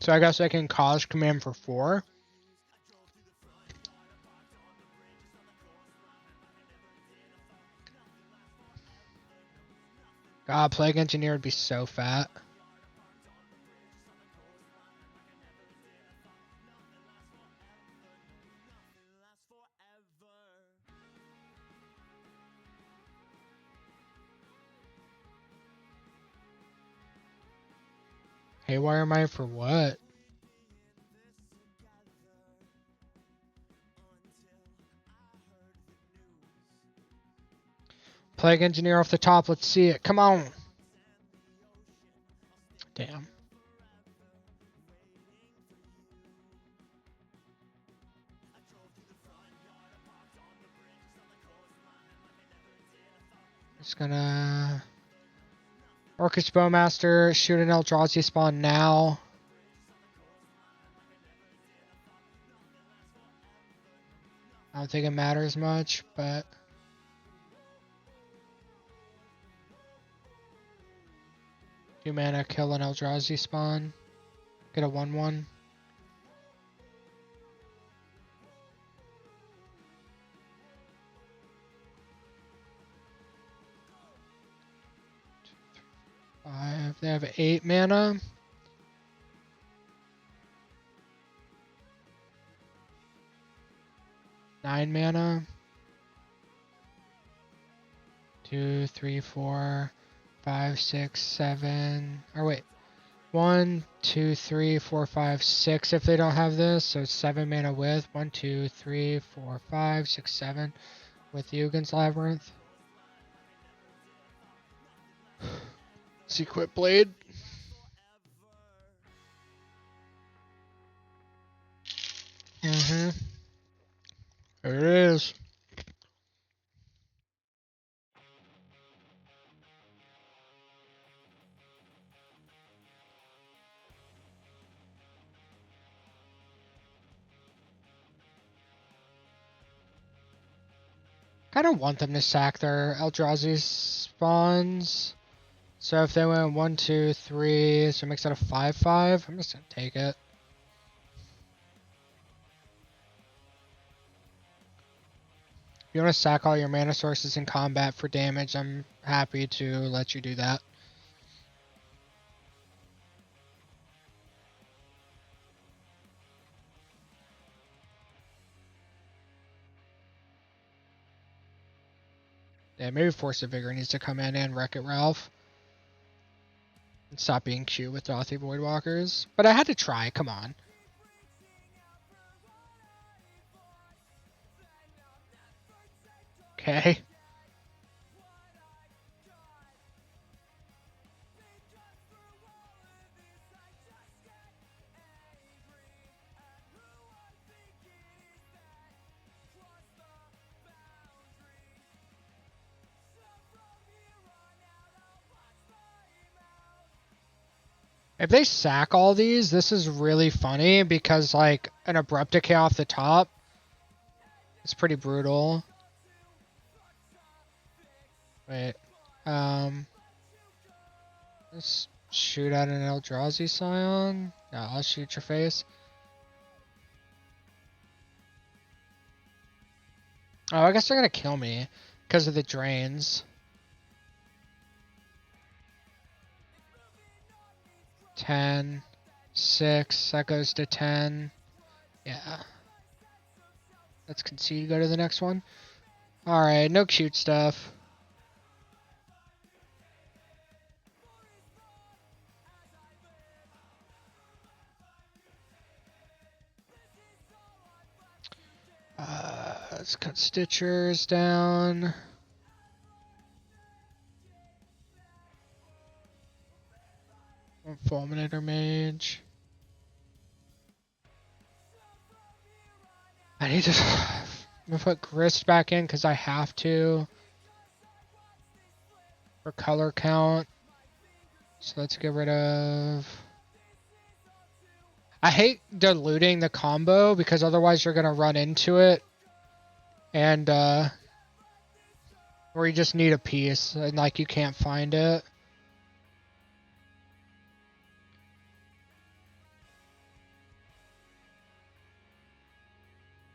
So I guess I can cause command for 4. God, Plague Engineer would be so fat. Haywire Mine for what? Plague Engineer off the top. Let's see it. Come on. Damn. Just gonna Orcus Bowmaster, shoot an Eldrazi spawn now. I don't think it matters much, but 2 mana, kill an Eldrazi spawn. Get a 1/1. They have 8 mana. Nine mana. 2, 3, 4, 5, 6, 7. Or wait. 1, 2, 3, 4, 5, 6 if they don't have this. So 7 mana with. 1, 2, 3, 4, 5, 6, 7 with Yugen's Labyrinth. Secret Blade. There it is. I don't want them to sack their Eldrazi spawns. So if they went 1, 2, 3, so it makes that a 5/5. I'm just gonna take it. If you want to sack all your mana sources in combat for damage, I'm happy to let you do that. Yeah, maybe Force of Vigor needs to come in and Wreck-It Ralph. And stop being cute with Dothy Voidwalkers. But I had to try, come on. Okay. If they sack all these, this is really funny because, like, an Abrupt Decay off the top is pretty brutal. Wait. Let's shoot at an Eldrazi Scion. Yeah, I'll shoot your face. Oh, I guess they're gonna kill me because of the drains. 10, 6, that goes to 10. Yeah. Let's concede, go to the next one. Alright, no cute stuff. Let's cut Stitchers down. Fulminator Mage. I need to I'm gonna put Grist back in because I have to. for color count. So let's get rid of... I hate diluting the combo because otherwise you're going to run into it. And, where you just need a piece and like you can't find it.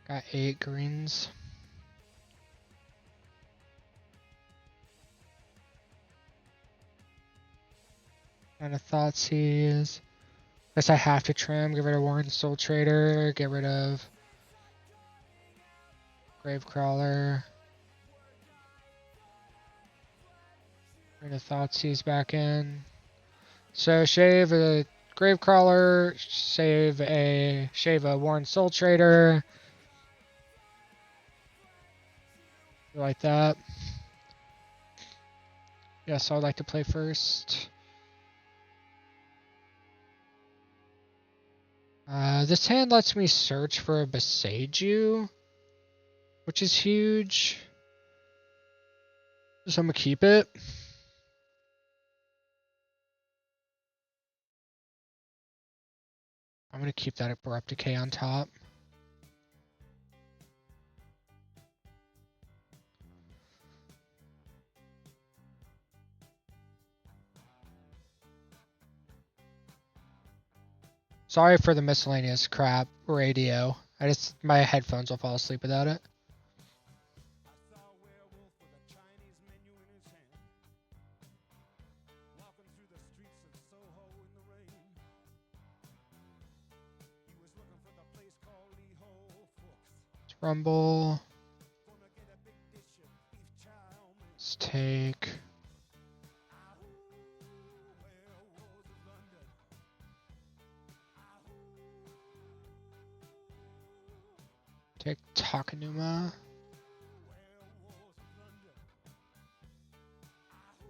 Got 8 greens. And a Thoughtseize. Guess I have to trim. Get rid of Warren Soultrader. Get rid of Gravecrawler. Bring the Thoughtseize back in. So shave a Gravecrawler. Shave a Warren Soultrader. Like that. Yes, I would like to play first. This hand lets me search for a Beseiju, which is huge. So I'm gonna keep it. I'm gonna keep that Abrupt Decay on top. Sorry for the miscellaneous crap radio. My headphones will fall asleep without it. Let's rumble. Let's take... Take Takanuma.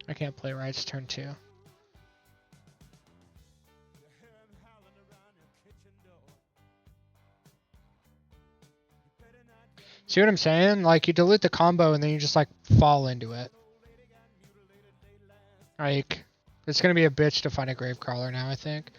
I can't play right, it's turn 2. See what I'm saying? Like, you dilute the combo and then you just, like, fall into it. Like, it's gonna be a bitch to find a Gravecrawler now, I think.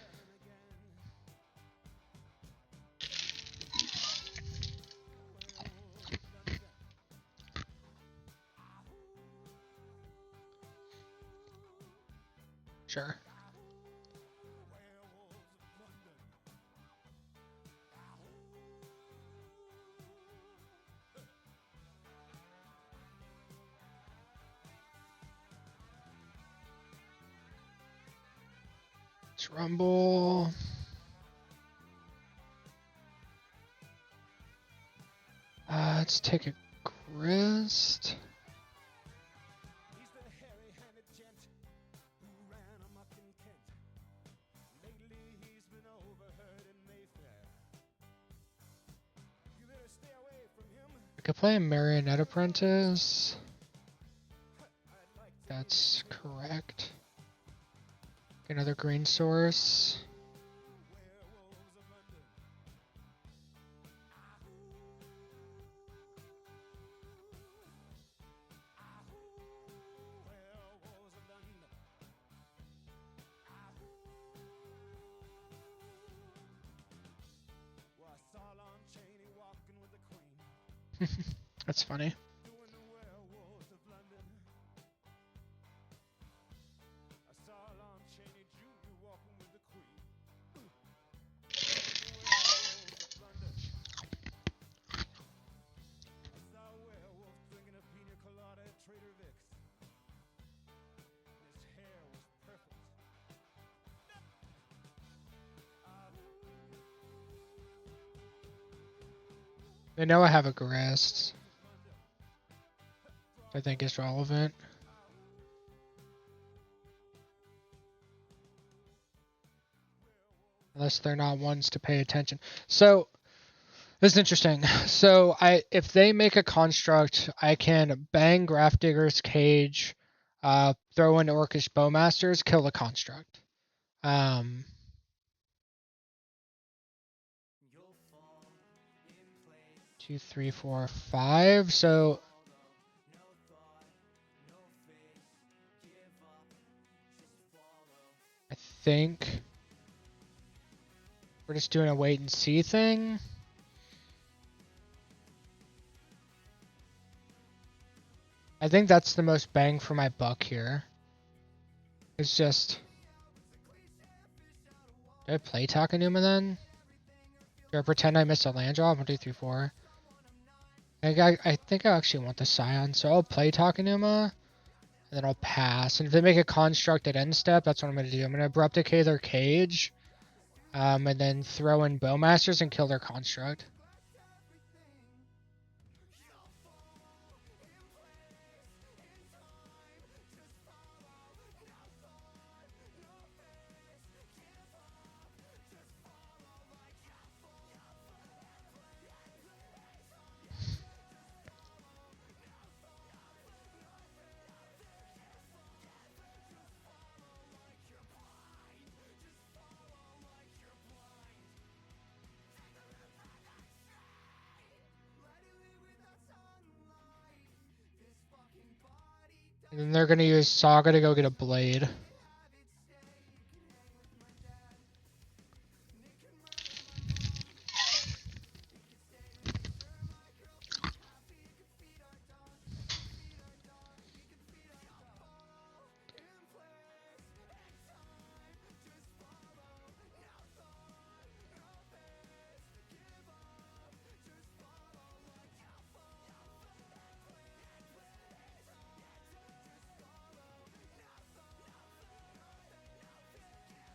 Sure. Let's rumble. Let's take a Grist. I could play a Marionette Apprentice. That's correct. Another green source. That's funny. They know I have a Grist. I think is relevant. Unless they're not ones to pay attention. So this is interesting. So if they make a construct, I can bang Grafdigger's Cage, throw in Orcish Bowmasters, kill the construct. 2, 3, 4, 5. So think we're just doing a wait and see thing. I think that's the most bang for my buck here. It's just... Do I play Takenuma then? Do I pretend I missed a land drop? 1, 2, 3, 4. I think I actually want the Scion, so I'll play Takenuma, and then I'll pass. And if they make a construct at end step, that's what I'm going to do. I'm going to Abrupt Decay their Cage, and then throw in Bowmasters and kill their construct. And then they're going to use Saga to go get a Blade.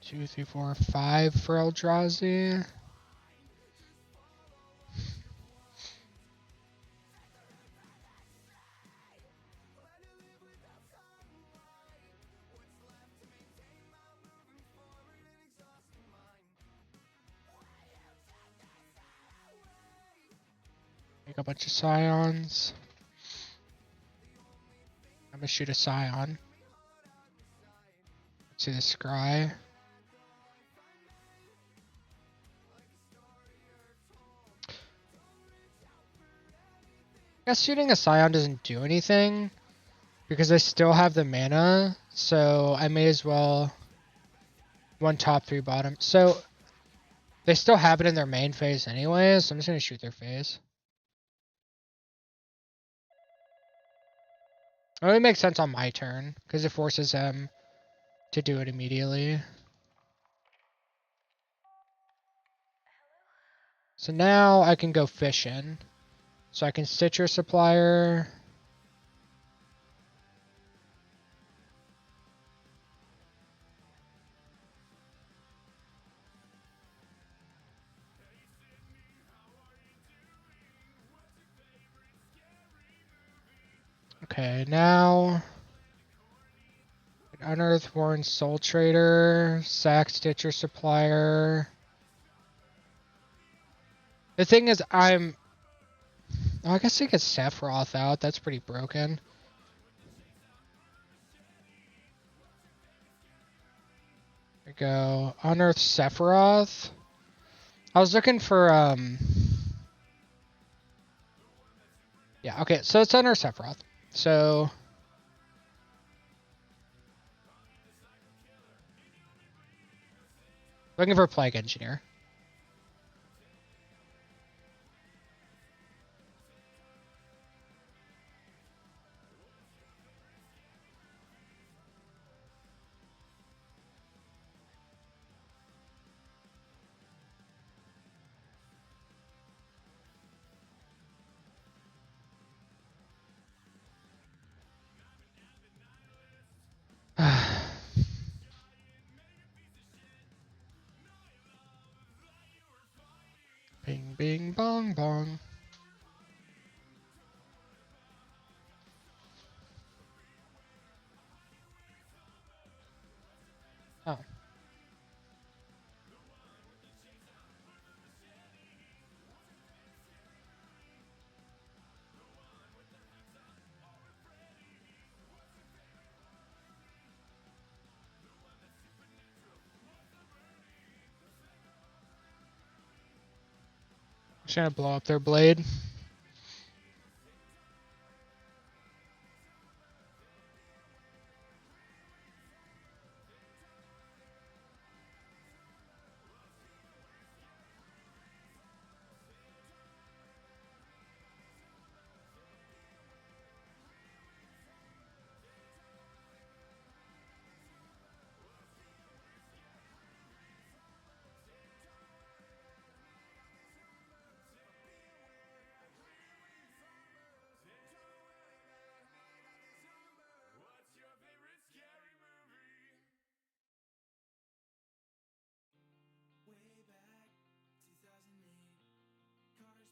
Two, three, four, 5 for Eldrazi. Make a bunch of Scions. I'm gonna shoot a Scion. Let's see the Scry. I guess shooting a Scion doesn't do anything because I still have the mana, so I may as well one top, 3 bottom. So they still have it in their main phase anyway, so I'm just gonna shoot their phase. It only makes sense on my turn because it forces them to do it immediately. So now I can go fishing. So I can Stitcher Supplier. Okay, now Unearth Warren Soultrader, Sack Stitcher Supplier. The thing is, oh, I guess I get Sephiroth out. That's pretty broken. There we go. Unearth Sephiroth. I was looking for, yeah, okay, so it's Unearth Sephiroth. So... Looking for a Plague Engineer. Bing, bing, bong, bong. Oh. Just gonna blow up their blade.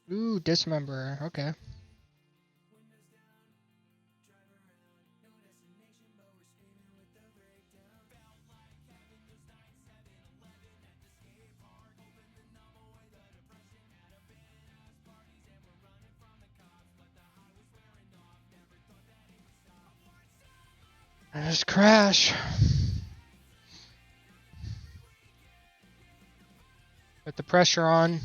Ooh, dismember. Okay. Just crash. Put the pressure on.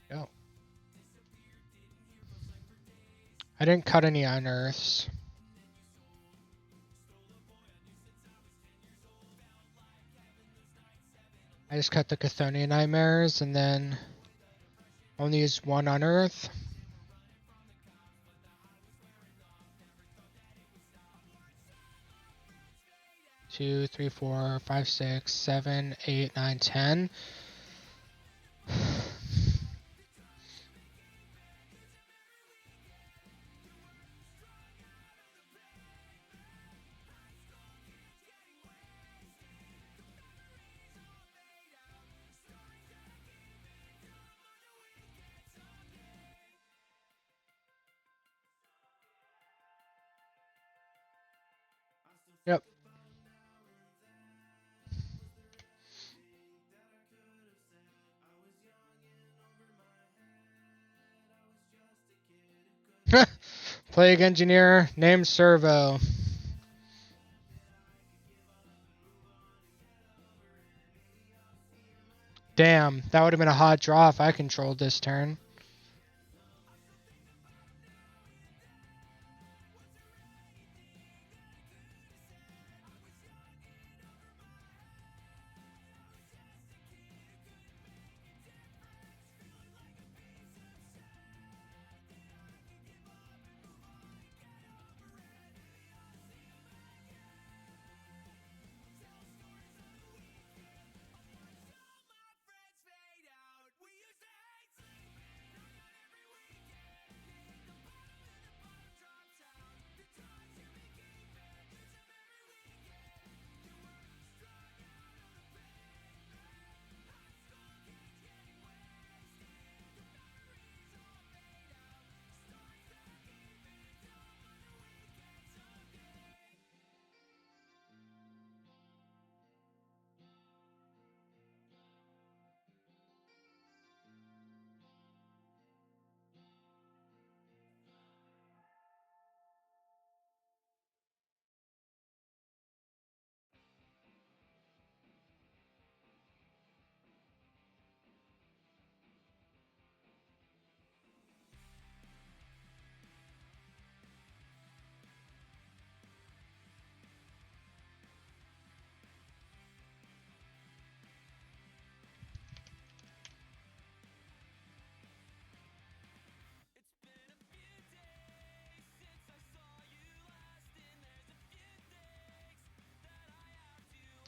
Go. I didn't cut any unearths. I just cut the Chthonian Nightmares and then only used one unearth. Two, three, four, five, six, 7, 8, 9, 10. Yep. Plague Engineer, named Servo. Damn, that would have been a hot draw if I controlled this turn.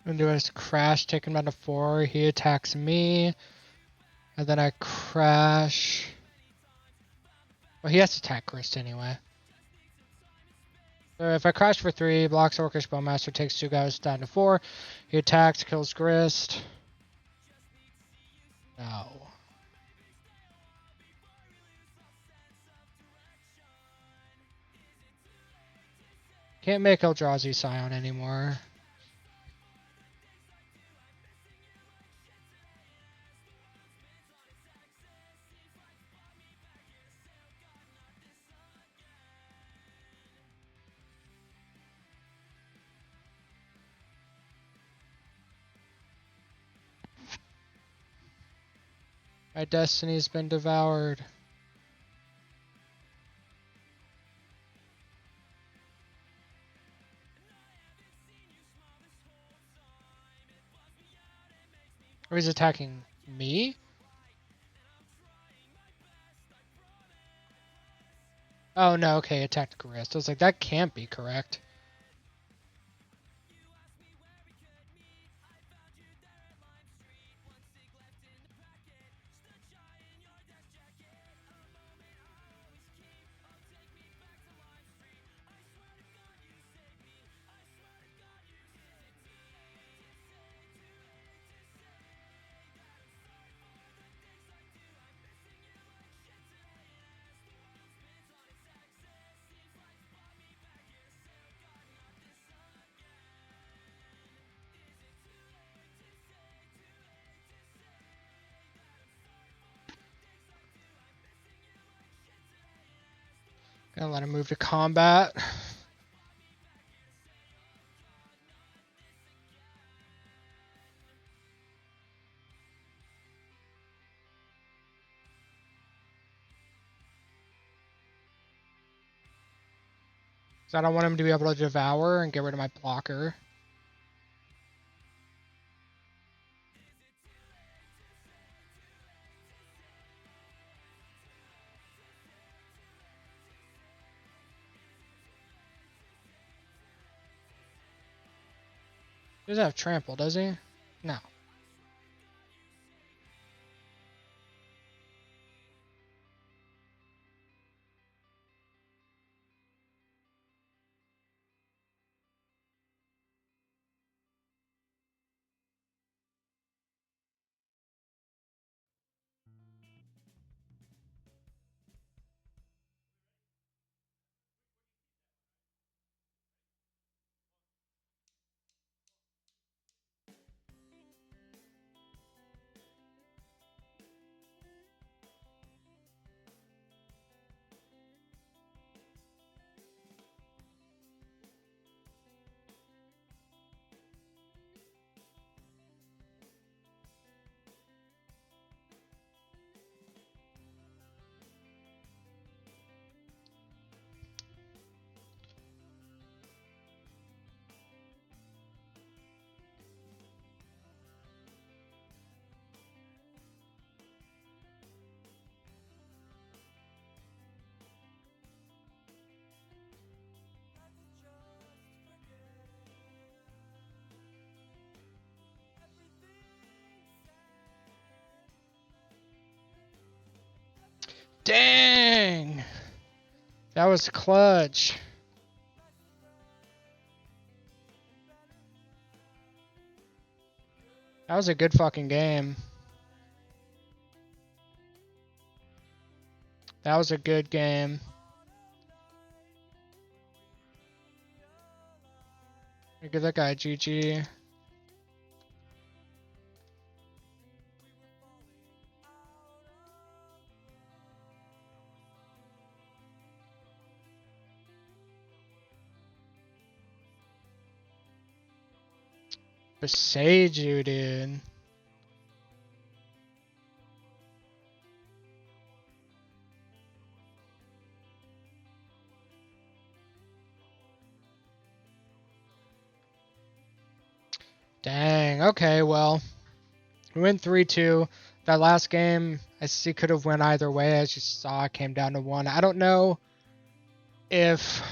And do a crash, take him down to 4. He attacks me. And then I crash. Well, he has to attack Grist anyway. So if I crash for 3, blocks Orcish Bowmaster, takes 2 guys down to 4. He attacks, kills Grist. No. Can't make Eldrazi Scion anymore. My destiny's been devoured. Or he's attacking me? Oh no, okay, a tactical wrist. I was like, that can't be correct. Gonna let him move to combat. So I don't want him to be able to devour and get rid of my blocker. He doesn't have trample, does he? No. Dang! That was clutch. That was a good fucking game. That was a good game. Give that guy a GG. Beside you, dude. Dang, okay, well. We went 3-2. That last game, I see could have went either way. As you saw, it came down to one. I don't know if...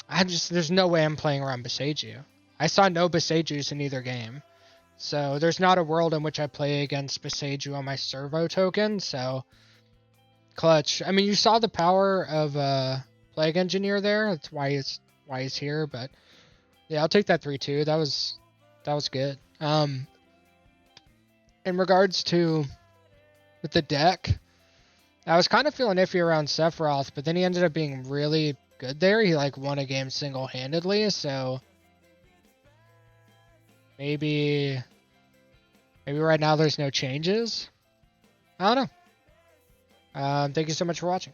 there's no way I'm playing around Beseiju. I saw no Beseijus in either game. So there's not a world in which I play against Beseiju on my servo token, so... Clutch. I mean, you saw the power of Plague Engineer there. That's why he's here, but... Yeah, I'll take that 3-2. That was good. In regards to with the deck, I was kind of feeling iffy around Sephiroth, but then he ended up being really good there. He like won a game single-handedly, so maybe right now there's no changes. I don't know. Thank you so much for watching.